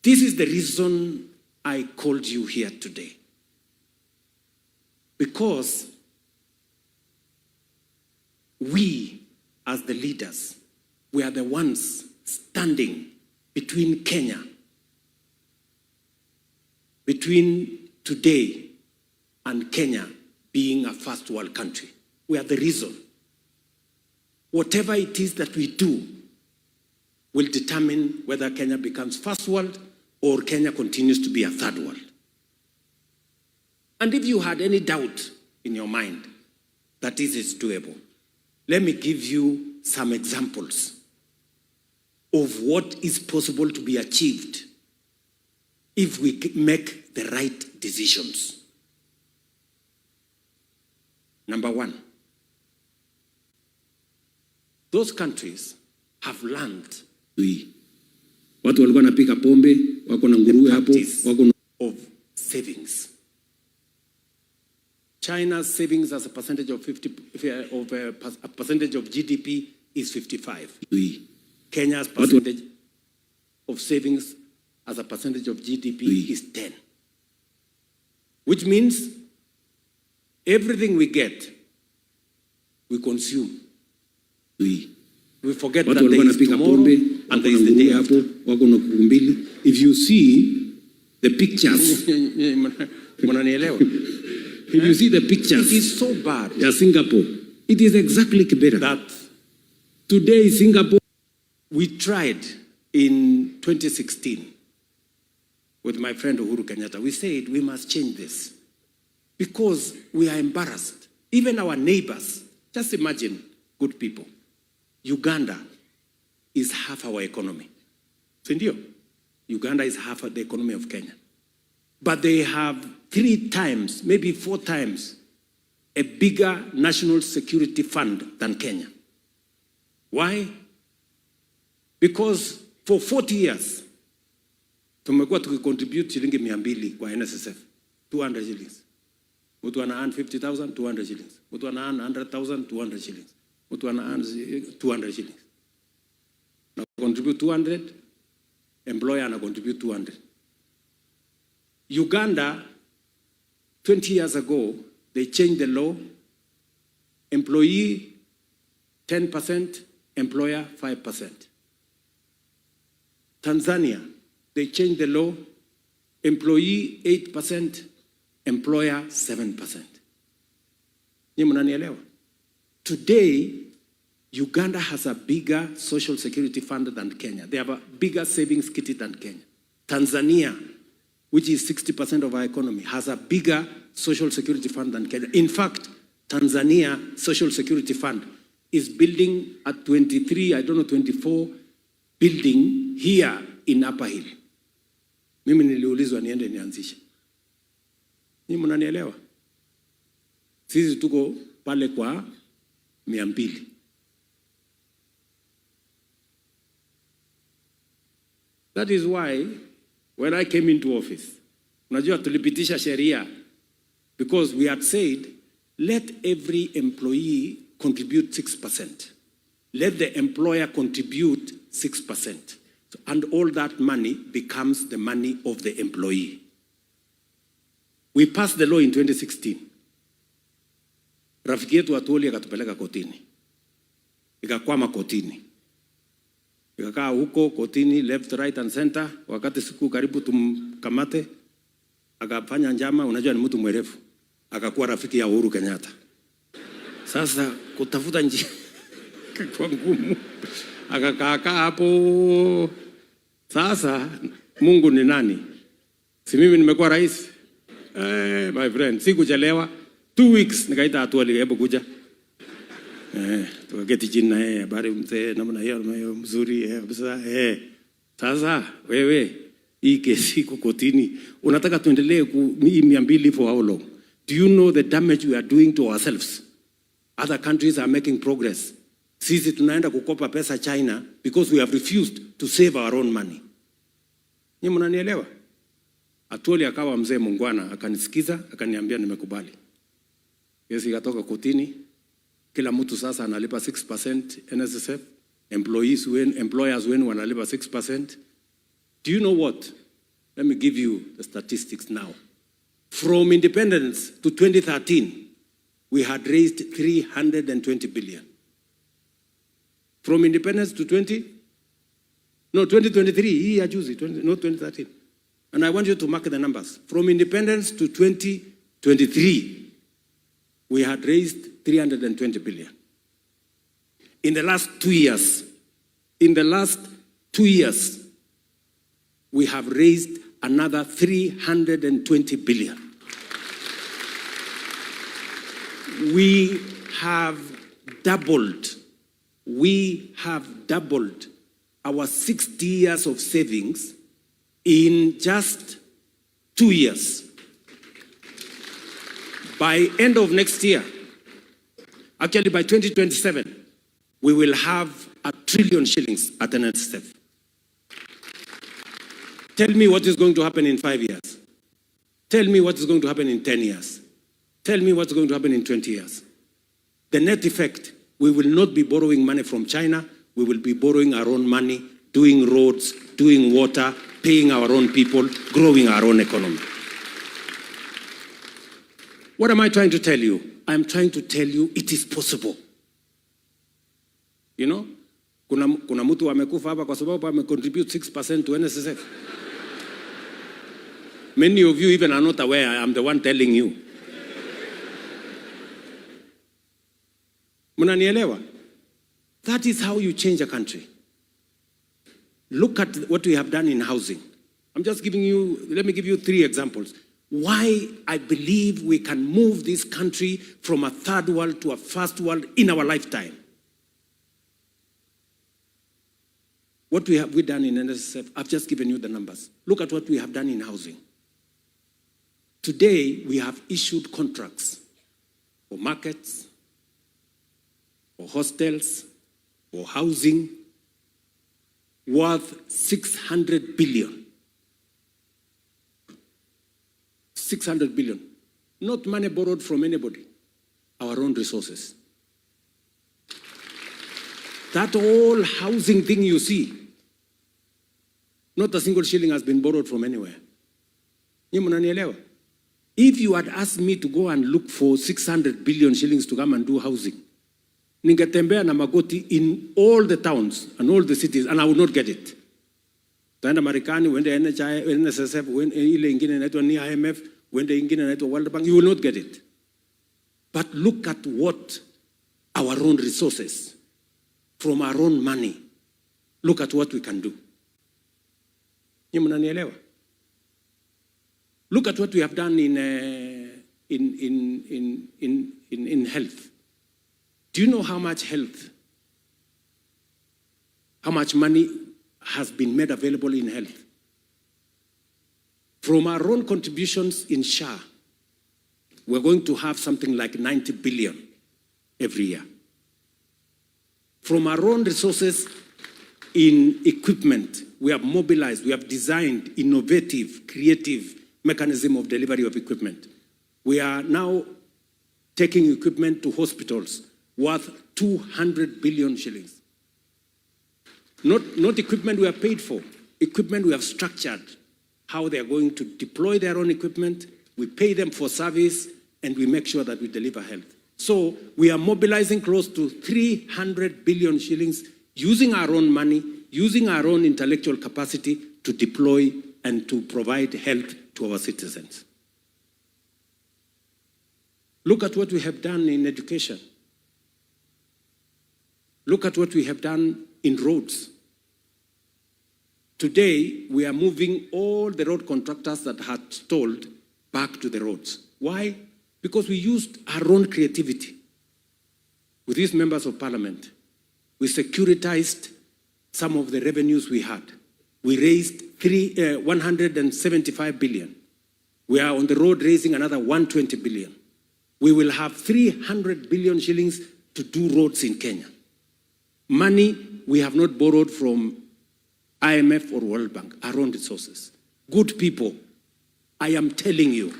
this is the reason I called you here today. Because we, as the leaders, we are the ones standing between Kenya, between today and Kenya being a first world country. We are the reason. Whatever it is that we do will determine whether Kenya becomes first world or Kenya continues to be a third world. And if you had any doubt in your mind that this is doable, let me give you some examples of what is possible to be achieved if we make the right decisions. Number one, those countries have learned watu walikuwa wanapika pombe, wako na nguruwe hapo, wako na of savings. China's savings as a percentage of a percentage of GDP is 55. Oui. Kenya's percentage of savings as a percentage of GDP is 10. Which means everything we get, we consume. Oui. We forget Watu that there walikuwa is wanapika tomorrow pombe, and wako there na is the day nguruwe after. hapo, wako na kuku mbili. If you see the pictures, Mnanielewa? if you see the pictures It is so bad ya Singapore, it is exactly Kibera. that Today Singapore, we tried in 2016 with my friend Uhuru Kenyatta. We said we must change this because we are embarrassed. Even our neighbors, just imagine, good people, Uganda is half our economy. Sindio? Uganda is half of the economy of Kenya. But they have 3 times, maybe 4 times, a bigger national security fund than Kenya. Why? Because for 40 years, tumekuwa tukicontribute shilingi 200 kwa NSSF, 200 shillings. Mtu ana earn 50,000, 200 shillings. Mtu ana earn 100,000, 200 shillings. Mtu ana earn 200 shillings. Na contribute 200, employer ana contribute 200. Uganda, 20 years ago, they changed the law. Employee 10%, employer 5%. Tanzania, they changed the law. Employee 8%, employer 7%. Ni mnanielewa? Today, Uganda has a bigger social security fund than Kenya. They have a bigger savings kitty than Kenya. Tanzania, which is 60% of our economy, has a bigger social security fund than Kenya. In fact, Tanzania social security fund is building a 23, I don't know, 24 building here in Upper Hill. Mimi niliulizwa niende nianzishe. Ni mnanielewa? Sisi tuko pale kwa 200. That is why when I came into office, unajua tulipitisha sheria because we had said let every employee contribute 6%. Let the employer contribute 6%. And all that money becomes the money of the employee. We passed the law in 2016. Rafiki yetu Atuoli akatupeleka kotini. Ikakwama kotini. Ikakaa huko kotini, left, right and center. Wakati siku karibu tumkamate, akafanya njama, unajua ni mtu mwerevu. Akakuwa rafiki ya Uhuru Kenyatta. Sasa kutafuta njia kwa ngumu. Akakaa hapo. Sasa Mungu ni nani? Si mimi nimekuwa rais? My friend, sikuchelewa. 2 weeks nikaita Atuoli, hebu kuja. Tukaketi chini na yeye, habari mzee, namna hiyo mzuri kabisa. Sasa wewe hii kesi iko kotini. Unataka tuendelee hii 200 for how long? Do you know the damage we are doing to ourselves? Other countries are making progress. Sisi tunaenda kukopa pesa China because we have refused to save our own money. Ni mnanielewa? Atuoli akawa mzee mungwana, akanisikiza, akaniambia nimekubali. Kesi ikatoka kotini. Kila mtu sasa analipa 6% NSSF. Employers wenu wanalipa 6%. Do you know what? Let me give you the statistics now. From independence to 2013, we had raised 320 billion. From independence to 2023, hii ya juzi, not 2013. And I want you to mark the numbers. From independence to 2023, we had raised 320 billion. In the last 2 years, we have raised another 320 billion. We have doubled our 60 years of savings in just 2 years. By end of next year, actually by 2027, we will have 1 trillion shillings at NSSF. Tell me what is going to happen in 5 years. Tell me what is going to happen in 10 years. Tell me what's going to happen in 20 years. The net effect, we will not be borrowing money from China. We will be borrowing our own money, doing roads, doing water, paying our own people, growing our own economy. What am I trying to tell you? I'm trying to tell you it is possible. You know, kuna mtu amekufa hapa kwa sababu amecontribute 6% to NSSF. Many of you even are not aware I am the one telling you. Mnanielewa? That is how you change a country. Look at what we have done in housing. I'm just giving you, let me give you 3 examples. Why I believe we can move this country from a third world to a first world in our lifetime. What have we done in NSSF? I've just given you the numbers. Look at what we have done in housing. Today, we have issued contracts for markets, for hostels, for housing, worth 600 billion. 600 billion. Not money borrowed from anybody. Our own resources. That whole housing thing you see, not a single shilling has been borrowed from anywhere. If you had asked me to go and look for 600 billion shillings to come and do housing, ningetembea na magoti in all the towns and all the cities, and I would not get it. Taenda Marekani, wende NSSF, wende ile ingine inaitwa ni IMF, wende ingine inaitwa World Bank, you will not get it. But look at what our own resources, from our own money, look at what we can do. Look at what we have done in health. Do you know how much health, how much money has been made available in health? From our own contributions in SHA, we're going to have something like 90 billion every year. From our own resources in equipment, we have mobilized, we have designed innovative, creative mechanism of delivery of equipment. We are now taking equipment to hospitals worth 200 billion shillings. Not equipment we have paid for, equipment we have structured, how they are going to deploy their own equipment, we pay them for service, and we make sure that we deliver health. So we are mobilizing close to 300 billion shillings, using our own money, using our own intellectual capacity to deploy and to provide health to our citizens. Look at what we have done in education. Look at what we have done in roads. Today, we are moving all the road contractors that had stalled back to the roads. Why? Because we used our own creativity. With these members of parliament, we securitized some of the revenues we had. We raised 175 billion. We are on the road raising another 120 billion. We will have 300 billion shillings to do roads in Kenya. Money we have not borrowed from IMF or World Bank, our own resources. Good people, I am telling you,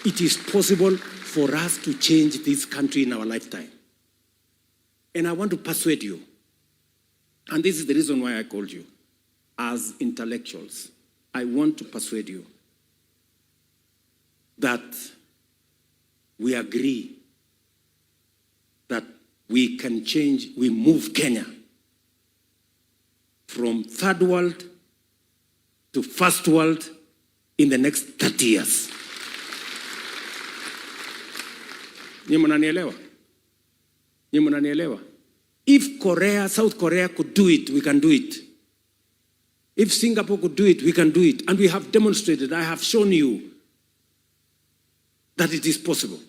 it is possible for us to change this country in our lifetime. And I want to persuade you, and this is the reason why I called you, as intellectuals, I want to persuade you that we agree that we can change, we move Kenya from third world to first world in the next 30 years. Nyinyi mnanielewa? If Korea, South Korea could do it, we can do it. If Singapore could do it, we can do it. And we have demonstrated, I have shown you that it is possible.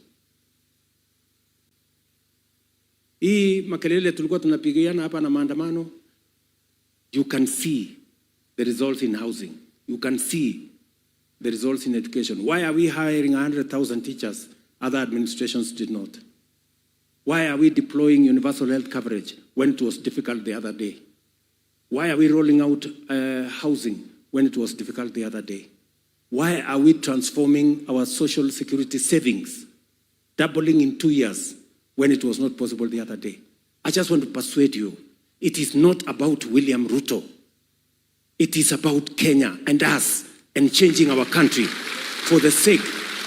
Hii makelele tulikuwa tunapigiana hapa na maandamano, you can see the results in housing. You can see the results in education. Why are we hiring 100,000 teachers? Other administrations did not. Why are we deploying universal health coverage when it was difficult the other day? Why are we rolling out housing when it was difficult the other day? Why are we transforming our social security savings doubling in 2 years when it was not possible the other day. I just want to persuade you, it is not about William Ruto. It is about Kenya and us and changing our country for the sake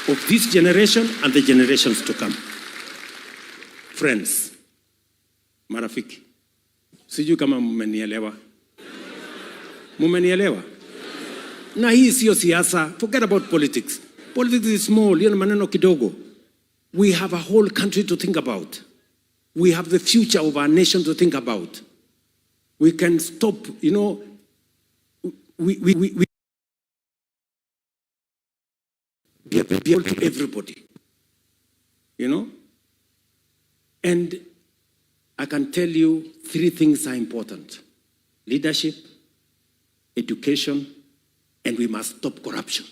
of this generation and the generations to come. Friends, marafiki, sijui kama mmenielewa. Mumenielewa? Na hii sio siasa. Forget about politics. Politics is small, hiyo ni maneno kidogo. We have a whole country to think about. We have the future of our nation to think about. We can stop, we have built everybody, And I can tell you 3 things are important: leadership, education, and we must stop corruption.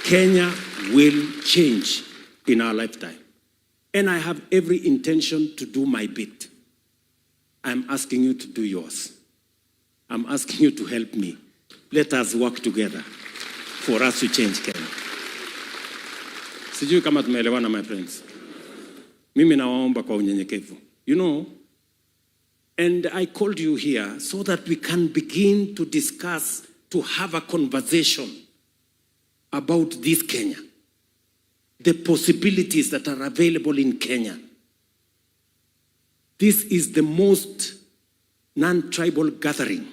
Kenya will change in our lifetime. And I have every intention to do my bit. I'm asking you to do yours. I'm asking you to help me. Let us work together for us to change Kenya. Sijui kama tumeelewana, my friends. Mimi nawaomba kwa unyenyekevu. And I called you here so that we can begin to discuss, to have a conversation about this Kenya. The possibilities that are available in Kenya. This is the most non-tribal gathering.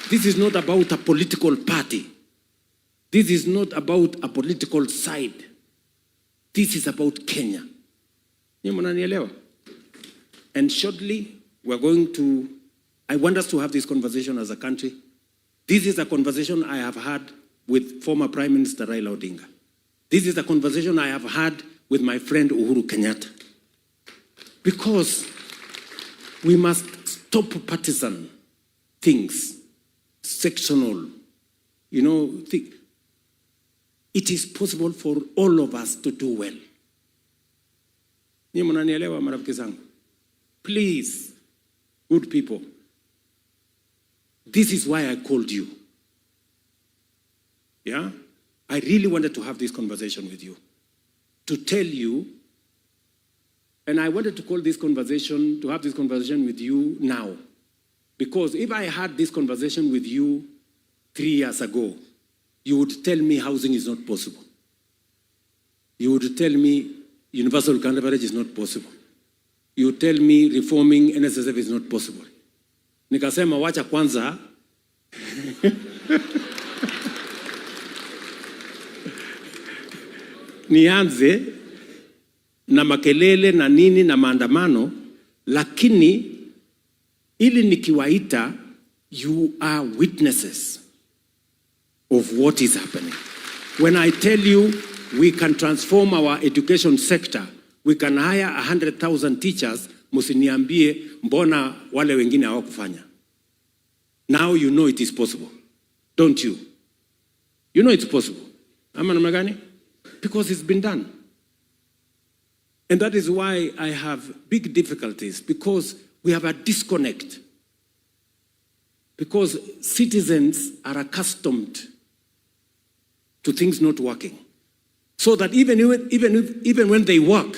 This is not about a political party. This is not about a political side. This is about Kenya. And shortly, I want us to have this conversation as a country. This is a conversation I have had with former Prime Minister Raila Odinga. This is a conversation I have had with my friend Uhuru Kenyatta. Because we must stop partisan things, sectional, It is possible for all of us to do well. Please, good people, this is why I called you. Yeah? I really wanted to have this conversation with you. To tell you, and I wanted to have this conversation with you now. Because if I had this conversation with you 3 years ago, you would tell me housing is not possible. You would tell me universal coverage is not possible. You would tell me reforming NSSF is not possible. Nikasema wacha kwanza nianze na makelele na nini na maandamano, lakini ili nikiwaita, you are witnesses of what is happening. When I tell you we can transform our education sector, we can hire 100,000 teachers, musiniambie mbona wale wengine hawakufanya. Now you know it is possible, don't you? You know it's possible. Ama namna gani? Because it's been done. And that is why I have big difficulties, because we have a disconnect. Because citizens are accustomed to things not working. So that even when they work,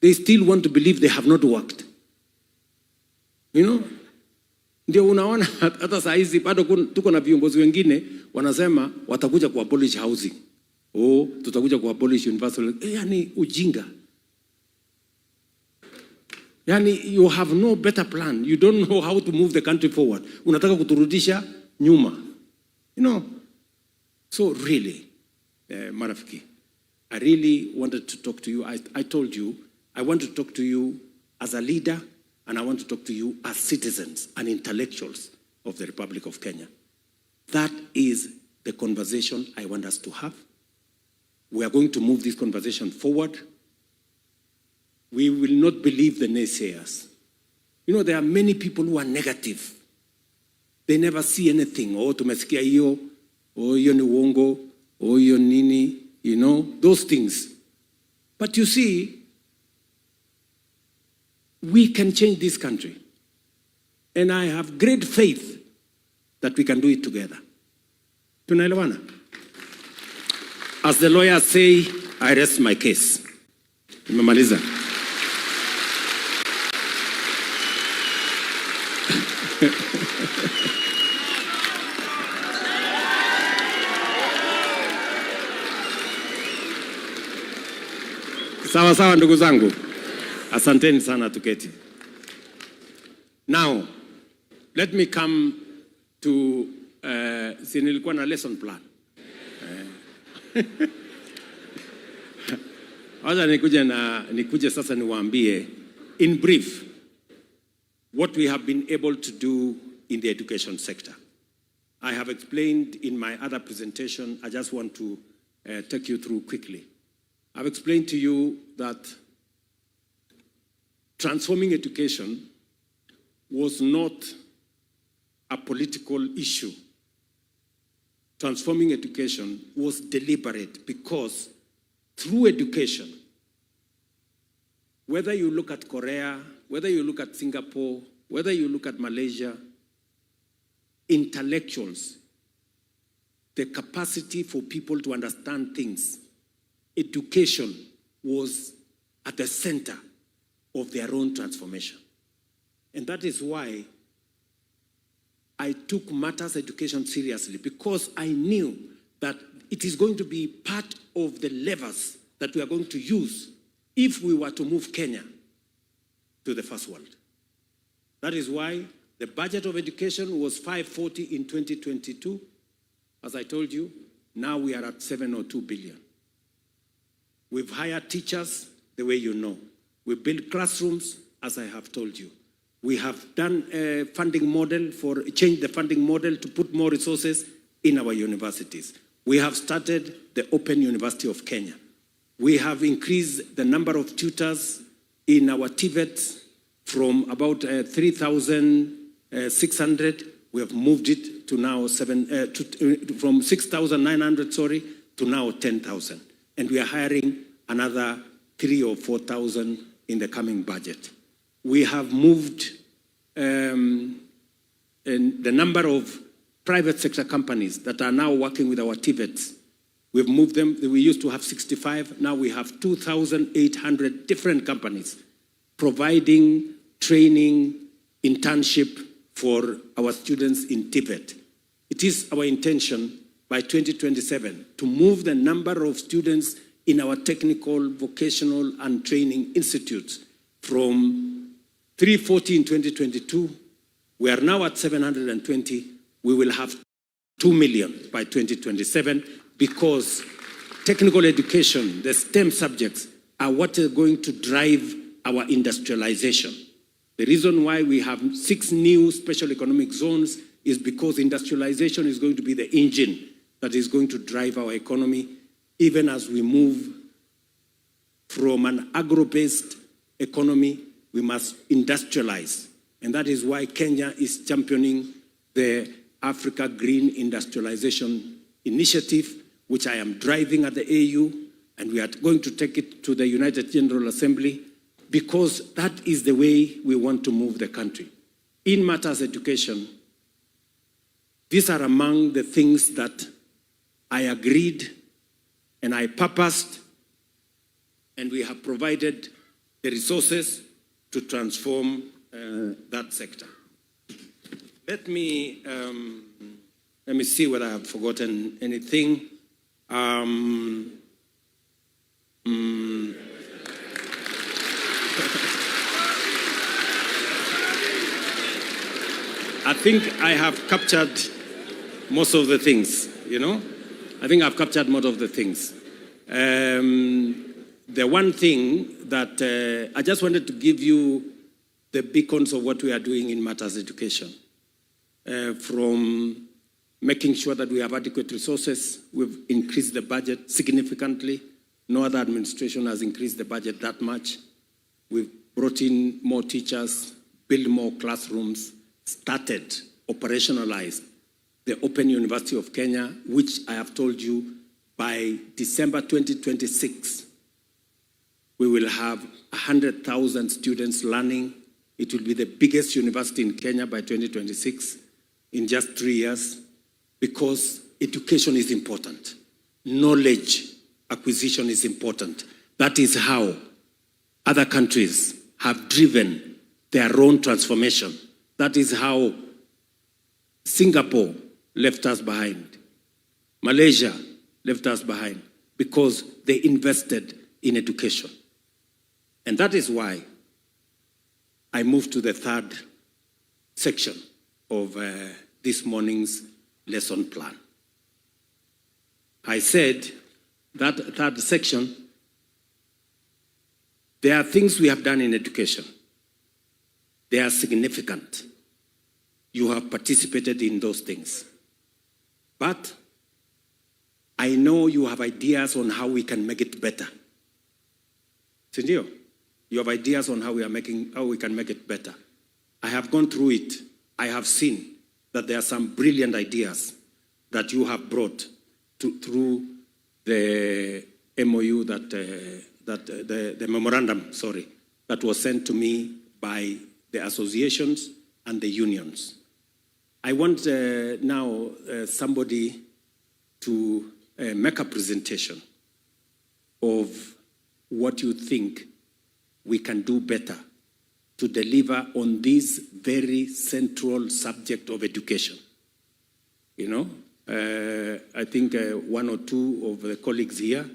they still want to believe they have not worked. Ndio unaona hata saa hizi bado tuko na viongozi wengine wanasema watakuja ku abolish housing. Tutakuja ku abolish universal. Yani ujinga. Yani you have no better plan. You don't know how to move the country forward. Unataka kuturudisha nyuma. So really, marafiki, I really wanted to talk to you. I told you, I want to talk to you as a leader, and I want to talk to you as citizens and intellectuals of the Republic of Kenya. That is the conversation I want us to have. We are going to move this conversation forward. We will not believe the naysayers. There are many people who are negative. They never see anything. Tumesikia hiyo, hiyo ni uongo, hiyo nini, those things. But you see, we can change this country. And I have great faith that we can do it together. Tunaelewana? As the lawyers say, I rest my case. Nimemaliza. Sawa sawa ndugu zangu. Asanteni sana, tuketi. Now, let me come to si nilikuwa na lesson plan. Wacha nikuje sasa niwaambie in brief what we have been able to do in the education sector. I have explained in my other presentation. I just want to take you through quickly. I've explained to you that transforming education was not a political issue. Transforming education was deliberate because through education, whether you look at Korea, whether you look at Singapore, whether you look at Malaysia, intellectuals, the capacity for people to understand things, education was at the center of their own transformation. And that is why I took matters education seriously, because I knew that it is going to be part of the levers that we are going to use if we were to move Kenya to the first world. That is why the budget of education was 540 in 2022. As I told you, now we are at 702 billion. We've hired teachers the way you know. We built classrooms, as I have told you. We have done a funding model changed the funding model to put more resources in our universities. We have started the Open University of Kenya. We have increased the number of tutors in our TVETs from about 3,600. We have moved it to now from 6,900, to now 10,000. And we are hiring another 3,000 or 4,000 in the coming budget. We have moved in the number of private sector companies that are now working with our TVETs. We've moved them. We used to have 65. Now we have 2,800 different companies providing training, internship for our students in TVET. It is our intention by 2027 to move the number of students in our technical, vocational, and training institutes from 340 in 2022. We are now at 720. We will have 2 million by 2027 because technical education, the STEM subjects, are what are going to drive our industrialization. The reason why we have 6 new special economic zones is because industrialization is going to be the engine that is going to drive our economy, even as we move from an agro-based economy, we must industrialize. And that is why Kenya is championing the Africa Green Industrialization Initiative, which I am driving at the AU, and we are going to take it to the United General Assembly, because that is the way we want to move the country. In matters education, these are among the things that I agreed and I purposed, and we have provided the resources to transform that sector. Let me see whether I have forgotten anything. I think I have captured most of the things, you know? I think I've captured most of the things. The one thing that I just wanted to give you the beacons of what we are doing in matters education. From making sure that we have adequate resources, we've increased the budget significantly. No other administration has increased the budget that much. We've brought in more teachers, built more classrooms, started, operationalized the Open University of Kenya, which I have told you by December 2026, we will have 100,000 students learning. It will be the biggest university in Kenya by 2026 in just 3 years, because education is important. Knowledge acquisition is important. That is how other countries have driven their own transformation. That is how Singapore left us behind. Malaysia left us behind because they invested in education. And that is why I moved to the third section of this morning's lesson plan. I said that third section, there are things we have done in education. They are significant. You have participated in those things. But I know you have ideas on how we can make it better. Sindio? You have ideas on how we can make it better. I have gone through it. I have seen that there are some brilliant ideas that you have brought through the MOU the memorandum, that was sent to me by the associations and the unions. I want now somebody to make a presentation of what you think we can do better to deliver on this very central subject of education. You know, I think one or two of the colleagues here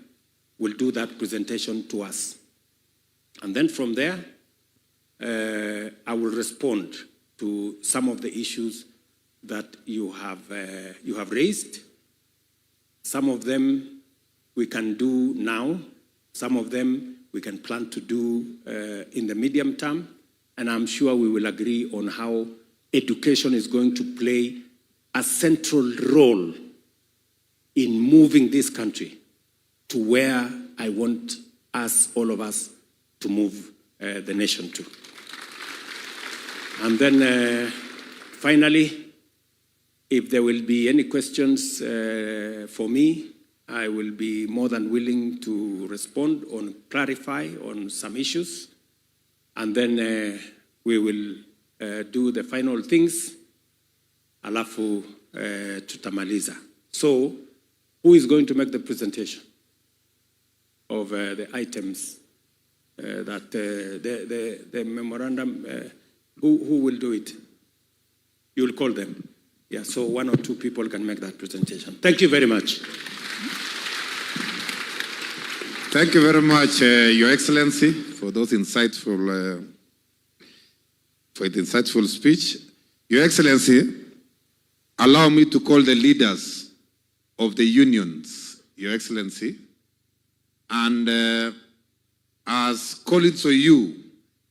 will do that presentation to us. And then from there, I will respond to some of the issues that you have raised. Some of them we can do now. Some of them we can plan to do in the medium term. And I'm sure we will agree on how education is going to play a central role in moving this country to where I want us, all of us, to move the nation to. And then finally, if there will be any questions for me, I will be more than willing to respond or clarify on some issues. And then we will do the final things, alafu tutamaliza. So, who is going to make the presentation of the items that the memorandum, who will do it? You will call them. Yeah, so one or two people can make that presentation. Thank you very much. Thank you very much, Your Excellency, for those insightful, for the insightful speech. Your Excellency, allow me to call the leaders of the unions, Your Excellency, and as colleagues of you,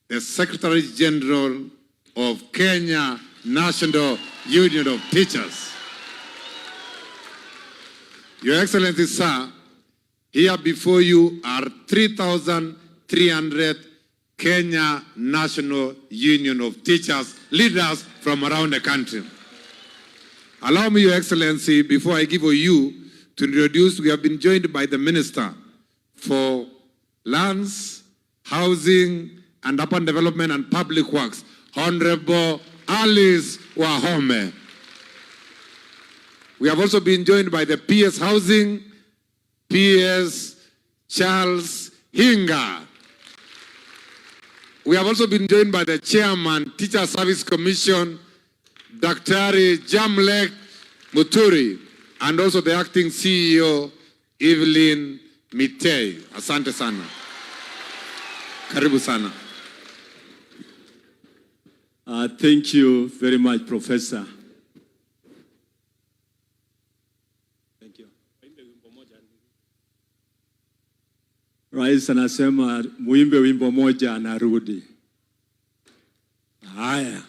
the Secretary General of Kenya National Union of Teachers. Your Excellency, sir, here before you are 3,300 Kenya National Union of Teachers, leaders from around the country. Allow me, Your Excellency, before I give you to introduce, we have been joined by the Minister for Lands, Housing, and Urban Development and Public Works, Honorable Alice Wahome. We have also been joined by the PS Housing, PS Charles Hinga. We have also been joined by the Chairman, Teacher Service Commission, Dr. Jamlek Muturi, and also the Acting CEO, Evelyn Mitei. Asante sana. Karibu sana. Thank you very much, Professor. Thank you. Rais anasema muimbe wimbo moja anarudi. Haya.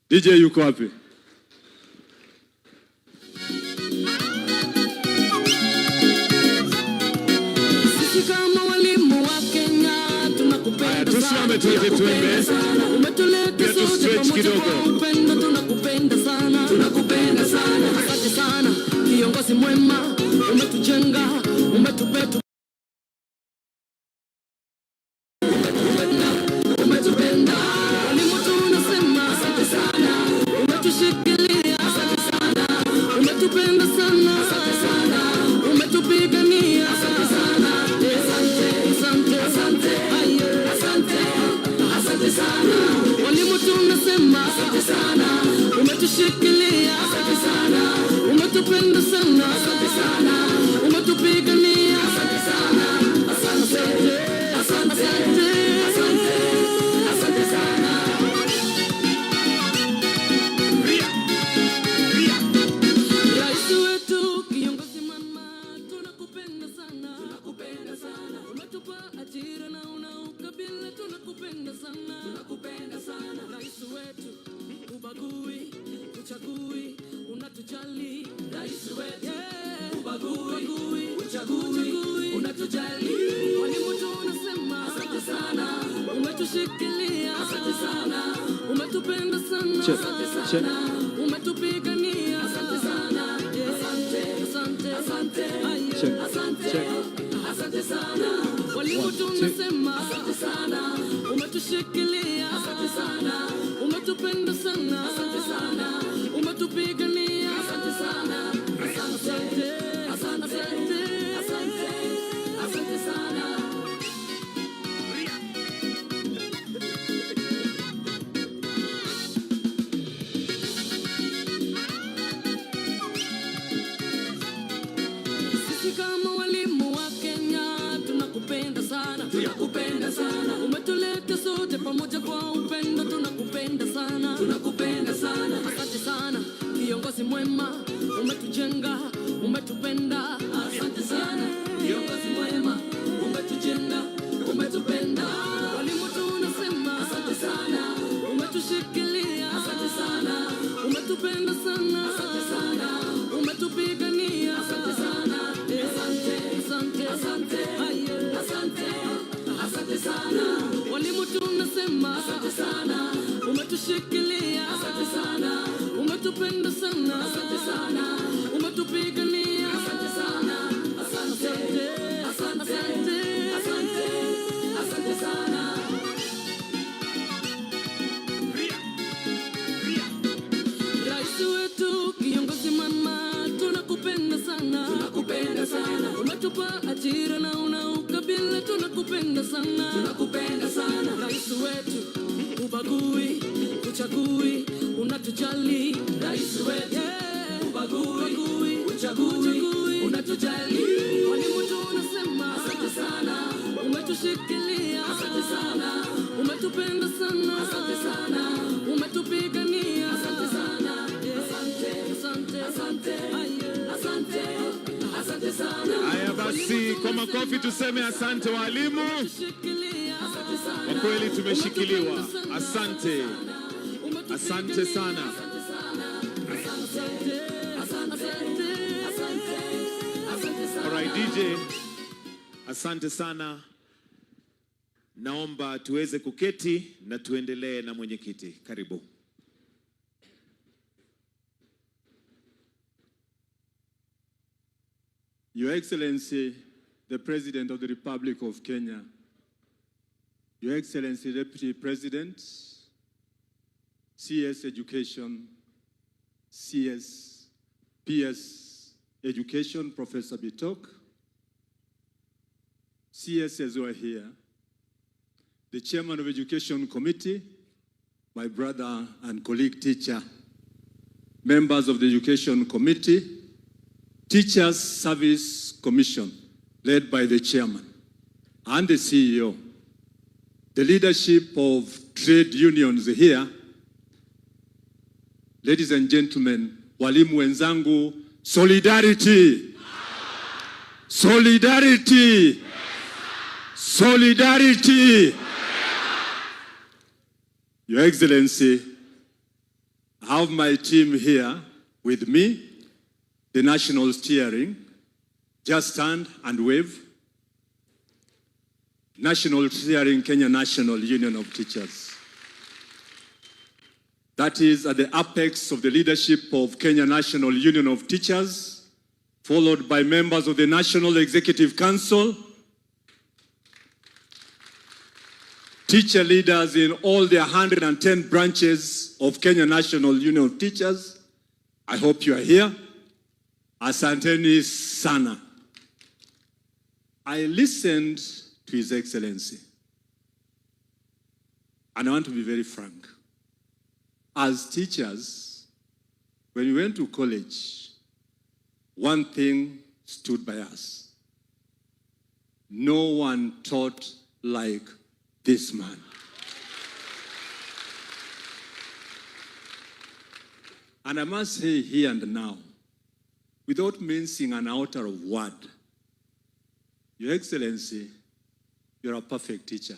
DJ yuko wapi? Tusimame tuweze tuimbe. Yetu stretch kidogo. Tunakupenda sana. Asante sana. Kiongozi mwema, umetujenga, umetupenda. Umetupenda. Ni mtu unasema asante sana. Umetushikilia asante sana. umetupenda sana, asante sana, umetupigania, asante sana, asante, asante, asante, asante sana. Rais wetu, kiongozi mama, tunakupenda sana, tunakupenda sana. Umetupa ajira na una ukabila, tunakupenda sana, tunakupenda sana. Rais wetu, ubagui, uchagui, unatujali. Rais wetu, ubagui, uchagui, unatujali. Walimu tunasema asante sana, umetushikilia, asante sana, umetupenda sana, asante sana, umetupigania, asante sana, asante, asante, asante, asante, asante sana. Walimu tunasema asante sana, umetushikilia, asante sana, umetupenda sana, asante sana, umetupigania, asante sana, asante, asante, asante, asante sana. Sisi kama walimu wa Kenya tunakupenda sana, tunakupenda sana. Umetuleta sote pamoja kwa upendo, tunakupenda sana, tunakupenda sana. Asante sana, kiongozi mwema, umetujenga, umetupenda. Asante sana, kiongozi mwema, umetujenga, umetupenda. Walimu tunasema asante sana, umetushikilia, asante sana, umetupenda sana, asante sana, umetupigania, asante sana, asante, asante, asante, asante, asante sana. Walimu tunasema asante sana, umetushikilia, asante sana, umetupenda sana, asante sana, umetupigania, asante sana, asante, asante, asante, asante sana. Rais wetu, kiongozi mama, tunakupenda sana, tunakupenda sana. Umetupa ajira na una ukabila, tunakupenda sana, tunakupenda sana. Rais wetu, ubagui, uchagui, unatujali. Rais wetu, ubagui, uchagui, unatujali. Walimu tunasema asante sana, umetushikilia, asante sana, umetupenda sana, asante sana, umetupigania, asante sana, asante, asante, asante, asante, asante sana. Haya basi, kwa makofi tuseme asante walimu. Kwa kweli tumeshikiliwa. Asante. Asante sana. Alright DJ. Asante sana. Naomba tuweze kuketi na tuendelee na mwenyekiti. Karibu. Your Excellency, the President of the Republic of Kenya, Your Excellency, Deputy President, CS Education, PS Education, Professor Bitok, CSs who are here, the Chairman of Education Committee, my brother and colleague teacher, members of the Education Committee, Teachers Service Commission, led by the chairman and the CEO, the leadership of trade unions here, ladies and gentlemen, walimu wenzangu, solidarity, solidarity, solidarity. Your Excellency, I have my team here with me. The national steering, just stand and wave. National steering, Kenya National Union of Teachers. That is at the apex of the leadership of Kenya National Union of Teachers, followed by members of the National Executive Council, teacher leaders in all the 110 branches of Kenya National Union of Teachers. I hope you are here. Asanteni sana. I listened to His Excellency, and I want to be very frank. As teachers, when we went to college, one thing stood by us. No one taught like this man. And I must say here and now, without mincing an outer of word, Your Excellency, you're a perfect teacher.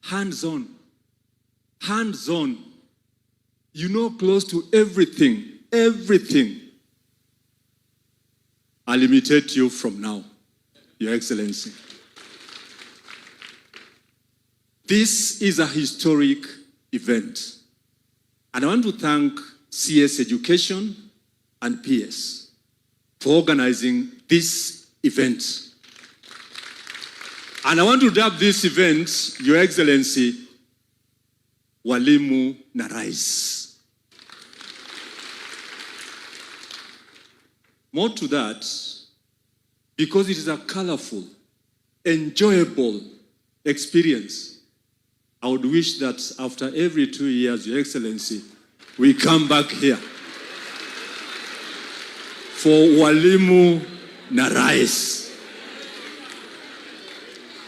Hands-on. Hands-on. You know close to everything. Everything. I'll imitate you from now, Your Excellency. This is a historic event. And I want to thank CS Education and PS for organizing this event. And I want to dub this event, Your Excellency, Walimu na Rais. More to that, because it is a colorful, enjoyable experience. I would wish that after every 2 years, Your Excellency, we come back here for Walimu na Rais.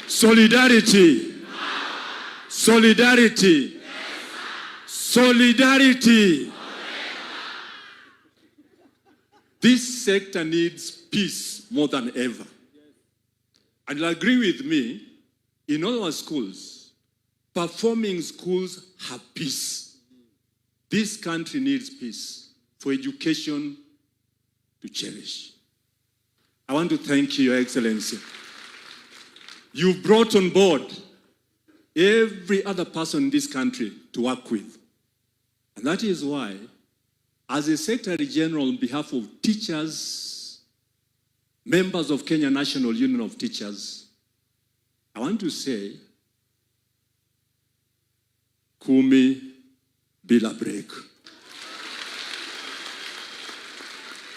Solidarity. Solidarity. Solidarity. This sector needs peace more than ever. And you'll agree with me, in all our schools, performing schools have peace. This country needs peace for education to cherish. I want to thank you, Your Excellency. You've brought on board every other person in this country to work with. And that is why, as a Secretary General on behalf of teachers, members of Kenya National Union of Teachers, I want to say, Kumi bila break.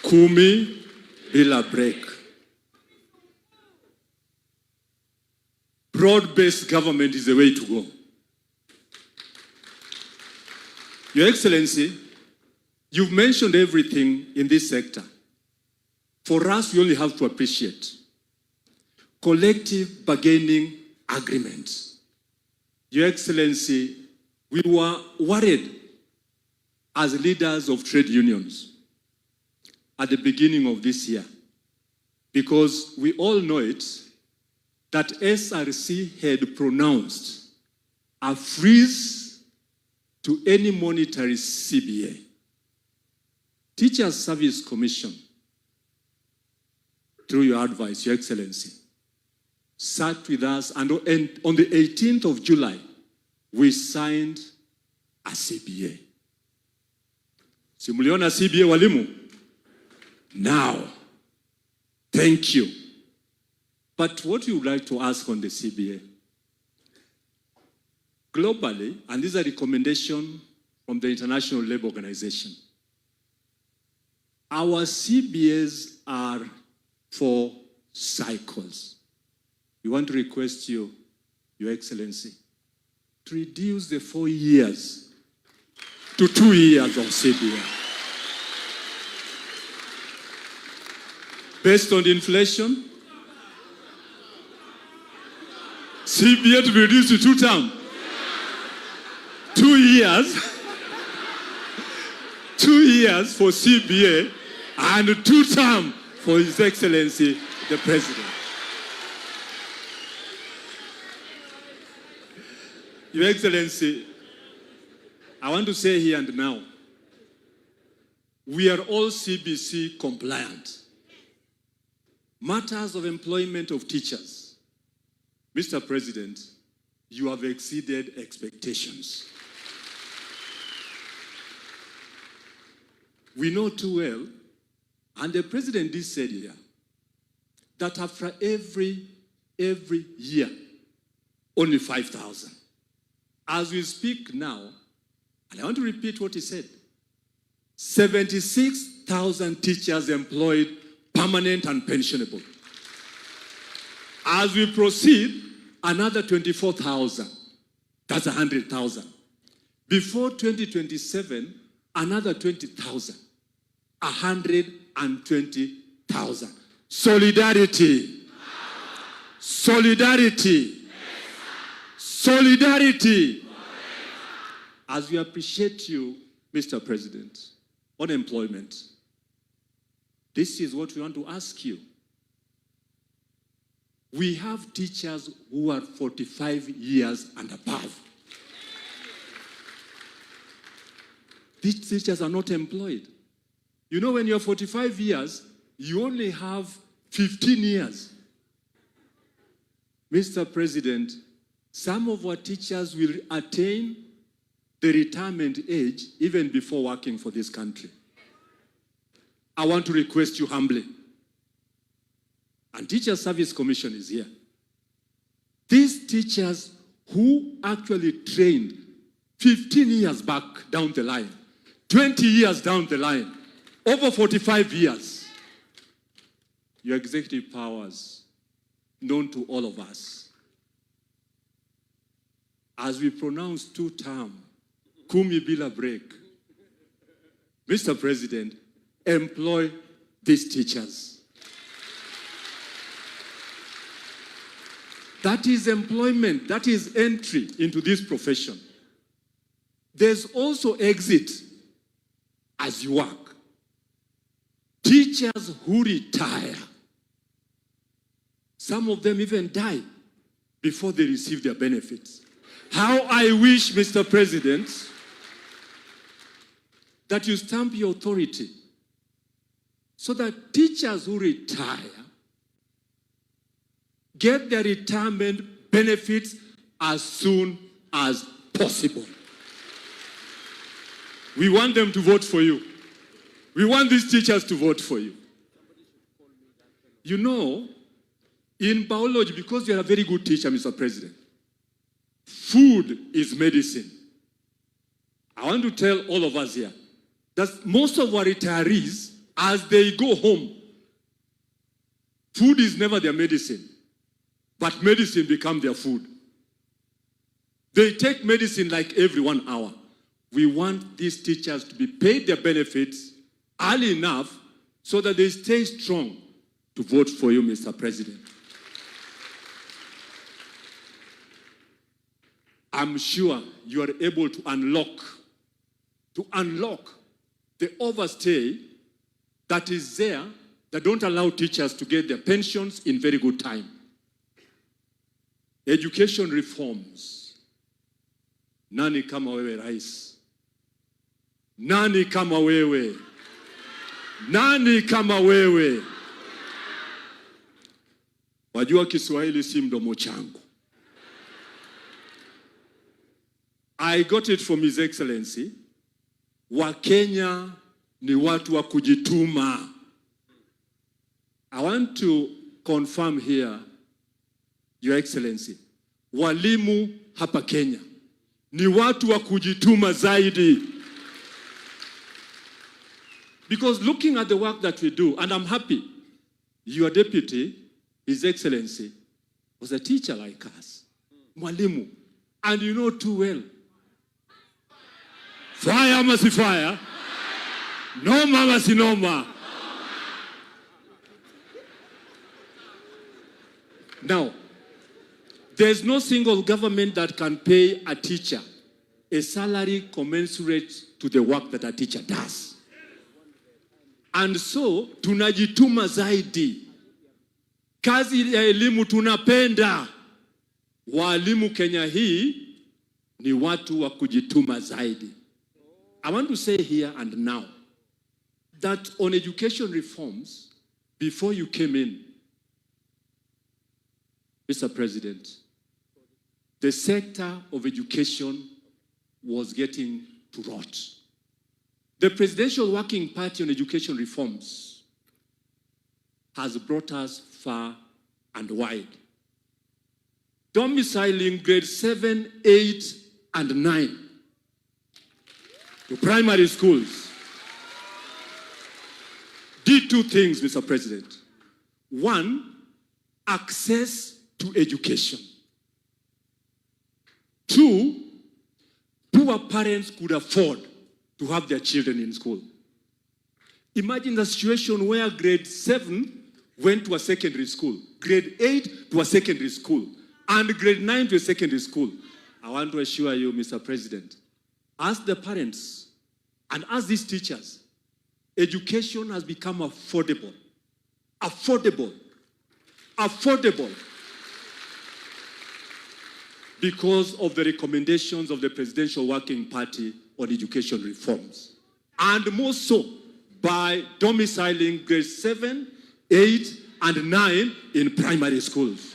Kumi bila break. Broad-based government is the way to go. Your Excellency, you've mentioned everything in this sector. For us, we only have to appreciate collective bargaining agreements. Your Excellency, we were worried as leaders of trade unions at the beginning of this year, because we all know it, that SRC had pronounced a freeze to any monetary CBA. Teachers Service Commission, through your advice, Your Excellency, sat with us, and on the 18th of July, we signed a CBA. Simuliona CBA walimu? Now, thank you. But what you would like to ask on the CBA? Globally, and this is a recommendation from the International Labour Organization, our CBAs are for cycles. We want to request you, Your Excellency, to reduce the 4 years to 2 years of CBA. Based on the inflation, CBA to be reduced to Tutam. 2 years. 2 years for CBA and 2 terms for His Excellency, the President. Your Excellency, I want to say here and now, we are all CBC compliant. Matters of employment of teachers. Mr. President, you have exceeded expectations. We know too well, and the President did say here, that after every year, only 5,000. As we speak now, and I want to repeat what he said, 76,000 teachers employed, permanent and pensionable. As we proceed, another 24,000. That's 100,000. Before 2027, another 20,000. 120,000. Solidarity. Solidarity. Solidarity. As we appreciate you, Mr. President, on employment, this is what we want to ask you. We have teachers who are 45 years and above. These teachers are not employed. You know, when you're 45 years, you only have 15 years. Mr. President, some of our teachers will attain the retirement age even before working for this country. I want to request you humbly, and Teacher Service Commission is here. These teachers who actually trained 15 years back down the line, 20 years down the line, over 45 years, your executive powers, known to all of us, as we pronounce Tutam, kumi bila break, Mr. President, employ these teachers. That is employment, that is entry into this profession. There's also exit as you work. Teachers who retire, some of them even die before they receive their benefits. How I wish, Mr. President, that you stamp your authority so that teachers who retire get their retirement benefits as soon as possible. We want them to vote for you. We want these teachers to vote for you. You know, in biology, because you're a very good teacher, Mr. President, food is medicine. I want to tell all of us here that most of our retirees, as they go home, food is never their medicine, but medicine becomes their food. They take medicine like every 1 hour. We want these teachers to be paid their benefits early enough so that they stay strong to vote for you, Mr. President. I'm sure you are able to unlock the overstay that is there that don't allow teachers to get their pensions in very good time. Education reforms. Nani kama wewe rais? Nani kama wewe? Nani kama wewe? Wajua Kiswahili si mdomo changu. I got it from His Excellency. Wakenya ni watu wa kujituma. I want to confirm here, Your Excellency, walimu hapa Kenya ni watu wa kujituma zaidi. Because looking at the work that we do, and I'm happy, your deputy, His Excellency, was a teacher like us, mwalimu, and you know too well, fire must fire, noma must noma. Now, there's no single government that can pay a teacher a salary commensurate to the work that a teacher does. And so, tunajituma zaidi. Kazi ya elimu tunapenda. Walimu Kenya hii ni watu wa kujituma zaidi. I want to say here and now that on education reforms, before you came in, Mr. President, the sector of education was getting to rot. The Presidential Working Party on Education Reforms has brought us far and wide. Domiciling grade 7, 8, and 9 to primary schools did two things, Mr. President. One, access to education. Two, poor parents could afford to have their children in school. Imagine the situation where grade 7 went to a secondary school, grade 8 to a secondary school, and grade 9 to a secondary school. I want to assure you, Mr. President, as the parents and as these teachers, education has become affordable. Affordable. Affordable. Because of the recommendations of the Presidential Working Party on education reforms. And more so by domiciling grade 7, 8, and 9 in primary schools.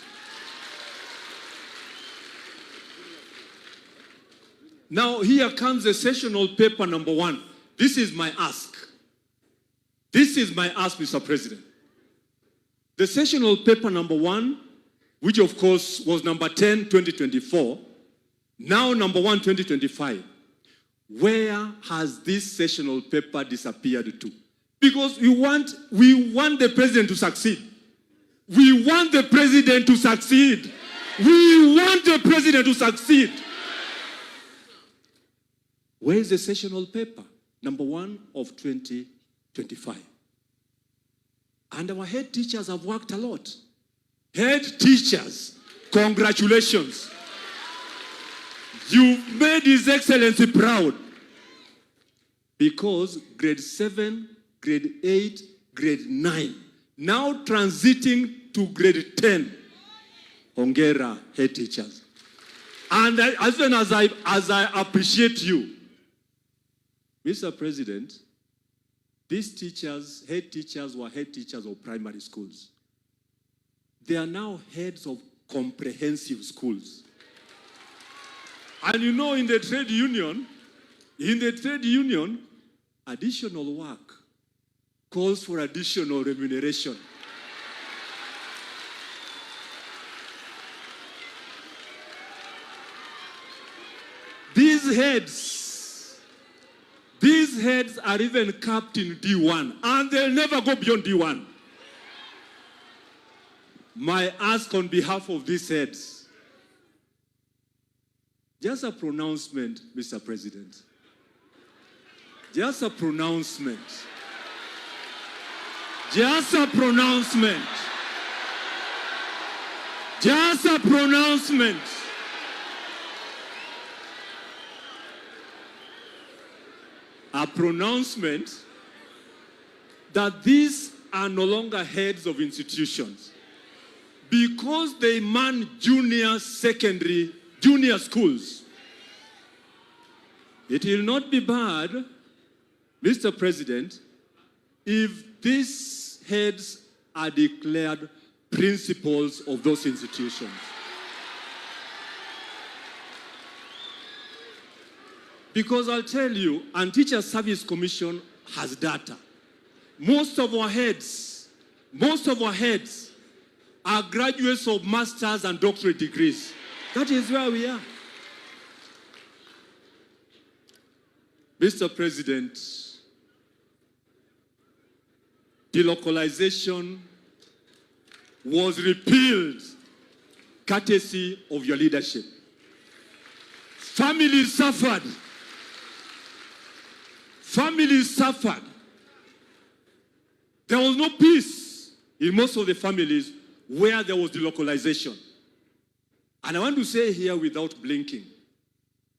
Now, here comes the sessional paper number 1. This is my ask. This is my ask, Mr. President. The sessional paper number 1, which of course was number 10, 2024, now number 1, 2025. Where has this sessional paper disappeared to? Because we want the president to succeed. We want the president to succeed. We want the president to succeed. Where is the sessional paper? Number 1 of 2025. And our head teachers have worked a lot. Head teachers, congratulations. You've made His Excellency proud. Because grade 7, grade 8, grade 9, now transiting to grade 10. Hongera, head teachers. And as long as I appreciate you, Mr. President, these teachers, head teachers, were head teachers of primary schools. They are now heads of comprehensive schools. And you know, in the trade union, additional work calls for additional remuneration. These heads are even capped in D1, and they'll never go beyond D1. My ask on behalf of these heads, just a pronouncement, Mr. President. Just a pronouncement. Just a pronouncement. Just a pronouncement. A pronouncement that these are no longer heads of institutions because they man junior schools. It will not be bad, Mr. President, if these heads are declared principals of those institutions. Because I'll tell you, and Teacher Service Commission has data. Most of our heads are graduates of master's and doctorate degrees. That is where we are. Mr. President, delocalization was repealed courtesy of your leadership. Families suffered. Families suffered. There was no peace in most of the families where there was delocalization. And I want to say here without blinking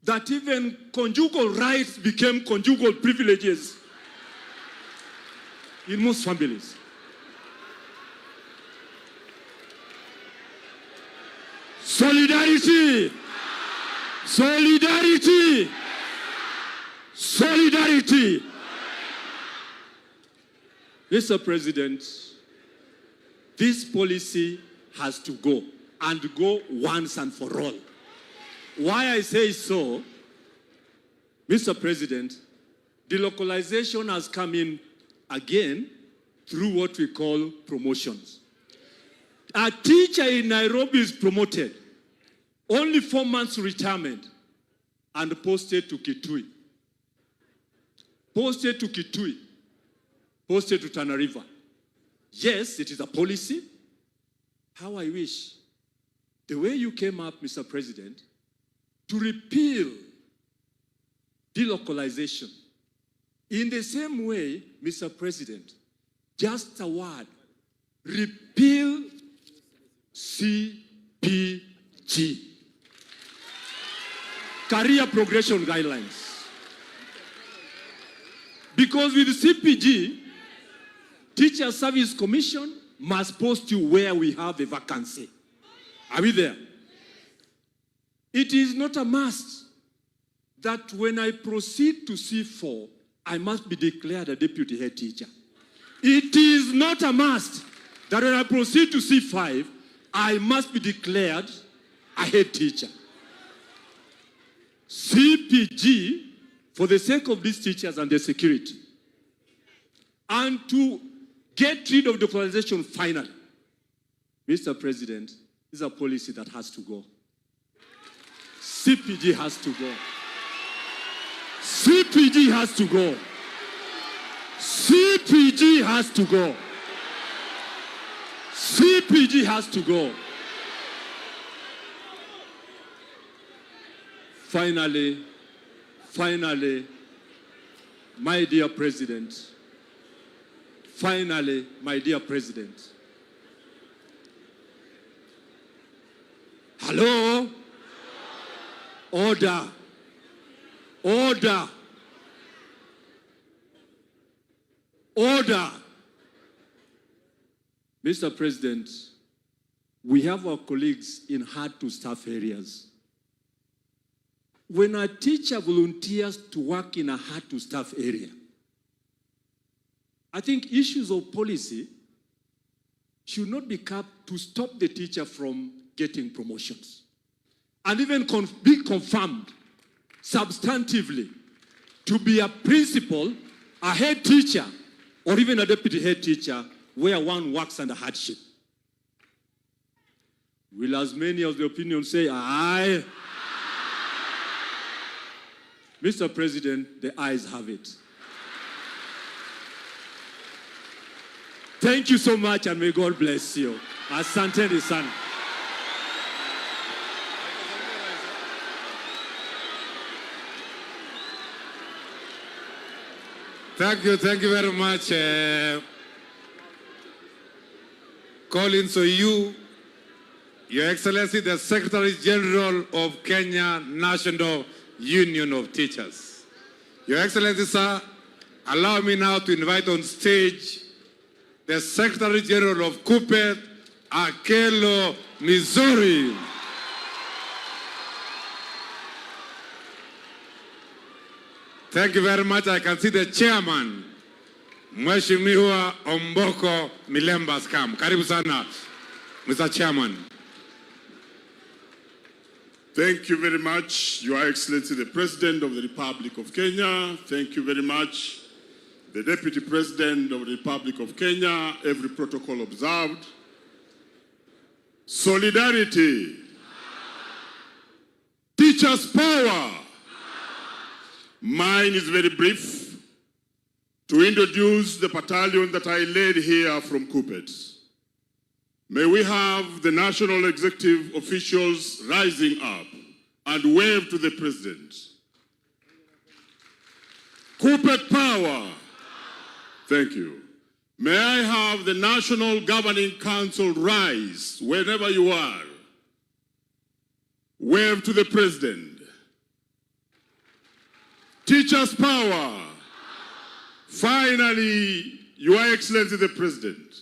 that even conjugal rights became conjugal privileges in most families. Solidarity! Solidarity! Solidarity! Mr. President, this policy has to go, and go once and for all. Why I say so, Mr. President, delocalization has come in again through what we call promotions. A teacher in Nairobi is promoted, only 4 months retirement, and posted to Kitui. Posted to Kitui. Posted to Tana River. Yes, it is a policy. How I wish the way you came up, Mr. President, to repeal delocalization In the same way, Mr. President, just a word, repeal CPG, Career Progression Guidelines. Because with CPG, Teacher Service Commission must post you where we have a vacancy. Are we there? It is not a must that when I proceed to C4, I must be declared a deputy head teacher. It is not a must that when I proceed to C5, I must be declared a head teacher. CPG, for the sake of these teachers and their security, and to get rid of doctorization finally, Mr. President, this is a policy that has to go. CPG has to go. CPG has to go. CPG has to go. CPG has to go. Finally, my dear President, hello? Order. Mr. President, we have our colleagues in hard-to-staff areas. When a teacher volunteers to work in a hard-to-staff area, I think issues of policy should not be kept to stop the teacher from getting promotions. And even be confirmed substantively to be a principal, a head teacher, or even a deputy head teacher where one works under hardship. Will as many of the opinion say aye? Mr. President, the ayes have it. Thank you so much, and may God bless you. Asante sana. Thank you very much, Collins Oyu, Your Excellency, the Secretary General of Kenya National Union of Teachers. Your Excellency, sir, allow me now to invite on stage the Secretary General of KUPPET, Akelo Missouri. Thank you very much. I can see the chairman, Mheshimiwa Omboko Milemba Scam. Karibu sana, Mr. Chairman. Thank you very much, Your Excellency, the President of the Republic of Kenya. Thank you very much, the Deputy President of the Republic of Kenya. Every protocol observed. Solidarity. Teachers' power. Mine is very brief to introduce the battalion that I led here from KUPPET. May we have the national executive officials rising up and wave to the President. KUPPET power. Thank you. May I have the National Governing Council rise wherever you are. Wave to the President. Teachers' power. Finally, Your Excellency the President,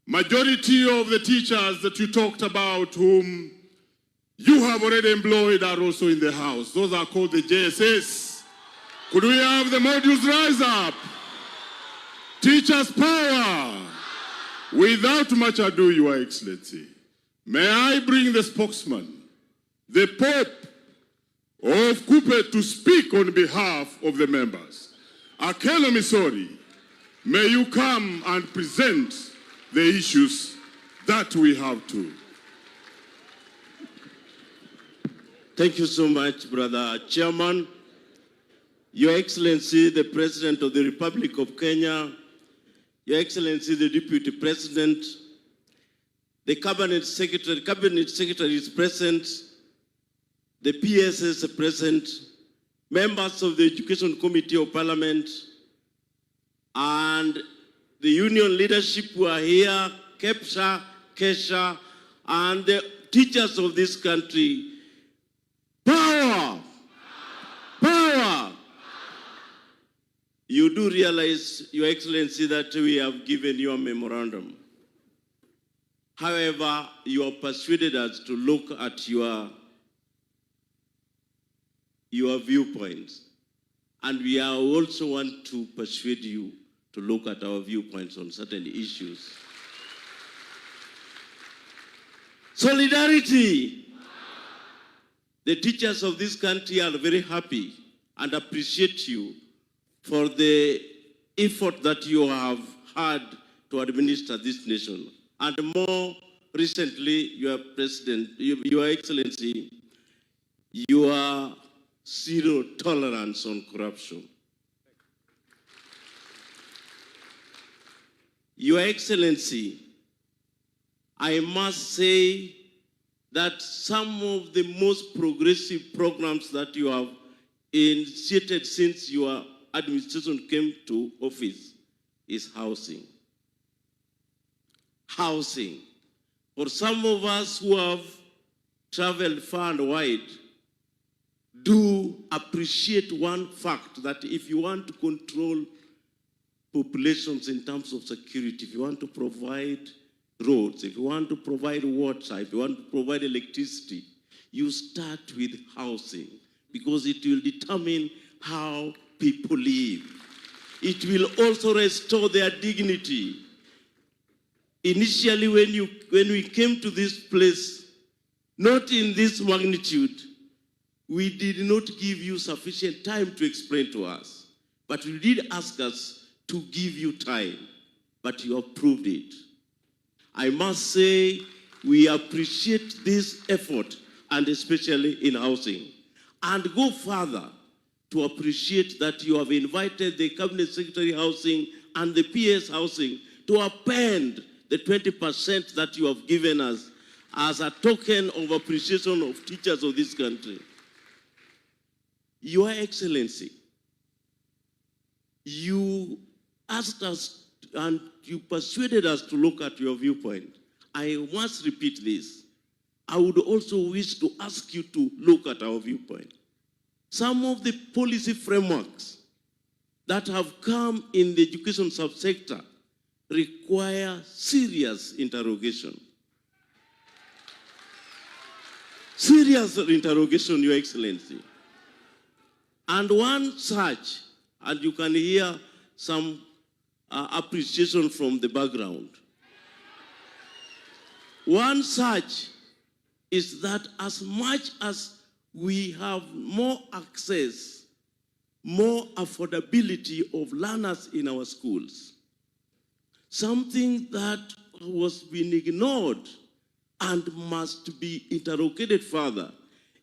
majority of the teachers that you talked about whom you have already employed are also in the house. Those are called the JSS. Could we have the modules rise up? Teachers' power. Without much ado, Your Excellency, may I bring the spokesman, the Pope of KUPPET, to speak on behalf of the members. Akelo Missouri, may you come and present the issues that we have to. Thank you so much, Brother Chairman. Your Excellency, the President of the Republic of Kenya, Your Excellency, the Deputy President, the Cabinet Secretary is present, the PSS is present, members of the Education Committee of Parliament, and the union leadership who are here, Kepsa, Kesha, and the teachers of this country. Power! Power! You do realize, Your Excellency, that we have given you a memorandum. However, you have persuaded us to look at your viewpoints. And we are also want to persuade you to look at our viewpoints on certain issues. Solidarity. The teachers of this country are very happy and appreciate you for the effort that you have had to administer this nation. And more recently, Your President, Your Excellency, your zero tolerance on corruption. Your Excellency, I must say that some of the most progressive programs that you have initiated since your administration came to office is housing. Housing. For some of us who have traveled far and wide, do appreciate one fact, that if you want to control populations in terms of security, if you want to provide roads, if you want to provide water, if you want to provide electricity, you start with housing, because it will determine how people live. It will also restore their dignity. Initially, when we came to this place, not in this magnitude, we did not give you sufficient time to explain to us. But you did ask us to give you time, but you have proved it. I must say, we appreciate this effort, and especially in housing. And go further to appreciate that you have invited the Cabinet Secretary Housing and the PS Housing to append the 20% that you have given us as a token of appreciation of teachers of this country. Your Excellency, you asked us and you persuaded us to look at your viewpoint. I must repeat this. I would also wish to ask you to look at our viewpoint. Some of the policy frameworks that have come in the education subsector require serious interrogation. Serious interrogation, Your Excellency. And one such, and you can hear some appreciation from the background. One such is that as much as we have more access, more affordability of learners in our schools, something that was being ignored and must be interrogated further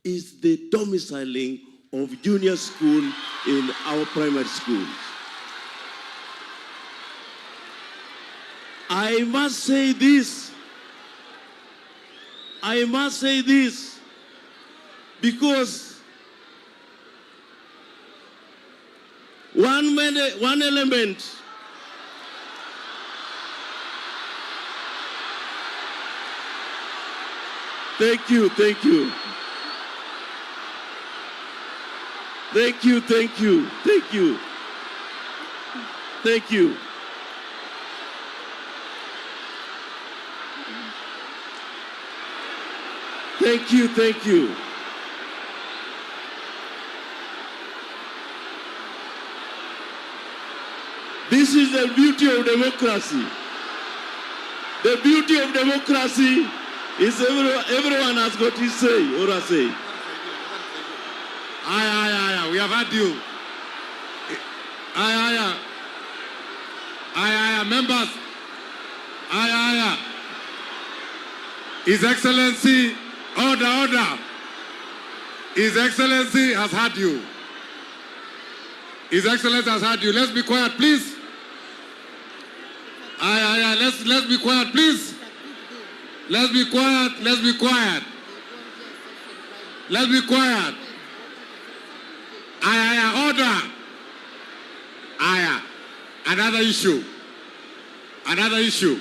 is the domiciling of junior school in our primary schools. I must say this because one element Thank you. Thank you. Thank you. Thank you. Thank you. Thank you. Thank you. This is the beauty of democracy. The beauty of democracy is everyone has got his say or a say. Aye, we have had you. Aye, members. Aye. His Excellency, order. His Excellency has had you. His Excellency has had you. Let's be quiet, please. Aye, let's be quiet, please. Let's be quiet. Let's be quiet. Aye, order. Aye. Another issue. Another issue.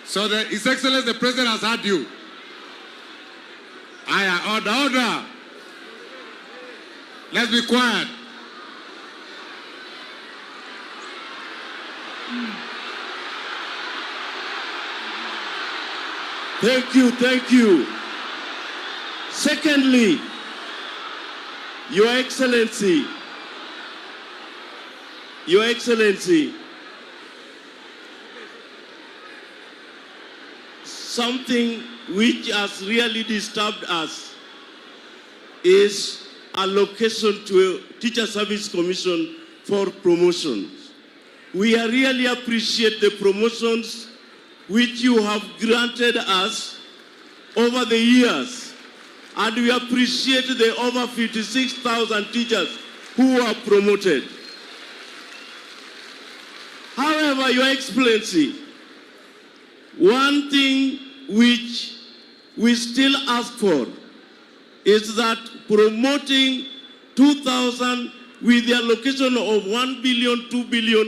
So His Excellency the President has heard you. Order. Let's be quiet. Thank you. Secondly, Your Excellency, something which has really disturbed us is allocation to a Teacher Service Commission for promotions. We really appreciate the promotions which you have granted us over the years, and we appreciate the over 56,000 teachers who are promoted. However, Your Excellency, one thing which we still ask for is that promoting 2,000 with the allocation of 1 billion, 2 billion